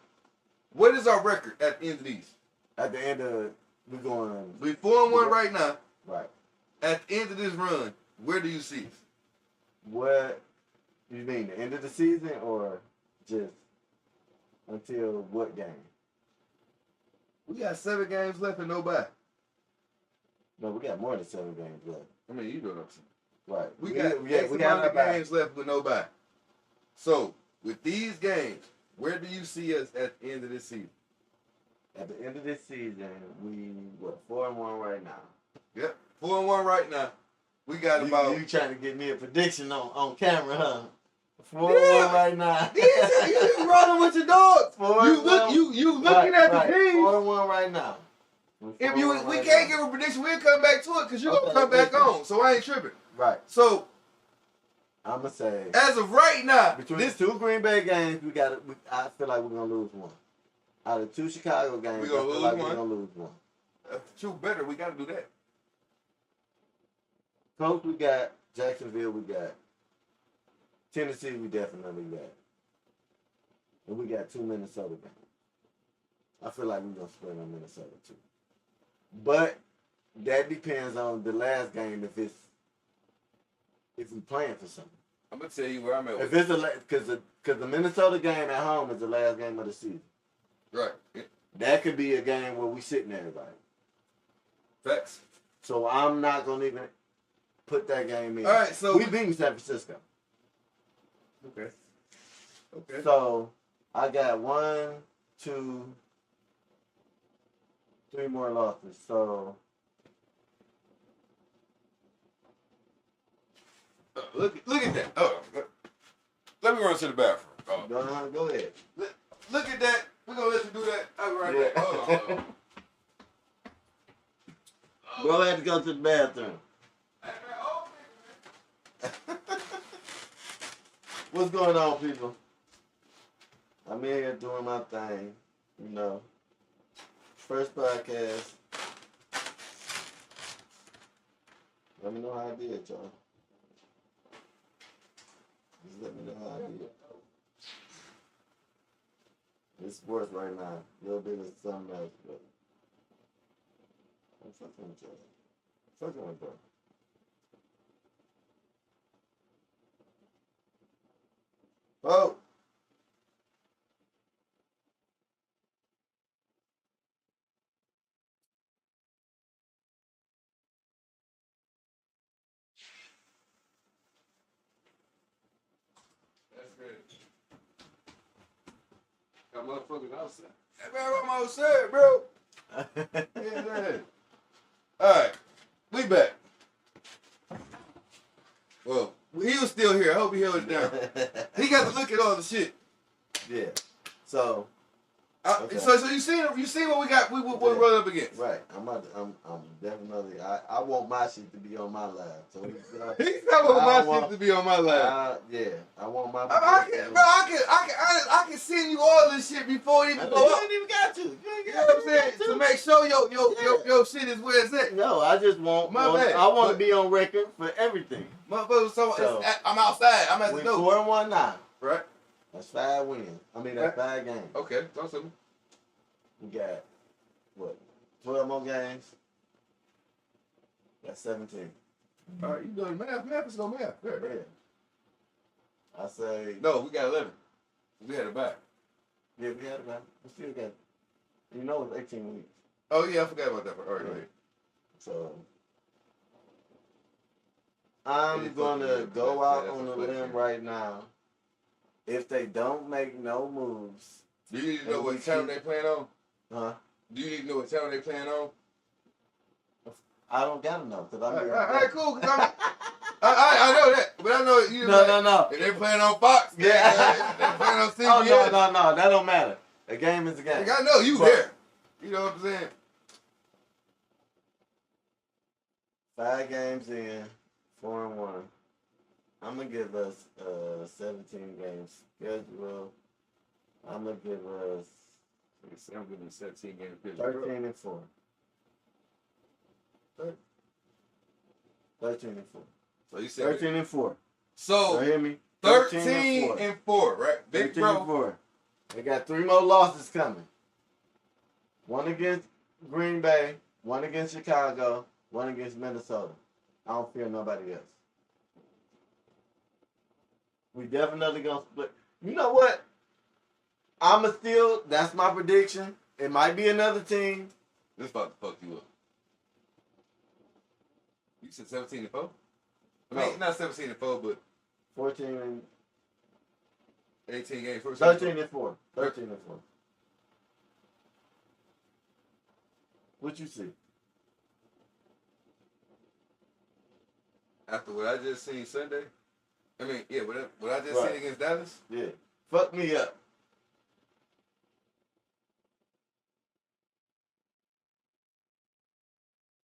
[SPEAKER 3] is our record at the end of these?
[SPEAKER 4] At the end of we going.
[SPEAKER 3] We 4-1 right now.
[SPEAKER 4] Right.
[SPEAKER 3] At the end of this run, where do you see us?
[SPEAKER 4] What you mean? The end of the season or just until what game?
[SPEAKER 3] We got 7 games left and no bye.
[SPEAKER 4] No, we got more than 7 games left.
[SPEAKER 3] I mean, you know what I'm saying.
[SPEAKER 4] Right.
[SPEAKER 3] We got games left with no bye. So with these games, where do you see us at the end of this season?
[SPEAKER 4] At the end of this season, we 4-1 right now.
[SPEAKER 3] Yep, 4-1 right now. We got about.
[SPEAKER 4] You trying to get me a prediction on camera, huh? 4-1 right now.
[SPEAKER 3] You rolling with your dogs. You looking at the team.
[SPEAKER 4] 4-1 right now.
[SPEAKER 3] If we can't give a prediction, we'll come back to it because you're gonna come back on. So I ain't tripping.
[SPEAKER 4] Right.
[SPEAKER 3] So
[SPEAKER 4] I'm gonna say
[SPEAKER 3] as of right now,
[SPEAKER 4] between these 2 Green Bay games, I feel like we're gonna lose 1. Out of 2 Chicago games,
[SPEAKER 3] we're gonna
[SPEAKER 4] lose 1.
[SPEAKER 3] Two better. We gotta do that.
[SPEAKER 4] Colts, we got Jacksonville. We got Tennessee. We definitely got, and we got 2 Minnesota games. I feel like we're gonna spread on Minnesota too. But that depends on the last game if we playing for something.
[SPEAKER 3] I'm gonna tell you where I'm at.
[SPEAKER 4] If it's because the Minnesota game at home is the last game of the season.
[SPEAKER 3] Right.
[SPEAKER 4] that could be a game where we sitting everybody.
[SPEAKER 3] Facts.
[SPEAKER 4] So I'm not gonna even put that game in.
[SPEAKER 3] All right, so
[SPEAKER 4] we beat San Francisco.
[SPEAKER 3] Okay. Okay.
[SPEAKER 4] So I got 1, 2, 3 more losses. So
[SPEAKER 3] look at that. Oh, let me run to the bathroom.
[SPEAKER 4] go ahead.
[SPEAKER 3] Look at that. We're gonna let you do that. I'll be right back. Hold on.
[SPEAKER 4] Bro had to go to the bathroom. What's going on, people? I'm in here doing my thing, you know. First podcast. Let me know how I did, y'all. Just let me know how I did. It's worse right now. A little bit of something else, but I'm fucking with y'all. Fucking with y'all. Oh!
[SPEAKER 3] That's great. Got motherfuckers outside. Hey, man, I'm outside, bro. Yeah. Alright, we back. Well, he was still here. I hope he held it down. He got to look at all the shit.
[SPEAKER 4] Yeah. So. Okay.
[SPEAKER 3] So you see what we got? What we're running up against.
[SPEAKER 4] Right. I'm definitely. I want my shit to be on my live. So
[SPEAKER 3] he's not want my shit to be on my live.
[SPEAKER 4] Yeah. I want my.
[SPEAKER 3] I can send you all this shit before it even go up.
[SPEAKER 4] You ain't even got to.
[SPEAKER 3] You know what I'm saying? To make sure your shit is where it's at.
[SPEAKER 4] No, I just want.
[SPEAKER 3] Bad.
[SPEAKER 4] I want to be on record for everything.
[SPEAKER 3] Motherfucker, so I'm outside. I'm at the door.
[SPEAKER 4] 4-1 now.
[SPEAKER 3] Right.
[SPEAKER 4] That's 5 wins. I mean, that's 5 games.
[SPEAKER 3] Okay, don't say me.
[SPEAKER 4] We got, what, 12 more games? That's 17.
[SPEAKER 3] All right, you doing math? Math is no math. Yeah.
[SPEAKER 4] I say...
[SPEAKER 3] No, we got 11. We had it back.
[SPEAKER 4] Yeah, we had it back. We still got it. You know it's 18 weeks.
[SPEAKER 3] Oh, yeah, I forgot about that part. All right, go ahead.
[SPEAKER 4] So... I'm going to go out on a limb right now. If they don't make no moves...
[SPEAKER 3] Do you need to know what channel they playing on?
[SPEAKER 4] Huh?
[SPEAKER 3] Do you need to know what channel they playing on?
[SPEAKER 4] I don't gotta know, because I'm...
[SPEAKER 3] All right, cool, because I know that, but I know you...
[SPEAKER 4] No.
[SPEAKER 3] If they playing on Fox,
[SPEAKER 4] yeah.
[SPEAKER 3] If they playing on CBS...
[SPEAKER 4] Oh, no, that don't matter. A game is a game.
[SPEAKER 3] Like, I know you there. You know what I'm saying?
[SPEAKER 4] 5 games in, 4-1. I'm gonna give us 17 games schedule. I'm gonna give us.
[SPEAKER 3] I'm giving 17 games schedule.
[SPEAKER 4] 13-4. 13-4.
[SPEAKER 3] So you said
[SPEAKER 4] 13-4.
[SPEAKER 3] So
[SPEAKER 4] you hear me?
[SPEAKER 3] 13-4, right? Big
[SPEAKER 4] 13-4. They got 3 more losses coming. 1 against Green Bay, 1 against Chicago, 1 against Minnesota. I don't fear nobody else. We definitely gonna split. You know what? That's my prediction. It might be another team.
[SPEAKER 3] This about to fuck you up. You said 17-4? I mean, not 17-4, but
[SPEAKER 4] 14 and
[SPEAKER 3] 18 games.
[SPEAKER 4] 13-4. 13-4. What you see?
[SPEAKER 3] After what I just seen Sunday? I mean, yeah, what I just seen against Dallas?
[SPEAKER 4] Yeah. Fuck me up.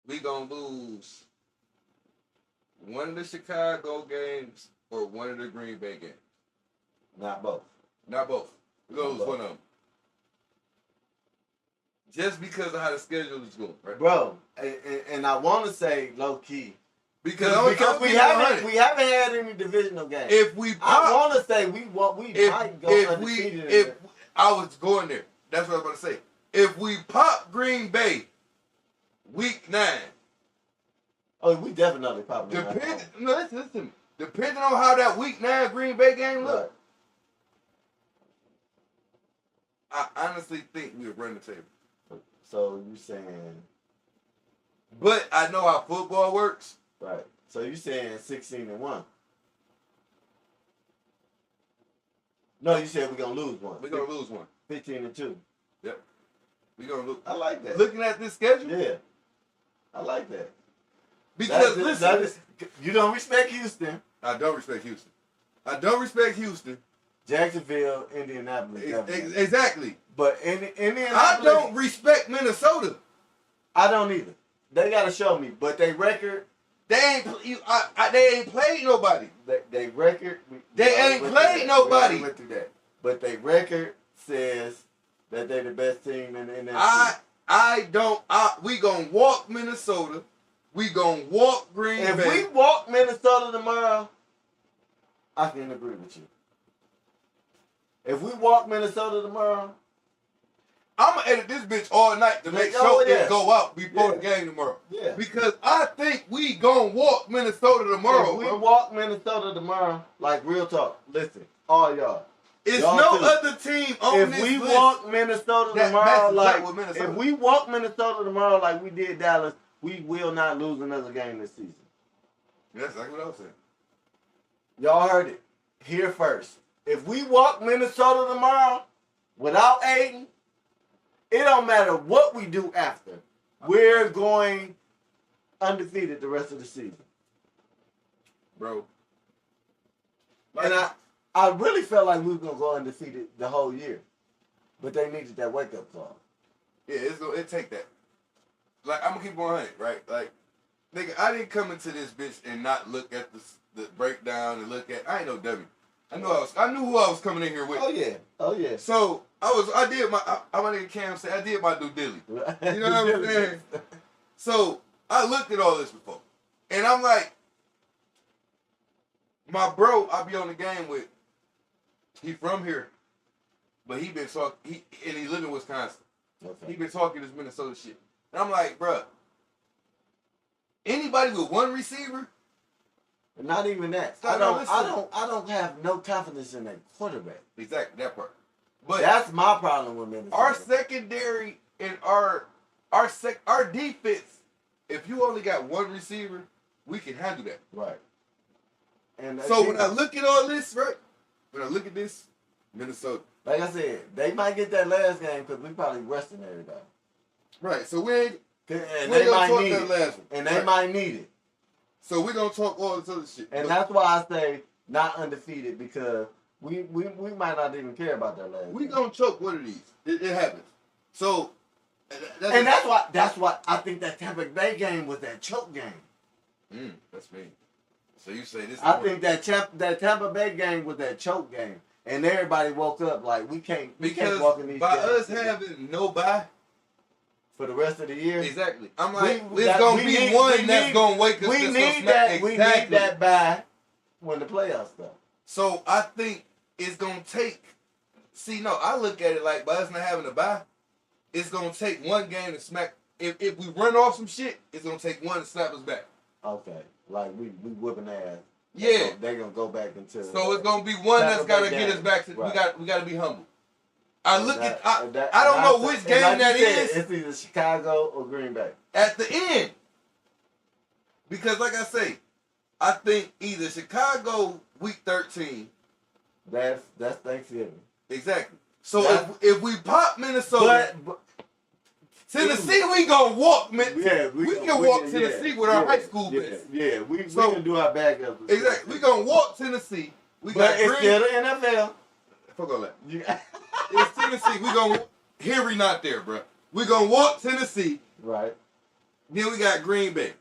[SPEAKER 3] We gonna lose one of the Chicago games or one of the Green Bay games.
[SPEAKER 4] Not both.
[SPEAKER 3] Not both. We're gonna lose one of them. Just because of how the schedule is going, right?
[SPEAKER 4] Bro, and I want to say low key.
[SPEAKER 3] Because
[SPEAKER 4] we haven't had any divisional games.
[SPEAKER 3] If we pop,
[SPEAKER 4] I want to say we might go undefeated.
[SPEAKER 3] If I was going there, that's what I was about to say. If we pop Green Bay week 9.
[SPEAKER 4] Oh, we definitely probably.
[SPEAKER 3] Listen. Depending on how that week 9 Green Bay game looks, I honestly think we'll run the table.
[SPEAKER 4] So you saying?
[SPEAKER 3] But I know how football works.
[SPEAKER 4] Right. So you saying 16-1? No, you said we're gonna lose one.
[SPEAKER 3] We're gonna lose one.
[SPEAKER 4] 15-2.
[SPEAKER 3] Yep. We're gonna lose.
[SPEAKER 4] I like that.
[SPEAKER 3] Looking at this schedule.
[SPEAKER 4] Yeah. I like that.
[SPEAKER 3] Because listen,
[SPEAKER 4] you don't respect Houston.
[SPEAKER 3] I don't respect Houston. I don't respect Houston.
[SPEAKER 4] Jacksonville, Indianapolis.
[SPEAKER 3] Exactly.
[SPEAKER 4] But Indianapolis,
[SPEAKER 3] I don't respect Minnesota.
[SPEAKER 4] I don't either. They gotta show me. But they record.
[SPEAKER 3] They ain't played nobody.
[SPEAKER 4] They record.
[SPEAKER 3] They ain't played nobody.
[SPEAKER 4] We went through that. But they record says that they're the best team in the NFC.
[SPEAKER 3] We gonna walk Minnesota. We gonna walk Green Bay.
[SPEAKER 4] If we walk Minnesota tomorrow, I can agree with you. If we walk Minnesota tomorrow,
[SPEAKER 3] I'm gonna edit this bitch all night to make sure it go out before the game tomorrow.
[SPEAKER 4] Yeah.
[SPEAKER 3] Because I think we gonna walk Minnesota tomorrow.
[SPEAKER 4] If we walk Minnesota tomorrow, like real talk, listen, all y'all.
[SPEAKER 3] It's
[SPEAKER 4] y'all
[SPEAKER 3] no
[SPEAKER 4] too.
[SPEAKER 3] other team on this list.
[SPEAKER 4] If we walk Minnesota tomorrow, if we walk Minnesota tomorrow like we did Dallas, we will not lose another game this season.
[SPEAKER 3] That's exactly what I was saying.
[SPEAKER 4] Y'all heard it here first. If we walk Minnesota tomorrow without Aiden, it don't matter what we do after. We're going undefeated the rest of the season.
[SPEAKER 3] Bro.
[SPEAKER 4] And I really felt like we were going to go undefeated the whole year. But they needed that wake-up call.
[SPEAKER 3] Yeah, it take that. Like, I'm going to keep 100, right? Like, nigga, I didn't come into this bitch and not look at the breakdown and look at, I ain't no dummy. I knew who I was coming in here with.
[SPEAKER 4] Oh yeah.
[SPEAKER 3] So I nigga Cam said I did my due diligence. You know what I'm saying? So I looked at all this before, and I'm like, my bro, I be on the game with. He from here, but he been talking. He live in Wisconsin. Okay. He been talking this Minnesota shit, and I'm like, bruh, anybody with one receiver.
[SPEAKER 4] Not even that. I don't have no confidence in that quarterback.
[SPEAKER 3] Exactly, that part. But
[SPEAKER 4] that's my problem with Minnesota.
[SPEAKER 3] Our secondary and our defense, if you only got one receiver, we can handle that.
[SPEAKER 4] Right. And
[SPEAKER 3] so when I look at all this, right? When I look at this, Minnesota.
[SPEAKER 4] Like I said, they might get that last game because we probably resting everybody.
[SPEAKER 3] Right. So we ain't
[SPEAKER 4] they might need it.
[SPEAKER 3] Last one.
[SPEAKER 4] And they might need it.
[SPEAKER 3] So we're going to talk all this other shit.
[SPEAKER 4] And that's why I say not undefeated because we might not even care about that last
[SPEAKER 3] We
[SPEAKER 4] game.
[SPEAKER 3] going to choke one of these. It happens. So.
[SPEAKER 4] That's why I think that Tampa Bay game was that choke game.
[SPEAKER 3] That's me. So you say this.
[SPEAKER 4] I think that Tampa Bay game was that choke game. And everybody woke up like we can't walk in these
[SPEAKER 3] by
[SPEAKER 4] games.
[SPEAKER 3] us having no bye.
[SPEAKER 4] For the rest of the year?
[SPEAKER 3] Exactly. I'm like, it's going to be one that's going to wake us.
[SPEAKER 4] We need that bye when the playoffs start.
[SPEAKER 3] So I think it's going to take. See, no, I look at it like by us not having a bye, it's going to take one game to smack. If we run off some shit, it's going to take one to slap us back.
[SPEAKER 4] Okay. Like we whipping ass.
[SPEAKER 3] Yeah.
[SPEAKER 4] They're going to go back into.
[SPEAKER 3] So it's going to be one that's got to get us back to. Right. We got to be humble. I don't know which game that is.
[SPEAKER 4] It's either Chicago or Green Bay.
[SPEAKER 3] At the end. Because like I say, I think either Chicago week 13.
[SPEAKER 4] That's Thanksgiving.
[SPEAKER 3] Exactly. So if we pop Minnesota, Tennessee, we gonna walk. We can walk Tennessee with our high school best.
[SPEAKER 4] Yeah, we can do our backup.
[SPEAKER 3] Exactly. We gonna walk Tennessee.
[SPEAKER 4] It's still the NFL.
[SPEAKER 3] Fuck all that. It's Tennessee. We gonna Henry not there, bro. We gonna walk Tennessee.
[SPEAKER 4] Right.
[SPEAKER 3] Then we got Green Bay.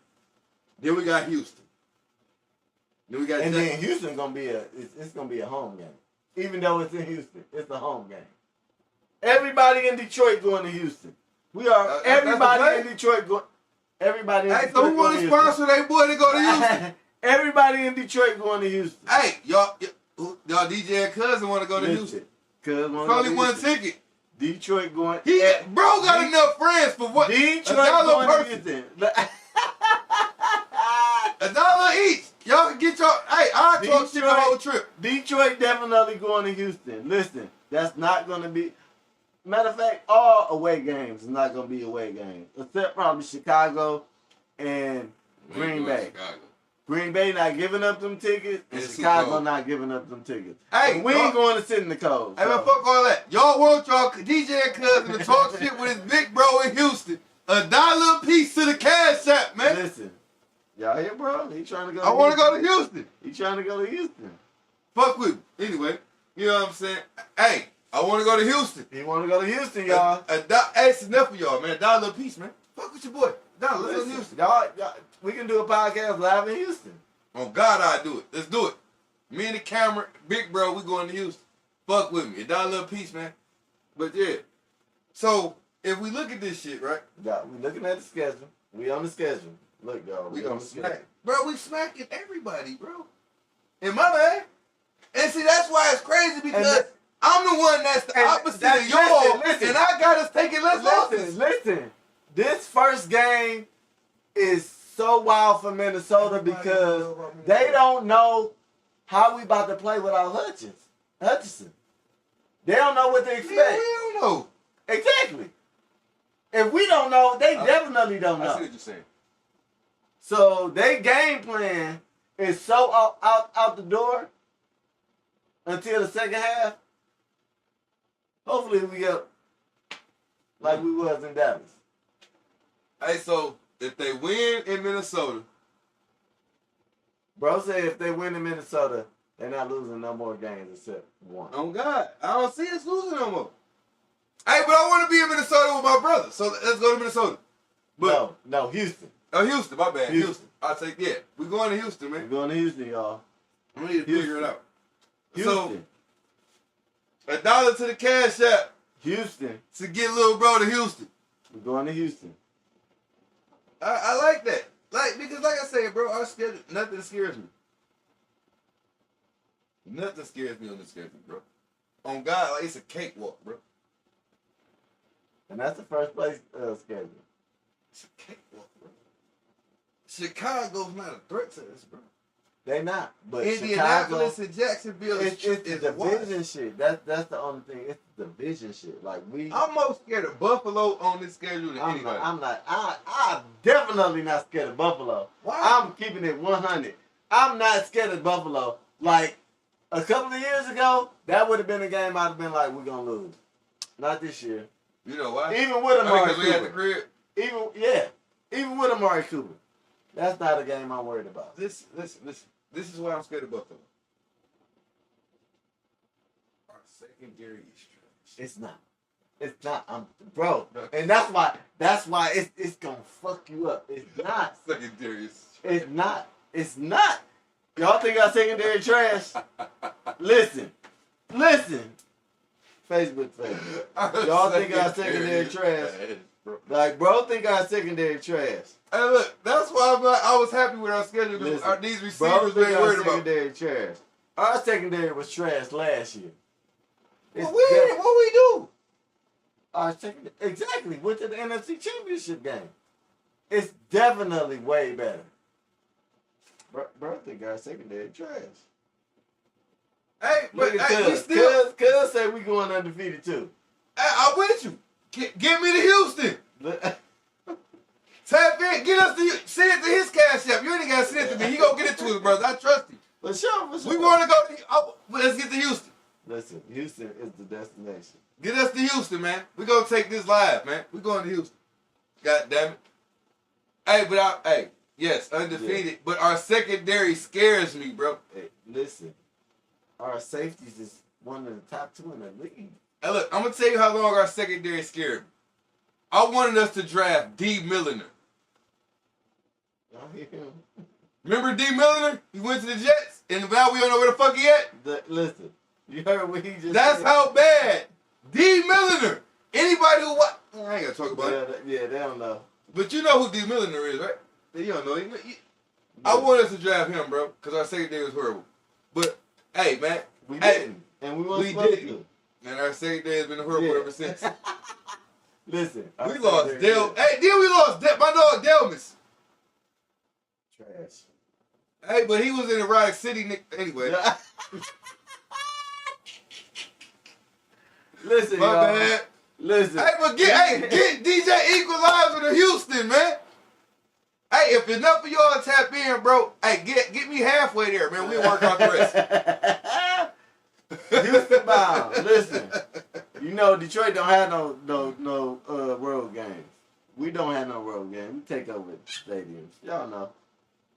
[SPEAKER 3] Then we got Houston. Then
[SPEAKER 4] Houston gonna be it's gonna be a home game. Even though it's in Houston, it's a home game. Everybody in Detroit going to Houston. We are everybody in Detroit going. Everybody in Detroit.
[SPEAKER 3] So who want to sponsor their boy to go to Houston?
[SPEAKER 4] Everybody in Detroit going to Houston.
[SPEAKER 3] Hey, y'all DJ and Cousin want to go to Houston.
[SPEAKER 4] It's
[SPEAKER 3] only one ticket.
[SPEAKER 4] Detroit going.
[SPEAKER 3] Bro got enough friends for what?
[SPEAKER 4] Detroit going to Houston.
[SPEAKER 3] $1 each. Y'all can get your. Hey, I'll talk shit the whole trip.
[SPEAKER 4] Detroit definitely going to Houston. Listen, that's not going to be. matter of fact, all away games is not going to be away games. Except probably Chicago and Green Bay. Green Bay not giving up them tickets, and Chicago not giving up them tickets. Hey, we ain't going to sit in the cold.
[SPEAKER 3] Hey, man, fuck all that. Y'all want y'all DJ cousin to talk shit with his big bro in Houston. $1 a piece to the cash app, man.
[SPEAKER 4] Listen, y'all hear, bro? He trying to go.
[SPEAKER 3] I want to go to Houston.
[SPEAKER 4] He trying to go to Houston.
[SPEAKER 3] Fuck with me. Anyway, you know what I'm saying? Hey, I want to go to Houston.
[SPEAKER 4] He want to go to Houston, y'all.
[SPEAKER 3] Hey, it's enough for y'all, man. $1 a piece, man. Fuck with your boy. $1, let's go to Houston.
[SPEAKER 4] Y'all, we can do a podcast live in Houston.
[SPEAKER 3] On God, I'll do it. Let's do it. Me and the camera, big bro, we going to Houston. Fuck with me. $1 a piece, man. But yeah. So, if we look at this shit, right?
[SPEAKER 4] Yeah, we looking at the schedule. We on the schedule. Look, y'all.
[SPEAKER 3] We gonna smack. Bro, we smacking everybody, bro. In my man. And see, that's why it's crazy because I'm the one that's the opposite of y'all. And I got us taking less losses.
[SPEAKER 4] Listen. This first game is so wild for Minnesota because they don't know how we about to play without Hutchinson. They don't know what to expect.
[SPEAKER 3] Yeah, we don't know.
[SPEAKER 4] Exactly. If we don't know, they definitely don't know.
[SPEAKER 3] I see what you're saying.
[SPEAKER 4] So their game plan is so out the door until the second half. Hopefully we get like we was in Dallas.
[SPEAKER 3] Hey, so if they win in Minnesota,
[SPEAKER 4] bro said if they win in Minnesota, they're not losing no more games except one.
[SPEAKER 3] Oh God, I don't see us losing no more. Hey, but I want to be in Minnesota with my brother, so let's go to Minnesota. But
[SPEAKER 4] no, Houston.
[SPEAKER 3] Oh, Houston, my bad. Houston. I'll take we're going to Houston, man.
[SPEAKER 4] We're going to Houston, y'all.
[SPEAKER 3] We need to figure it out.
[SPEAKER 4] Houston.
[SPEAKER 3] So, $1 to the cash app.
[SPEAKER 4] Houston.
[SPEAKER 3] To get little bro to Houston.
[SPEAKER 4] We're going to Houston.
[SPEAKER 3] I like that. Because like I said, bro, our schedule, nothing scares me. Nothing scares me on this schedule, bro. On God, like it's a cakewalk, bro.
[SPEAKER 4] And that's the first place schedule.
[SPEAKER 3] It's a cakewalk, bro. Chicago's not a threat to us, bro.
[SPEAKER 4] They not. But
[SPEAKER 3] Indianapolis
[SPEAKER 4] Chicago,
[SPEAKER 3] and Jacksonville
[SPEAKER 4] it's the division shit. That's the only thing. It's the division shit.
[SPEAKER 3] I'm more scared of Buffalo on this schedule than anybody.
[SPEAKER 4] I'm definitely not scared of Buffalo.
[SPEAKER 3] Why?
[SPEAKER 4] I'm keeping it 100. I'm not scared of Buffalo. Like a couple of years ago, that would have been a game I'd have been like, we're gonna lose. Not this year.
[SPEAKER 3] You know why?
[SPEAKER 4] Even with Amari
[SPEAKER 3] Cooper. We had the crib.
[SPEAKER 4] Even with Amari Cooper. That's not a game I'm worried about.
[SPEAKER 3] Listen. This is why I'm scared of Buffalo. Our secondary is trash.
[SPEAKER 4] It's not. Bro. And that's why it's gonna fuck you up. It's not.
[SPEAKER 3] Secondary is trash.
[SPEAKER 4] It's not. Y'all think our secondary trash? Listen. Facebook. Y'all think our secondary trash? Like, bro, think our secondary trash.
[SPEAKER 3] Hey, look, that's why I was happy with our schedule. These receivers ain't worried about.
[SPEAKER 4] Secondary trash. Our secondary was trash last year.
[SPEAKER 3] What we do?
[SPEAKER 4] Our secondary, exactly. Went to the NFC Championship game. It's definitely way better. Bro, think our secondary trash.
[SPEAKER 3] Hey, but we
[SPEAKER 4] still. Cuz say we going undefeated too.
[SPEAKER 3] Hey, I'm with you. Get me to Houston. Tap in, send it to his cash app. You ain't gotta send it to me. He gonna get it to his brother. I trust him.
[SPEAKER 4] For sure.
[SPEAKER 3] We want to go. Let's get to Houston.
[SPEAKER 4] Listen, Houston is the destination.
[SPEAKER 3] Get us to Houston, man. We gonna take this live, man. We going to Houston. God damn it. Hey, yes, undefeated. Yeah. But our secondary scares me, bro.
[SPEAKER 4] Hey, listen, our safeties is one of the top 2 in the league.
[SPEAKER 3] Hey, look, I'm gonna tell you how long our secondary scared me. I wanted us to draft D. Milliner. Remember D. Milliner? He went to the Jets, and now we don't know where the fuck he at.
[SPEAKER 4] Listen, you heard what he just
[SPEAKER 3] That's
[SPEAKER 4] said.
[SPEAKER 3] how bad. D. Milliner. Anybody who I ain't gonna talk about it.
[SPEAKER 4] Yeah, they don't know.
[SPEAKER 3] But you know who D. Milliner is, right? You don't know. I want us to draft him, bro, because our secondary was horrible. But hey, man,
[SPEAKER 4] we didn't, and we didn't.
[SPEAKER 3] And our secondary has been horrible ever since.
[SPEAKER 4] Listen,
[SPEAKER 3] we lost Del. Hey, then we lost my dog Delmas.
[SPEAKER 4] Trash.
[SPEAKER 3] Hey, but he was in Erotic City anyway.
[SPEAKER 4] Listen,
[SPEAKER 3] my
[SPEAKER 4] y'all.
[SPEAKER 3] bad.
[SPEAKER 4] Listen.
[SPEAKER 3] Hey, but get DJ Equalizer to Houston, man. Hey, if enough of y'all tap in, bro, hey, get me halfway there, man. We'll work out the rest.
[SPEAKER 4] Houston bound. Listen, you know Detroit don't have no road games. We don't have no road games. We take over stadiums. Y'all know.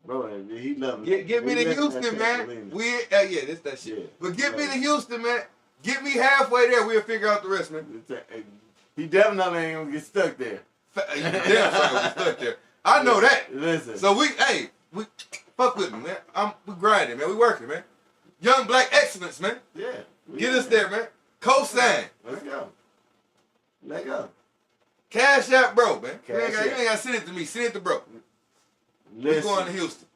[SPEAKER 4] Bro, he love me.
[SPEAKER 3] Get me to Houston, man. Yeah, this that shit. Yeah, but get me to Houston, man. Get me halfway there. We'll figure out the rest, man.
[SPEAKER 4] He definitely ain't gonna get stuck there.
[SPEAKER 3] He damn sure gonna get stuck there. I know that.
[SPEAKER 4] Listen.
[SPEAKER 3] So we fuck with me, man. We grinding, man. We working, man. Young black excellence, man.
[SPEAKER 4] Yeah.
[SPEAKER 3] Get us there, man. Co-sign.
[SPEAKER 4] Let's go. Let go.
[SPEAKER 3] Cash out, bro, man. You ain't got to send it to me. Send it to bro. We're going to Houston.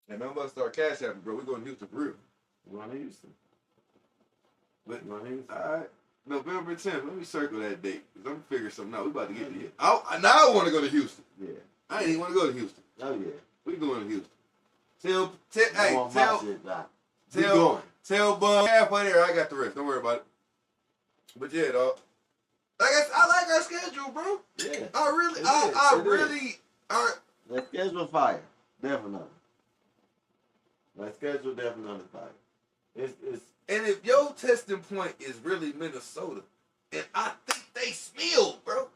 [SPEAKER 3] Hey, man, I'm about to start cash out, bro. We're going to Houston for real.
[SPEAKER 4] We're going to Houston.
[SPEAKER 3] All right. November 10th. Let me circle that date. Because I'm going to figure something out. We about to get to here. Now I want to go to Houston.
[SPEAKER 4] Yeah.
[SPEAKER 3] I ain't even want to go to Houston.
[SPEAKER 4] Oh, yeah.
[SPEAKER 3] We going to Houston. Tell Bum halfway there. I got the rest. Don't worry about it. But yeah, dog. I like our schedule, bro.
[SPEAKER 4] Yeah.
[SPEAKER 3] That
[SPEAKER 4] schedule fire. Definitely. That schedule definitely fire. It's
[SPEAKER 3] and if your testing point is really Minnesota, and I think they smelled, bro.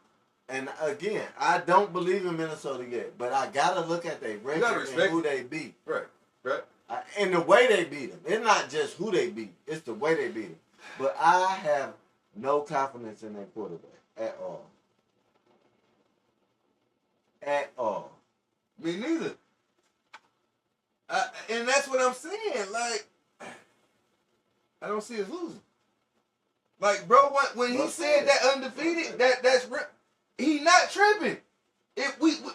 [SPEAKER 4] And again, I don't believe in Minnesota yet, but I gotta look at their record and who they beat.
[SPEAKER 3] Right.
[SPEAKER 4] And the way they beat them. It's not just who they beat; it's the way they beat them. But I have no confidence in their quarterback at all. At all.
[SPEAKER 3] Me neither. And that's what I'm saying. Like, I don't see us losing. Like, bro, when he said that undefeated, that's he not tripping.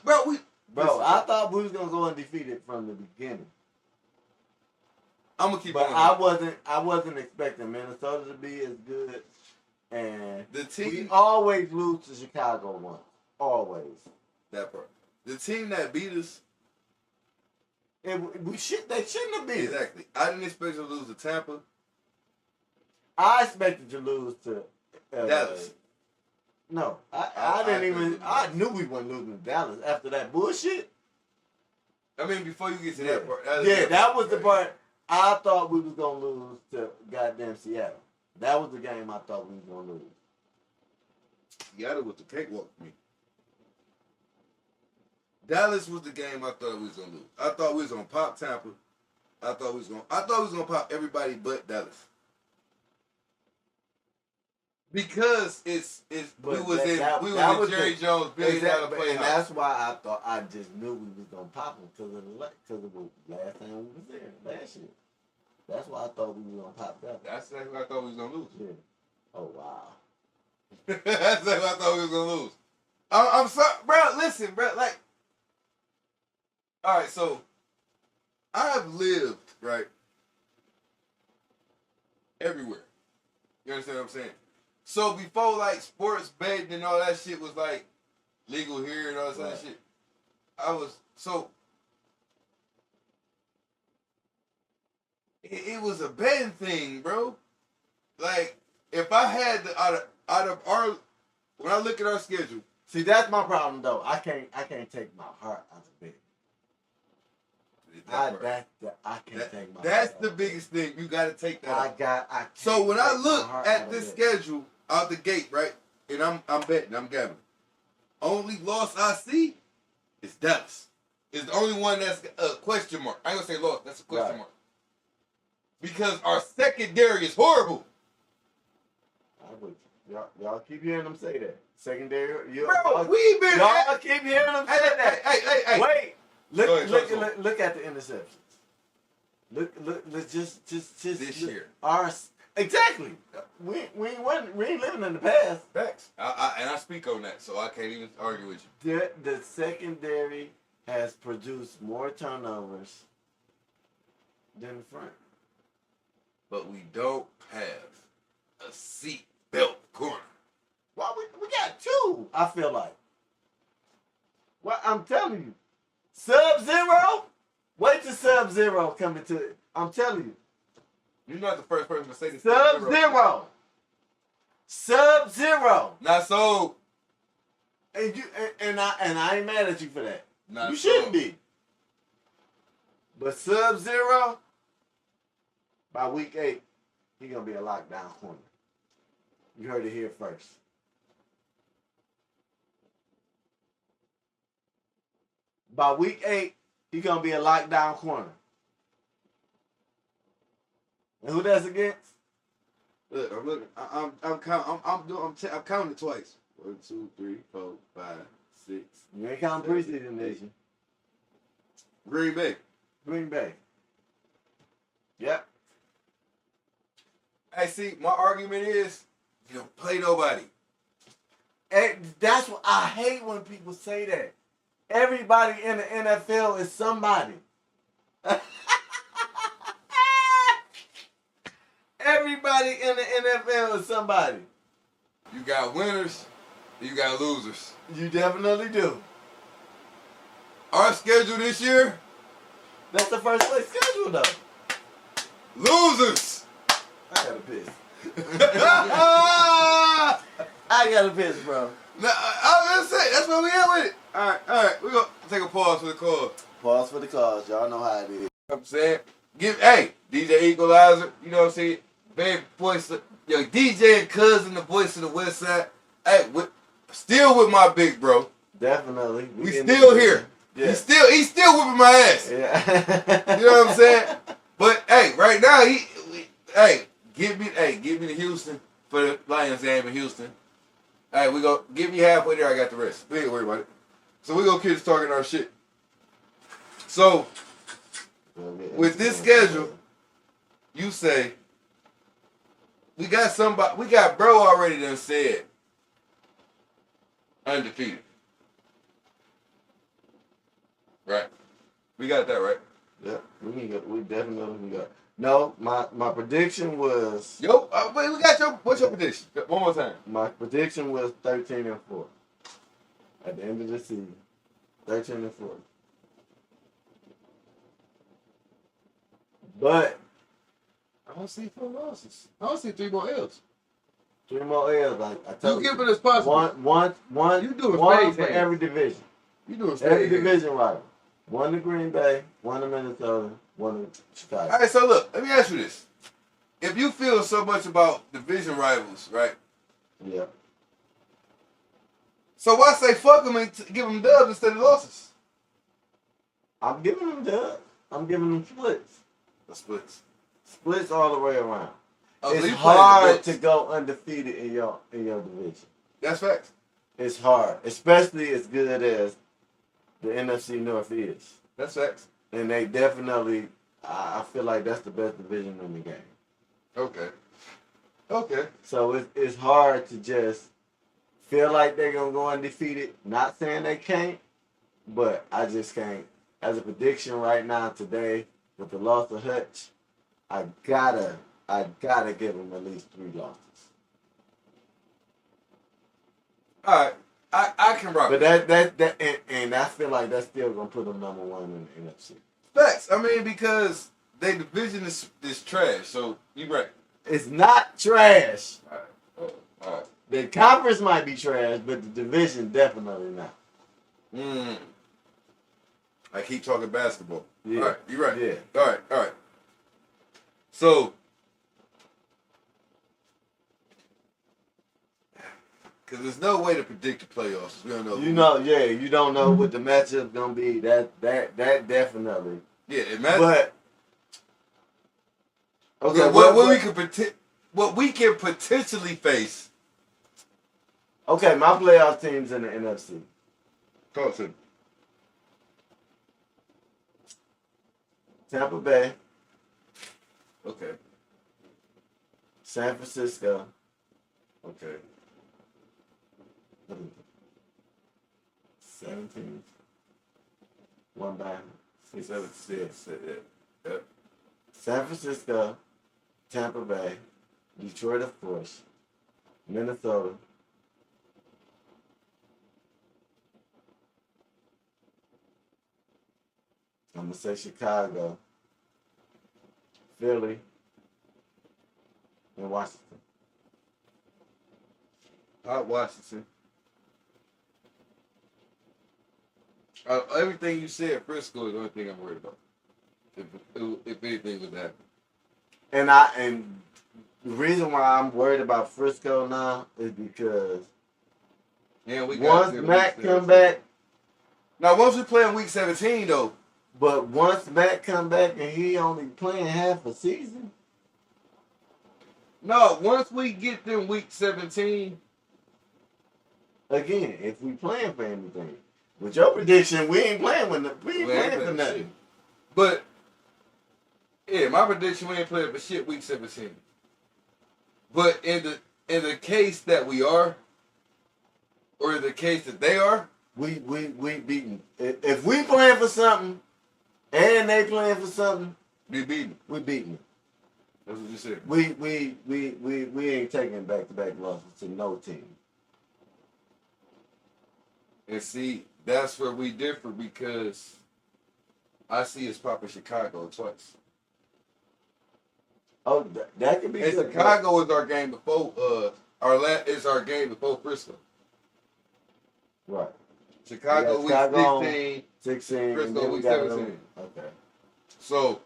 [SPEAKER 4] Bro, I thought we was gonna go undefeated from the beginning.
[SPEAKER 3] I'm gonna keep.
[SPEAKER 4] But I wasn't expecting Minnesota to be as good, and we always lose to Chicago once. Always.
[SPEAKER 3] That part. The team that beat us.
[SPEAKER 4] And they shouldn't have beat us.
[SPEAKER 3] Exactly. I didn't expect to lose to Tampa.
[SPEAKER 4] I expected to lose to
[SPEAKER 3] Dallas.
[SPEAKER 4] No, I didn't even. I knew we weren't losing to Dallas after that bullshit.
[SPEAKER 3] I mean, before you get to that part.
[SPEAKER 4] That was the part. I thought we was gonna lose to goddamn Seattle. That was the game I thought we was gonna lose.
[SPEAKER 3] Seattle was the cakewalk for me. Dallas was the game I thought we was gonna lose. I thought we was gonna pop Tampa. I thought we was gonna pop everybody but Dallas. Because we was in Jerry Jones $1 billion playoffs.
[SPEAKER 4] And that's why I just knew we was gonna pop them because of the last time we was there last year. That's why I thought we was gonna pop that.
[SPEAKER 3] That's exactly what I thought we was gonna lose.
[SPEAKER 4] Yeah. Oh wow.
[SPEAKER 3] That's exactly what I thought we was gonna lose. I'm sorry, bro. Listen, bro. Like, all right. So I have lived right everywhere. You understand what I'm saying? So before like sports betting and all that shit was like legal here and all that other shit, it was a betting thing, bro. Like if I had out of our when I look at our schedule,
[SPEAKER 4] see that's my problem though. I can't take my heart out of bed. I can't take my.
[SPEAKER 3] That's the biggest thing. You got to take that. So when I look at this schedule out the gate, right, and I'm betting, I'm gambling. Only loss I see is Dallas. It's the only one that's a question mark. I ain't gonna say loss. That's a question mark. Because our secondary is horrible.
[SPEAKER 4] Y'all keep hearing them say that. Secondary.
[SPEAKER 3] Y'all
[SPEAKER 4] keep hearing them say that.
[SPEAKER 3] Hey.
[SPEAKER 4] Wait. Look at the interceptions. Let's just
[SPEAKER 3] this year.
[SPEAKER 4] Exactly. We ain't living in the past.
[SPEAKER 3] Facts. And I speak on that, so I can't even argue with you.
[SPEAKER 4] The secondary has produced more turnovers than the front.
[SPEAKER 3] But we don't have a seat belt corner.
[SPEAKER 4] Well, we got two. I feel like. Well, I'm telling you. Sub-Zero? Wait till Sub-Zero come into it. I'm telling you.
[SPEAKER 3] You're not the first person to say this.
[SPEAKER 4] Sub-Zero. Sub-Zero.
[SPEAKER 3] Not so.
[SPEAKER 4] And I ain't mad at you for that.
[SPEAKER 3] Not
[SPEAKER 4] you
[SPEAKER 3] so.
[SPEAKER 4] shouldn't be. But Sub-Zero, by week 8, he gonna be a lockdown corner. You heard it here first. By week 8, he gonna be a lockdown corner. And who that's against?
[SPEAKER 3] Look, I'm looking. I'm counting it twice. 1, 2, 3, 4, 5, 6.
[SPEAKER 4] You ain't counting preseason, is you?
[SPEAKER 3] Green Bay.
[SPEAKER 4] Green Bay. Yep.
[SPEAKER 3] Hey, see, my argument is you don't play nobody.
[SPEAKER 4] And that's what I hate when people say that. Everybody in the NFL is somebody. Everybody in the NFL is somebody.
[SPEAKER 3] You got winners, you got losers.
[SPEAKER 4] You definitely do.
[SPEAKER 3] Our schedule this year,
[SPEAKER 4] That's the first place schedule, though.
[SPEAKER 3] losers.
[SPEAKER 4] I gotta piss. I gotta piss, bro.
[SPEAKER 3] Nah, I was gonna say, that's where we at with it. All right, we're gonna take a pause for the call.
[SPEAKER 4] Pause for the cause. Y'all know how it is.
[SPEAKER 3] You know what I'm saying? Hey, DJ Equalizer, you know what I'm saying? Baby voice, yo, DJ and Cousin, the voice of the West Side. Hey, still with my big bro.
[SPEAKER 4] Definitely.
[SPEAKER 3] We still here.
[SPEAKER 4] Yeah.
[SPEAKER 3] He's still whipping my ass.
[SPEAKER 4] Yeah.
[SPEAKER 3] You know what I'm saying? But hey, right now give me the Houston for the Lions game in Houston. Hey, we go give me halfway there. I got the rest. We ain't worried about it. So we go kids talking our shit. So with this schedule, you say we got bro already done said undefeated. Right. We got that right.
[SPEAKER 4] Yeah, we definitely can go. No, my prediction was.
[SPEAKER 3] Yo, wait, what's your prediction? One more time.
[SPEAKER 4] My prediction was 13-4 at the end of the season. 13-4. But
[SPEAKER 3] I don't see 4 losses. I don't see 3 more L's.
[SPEAKER 4] 3 more L's. I told
[SPEAKER 3] you. Give it as possible.
[SPEAKER 4] One.
[SPEAKER 3] You doing
[SPEAKER 4] one
[SPEAKER 3] spades
[SPEAKER 4] for
[SPEAKER 3] hands.
[SPEAKER 4] every division.
[SPEAKER 3] You doing
[SPEAKER 4] Every
[SPEAKER 3] spades
[SPEAKER 4] division rival. 1 to Green Bay, 1 to Minnesota, 1 to Chicago.
[SPEAKER 3] All right, so look, let me ask you this. If you feel so much about division rivals, right?
[SPEAKER 4] Yeah.
[SPEAKER 3] So why say fuck them and give them dubs instead of losses?
[SPEAKER 4] I'm giving them dubs. I'm giving them splits.
[SPEAKER 3] The splits.
[SPEAKER 4] Splits all the way around.
[SPEAKER 3] Oh, so
[SPEAKER 4] it's
[SPEAKER 3] you playing the
[SPEAKER 4] hard
[SPEAKER 3] books.
[SPEAKER 4] to go undefeated in your division.
[SPEAKER 3] That's facts.
[SPEAKER 4] It's hard, especially as good as the NFC North is.
[SPEAKER 3] That's facts.
[SPEAKER 4] And they definitely, I feel like that's the best division in the game.
[SPEAKER 3] Okay.
[SPEAKER 4] So it's hard to just feel like they're going to go undefeated. Not saying they can't, but I just can't. As a prediction right now today, with the loss of Hutch, I gotta give them at least 3 losses.
[SPEAKER 3] All right. I can rock.
[SPEAKER 4] But that and I feel like that's still gonna put them number 1 in the NFC.
[SPEAKER 3] Facts. I mean, because their division is trash. So you right.
[SPEAKER 4] It's not trash.
[SPEAKER 3] All right.
[SPEAKER 4] The conference might be trash, but the division definitely not.
[SPEAKER 3] I keep talking basketball.
[SPEAKER 4] Yeah.
[SPEAKER 3] All right. You're right.
[SPEAKER 4] Yeah.
[SPEAKER 3] All right. So. Because there's no way to predict the playoffs. We don't know.
[SPEAKER 4] You don't know what the matchup's gonna be. That definitely.
[SPEAKER 3] Yeah, it matters.
[SPEAKER 4] But
[SPEAKER 3] okay, what we can potentially face.
[SPEAKER 4] Okay, my playoff team's in the NFC.
[SPEAKER 3] Talk to me.
[SPEAKER 4] Tampa Bay.
[SPEAKER 3] Okay.
[SPEAKER 4] San Francisco.
[SPEAKER 3] Okay.
[SPEAKER 4] 17. 1 by 6.
[SPEAKER 3] 6. Yep.
[SPEAKER 4] San Francisco, Tampa Bay, Detroit, of course, Minnesota, I'm going to say Chicago, Philly, in Washington.
[SPEAKER 3] Hot Washington. Everything you said, Frisco is the only thing I'm worried about. If anything was to happen.
[SPEAKER 4] And the reason why I'm worried about Frisco now is because once Matt come back.
[SPEAKER 3] Now, once we play in week 17, though.
[SPEAKER 4] But once Matt come back and he only playing half a season.
[SPEAKER 3] No, once we get them week 17.
[SPEAKER 4] Again, if we playing for anything. With your prediction, we ain't playing for nothing.
[SPEAKER 3] Shit. But, yeah, my prediction, we ain't playing for shit week 17. But in the case that we are, or in the case that they are,
[SPEAKER 4] we beating. If we playing for something and they playing for something,
[SPEAKER 3] we beating.
[SPEAKER 4] We beating.
[SPEAKER 3] That's what you said.
[SPEAKER 4] We ain't taking back-to-back losses to no team.
[SPEAKER 3] And see, that's where we differ because I see us popping Chicago twice.
[SPEAKER 4] Oh, that could be
[SPEAKER 3] and
[SPEAKER 4] good.
[SPEAKER 3] Chicago is our game before is our game before Frisco.
[SPEAKER 4] Right.
[SPEAKER 3] Chicago week
[SPEAKER 4] 16,
[SPEAKER 3] Frisco week 17.
[SPEAKER 4] Okay.
[SPEAKER 3] So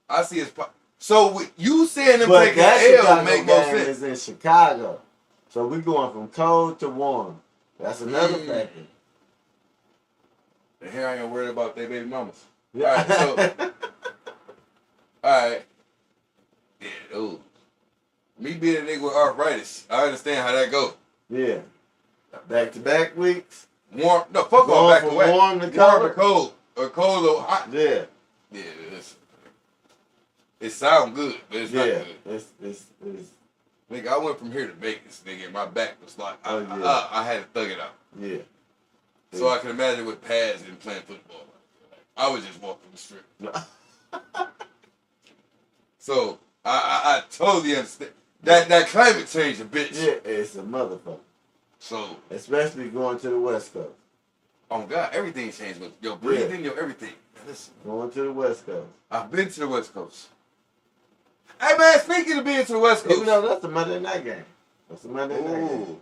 [SPEAKER 3] I see us so you saying them
[SPEAKER 4] but
[SPEAKER 3] taking an L make more
[SPEAKER 4] sense. Is in Chicago. So we going from cold to warm. That's another factor.
[SPEAKER 3] And here I ain't worried about their baby mamas.
[SPEAKER 4] Yeah.
[SPEAKER 3] All right, so all right. Yeah, ooh. Me being a nigga with arthritis, I understand how that go.
[SPEAKER 4] Yeah. Back-to-back weeks.
[SPEAKER 3] Warm. No, fuck on back to back.
[SPEAKER 4] Warm to
[SPEAKER 3] cold. Or cold or hot.
[SPEAKER 4] Yeah.
[SPEAKER 3] Yeah, it sound good, but it's not good.
[SPEAKER 4] It's
[SPEAKER 3] nigga, I went from here to Vegas, nigga, and my back was like, I had to thug it out.
[SPEAKER 4] Yeah.
[SPEAKER 3] So I can imagine with pads and playing football. I would just walk from the strip. So I totally understand. That climate change a bitch.
[SPEAKER 4] Yeah, it's a motherfucker.
[SPEAKER 3] So
[SPEAKER 4] especially going to the West Coast.
[SPEAKER 3] Oh God, everything changed with your breathing, your everything. Listen.
[SPEAKER 4] Going to the West Coast.
[SPEAKER 3] I've been to the West Coast. Hey man, speaking of being to the West Coast.
[SPEAKER 4] Even though that's a Monday night game. That's a Monday night game.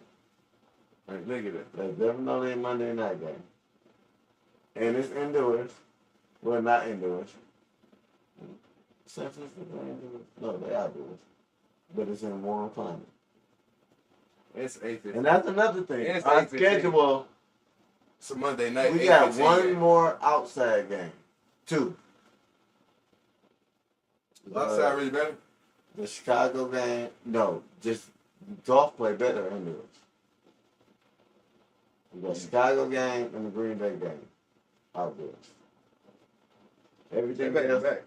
[SPEAKER 3] Right, look at that.
[SPEAKER 4] That's definitely a Monday night game. And it's indoors. Well, not indoors. San Francisco indoors. No, they're outdoors. But it's in a warm climate.
[SPEAKER 3] It's 8:15.
[SPEAKER 4] And that's another thing. Our schedule.
[SPEAKER 3] It's a Monday night.
[SPEAKER 4] We got one more outside game. 2.
[SPEAKER 3] Outside really better?
[SPEAKER 4] The Chicago game. No, just golf play better indoors. We got Chicago game and the Green Bay game. Outdoors. Everything else. Back.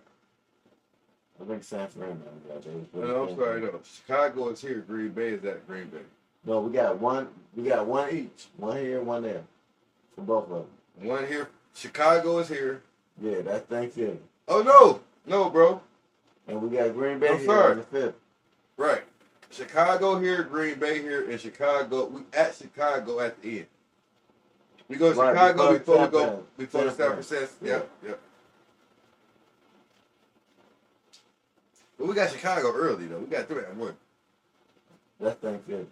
[SPEAKER 4] I think San Fernando got those.
[SPEAKER 3] No, I'm sorry, no. Chicago is here. Green Bay is at Green Bay.
[SPEAKER 4] No, we got one each. One here, one there. For both of them.
[SPEAKER 3] One here. Chicago is here.
[SPEAKER 4] Yeah, that's Thanksgiving.
[SPEAKER 3] Oh no. No, bro.
[SPEAKER 4] And we got Green Bay here on the 5th.
[SPEAKER 3] Right. Chicago here, Green Bay here, and Chicago. We at Chicago at the end. We go to Chicago before the Stafford says. Yep. But we got Chicago early though. We got 3 at 1.
[SPEAKER 4] That's Thanksgiving.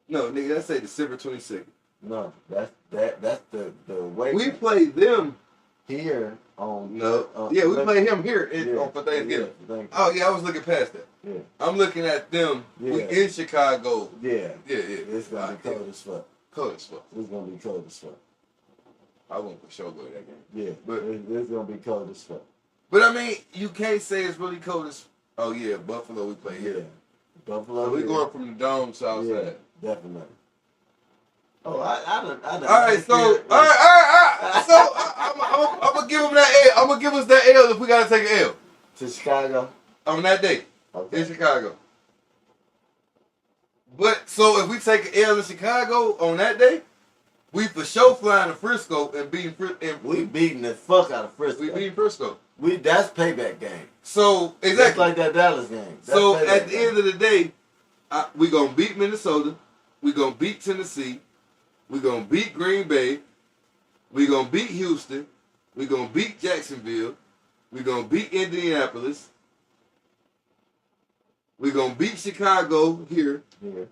[SPEAKER 3] No, nigga, that's December 22nd.
[SPEAKER 4] No, that's the way
[SPEAKER 3] we play them
[SPEAKER 4] here on.
[SPEAKER 3] No, we play him here for Thanksgiving.
[SPEAKER 4] Yeah,
[SPEAKER 3] oh yeah, I was looking past that.
[SPEAKER 4] Yeah,
[SPEAKER 3] I'm looking at them. Yeah. We in Chicago.
[SPEAKER 4] Yeah.
[SPEAKER 3] It's
[SPEAKER 4] gonna be cold as fuck.
[SPEAKER 3] Cold as fuck.
[SPEAKER 4] It's gonna be cold as fuck.
[SPEAKER 3] I won't for sure go to that game.
[SPEAKER 4] Yeah, but it's gonna be cold as fuck.
[SPEAKER 3] But I mean, you can't say it's really cold as. Oh yeah, Buffalo we play here.
[SPEAKER 4] Yeah, Buffalo.
[SPEAKER 3] So we going from the dome to outside.
[SPEAKER 4] Yeah, definitely. Oh, I done.
[SPEAKER 3] All right, so all right. So I'm gonna give him that L. I'm gonna give us that L if we gotta take an L.
[SPEAKER 4] To Chicago.
[SPEAKER 3] On that day.
[SPEAKER 4] Okay.
[SPEAKER 3] In Chicago. But so if we take an L in Chicago on that day, we for sure flying to Frisco and beating
[SPEAKER 4] we beating the fuck out of Frisco.
[SPEAKER 3] We beating Frisco.
[SPEAKER 4] That's payback game.
[SPEAKER 3] So exactly
[SPEAKER 4] just like that Dallas game.
[SPEAKER 3] So at the end of the day, we gonna beat Minnesota. We gonna beat Tennessee. We gonna beat Green Bay. We gonna beat Houston. We gonna beat Jacksonville. We gonna beat Indianapolis. We're going to beat Chicago here.
[SPEAKER 4] Yeah.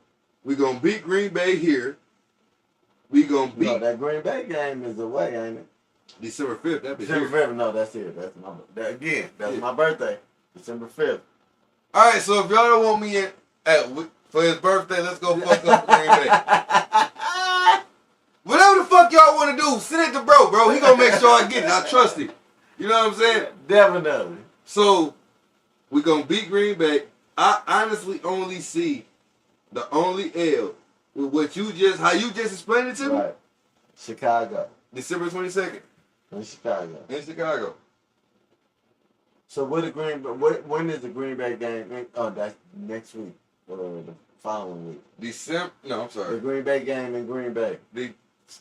[SPEAKER 3] We're going to beat Green Bay here. We're going to beat...
[SPEAKER 4] No, that Green Bay game is away, ain't it?
[SPEAKER 3] December 5th. That be
[SPEAKER 4] December
[SPEAKER 3] here.
[SPEAKER 4] 5th. No, that's it. That's my birthday. December 5th.
[SPEAKER 3] All right, so if y'all don't want me in for his birthday, let's go fuck up Green Bay. Whatever the fuck y'all want to do, send it to bro. He gonna make sure I get it. I trust him. You know what I'm saying?
[SPEAKER 4] Definitely.
[SPEAKER 3] So, we gonna beat Green Bay. I honestly only see the only L with how you just explained it to me.
[SPEAKER 4] Right. Chicago.
[SPEAKER 3] December 22nd.
[SPEAKER 4] In Chicago.
[SPEAKER 3] In Chicago.
[SPEAKER 4] So when is the Green Bay game? Oh, that's next week. Or the following week.
[SPEAKER 3] I'm sorry.
[SPEAKER 4] The Green Bay game in Green Bay.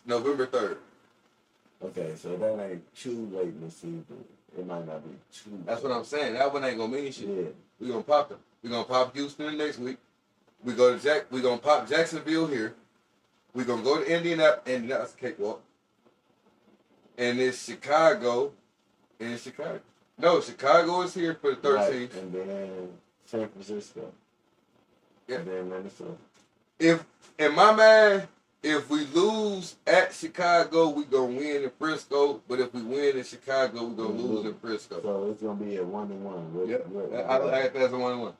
[SPEAKER 3] November 3rd.
[SPEAKER 4] Okay, so that ain't too late in the season. It might not be too late.
[SPEAKER 3] That's what I'm saying. That one ain't gonna mean shit.
[SPEAKER 4] Yeah.
[SPEAKER 3] We gonna pop them. We gonna pop Houston next week. We gonna pop Jacksonville here. We gonna go to Indianapolis cakewalk. And it's Chicago. No, Chicago is here for the 13th.
[SPEAKER 4] Right. And then San Francisco.
[SPEAKER 3] Yeah.
[SPEAKER 4] And then Minnesota.
[SPEAKER 3] If in my mind, if we lose at Chicago, we gonna win in Frisco. But if we win in Chicago, we gonna lose in Frisco.
[SPEAKER 4] So it's gonna be a 1-1.
[SPEAKER 3] Yeah, I like that as a 1-1.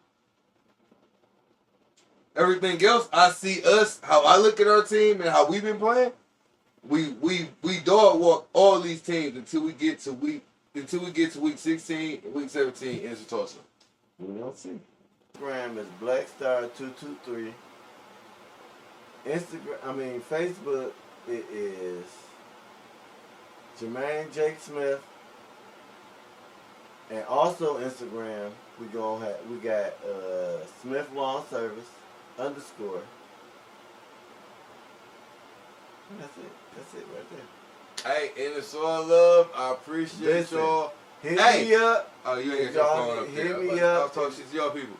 [SPEAKER 3] Everything else, I see us how I look at our team and how we've been playing. We dog walk all these teams until we get to week 16 and week 17 in Tulsa.
[SPEAKER 4] We don't see. Instagram is BlackStar223. Facebook, it is Jermaine Jake Smith. And also Instagram, we got Smith Lawn Service _. That's it right there.
[SPEAKER 3] Hey, and it's all love. I appreciate y'all.
[SPEAKER 4] Hit me up.
[SPEAKER 3] Oh, you ain't got your phone up there.
[SPEAKER 4] Hit me up.
[SPEAKER 3] I'll talk shit to y'all people.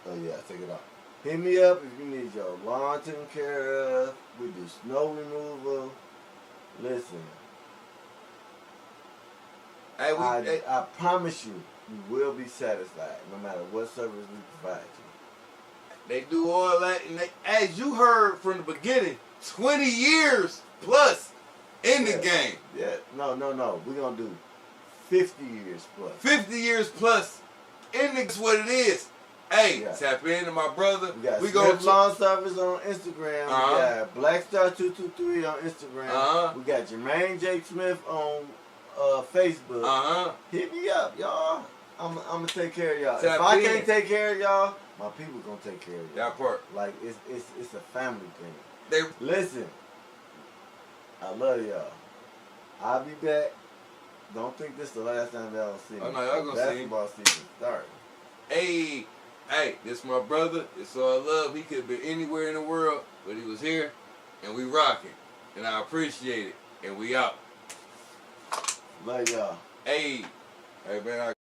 [SPEAKER 4] Oh yeah, take it off. Hit me up if you need your lawn taken care of. We do snow removal. Listen.
[SPEAKER 3] Hey,
[SPEAKER 4] I promise you, you will be satisfied no matter what service we provide you.
[SPEAKER 3] They do all that, and as you heard from the beginning, 20 years plus in the game.
[SPEAKER 4] Yeah, no. We're going to do 50 years plus.
[SPEAKER 3] 50 years plus in that's what it is. Hey, tap into my brother.
[SPEAKER 4] We got Lawn Service on Instagram.
[SPEAKER 3] Uh-huh.
[SPEAKER 4] We got BlackStar223 on Instagram.
[SPEAKER 3] Uh-huh.
[SPEAKER 4] We got Jermaine Jake Smith on Facebook.
[SPEAKER 3] Uh-huh.
[SPEAKER 4] Hit me up, y'all. I'm going to take care of y'all.
[SPEAKER 3] Tap
[SPEAKER 4] if I
[SPEAKER 3] in.
[SPEAKER 4] can't take care of y'all, my people going to take care of y'all.
[SPEAKER 3] That part.
[SPEAKER 4] Like, it's a family thing. Listen, I love y'all. I'll be back. Don't think this is the last time y'all see me.
[SPEAKER 3] Oh, no, y'all gonna see me.
[SPEAKER 4] Basketball season starting.
[SPEAKER 3] Hey, this my brother. It's all love. He could have been anywhere in the world, but he was here, and we rocking. And I appreciate it. And we out.
[SPEAKER 4] Love y'all.
[SPEAKER 3] Hey, man,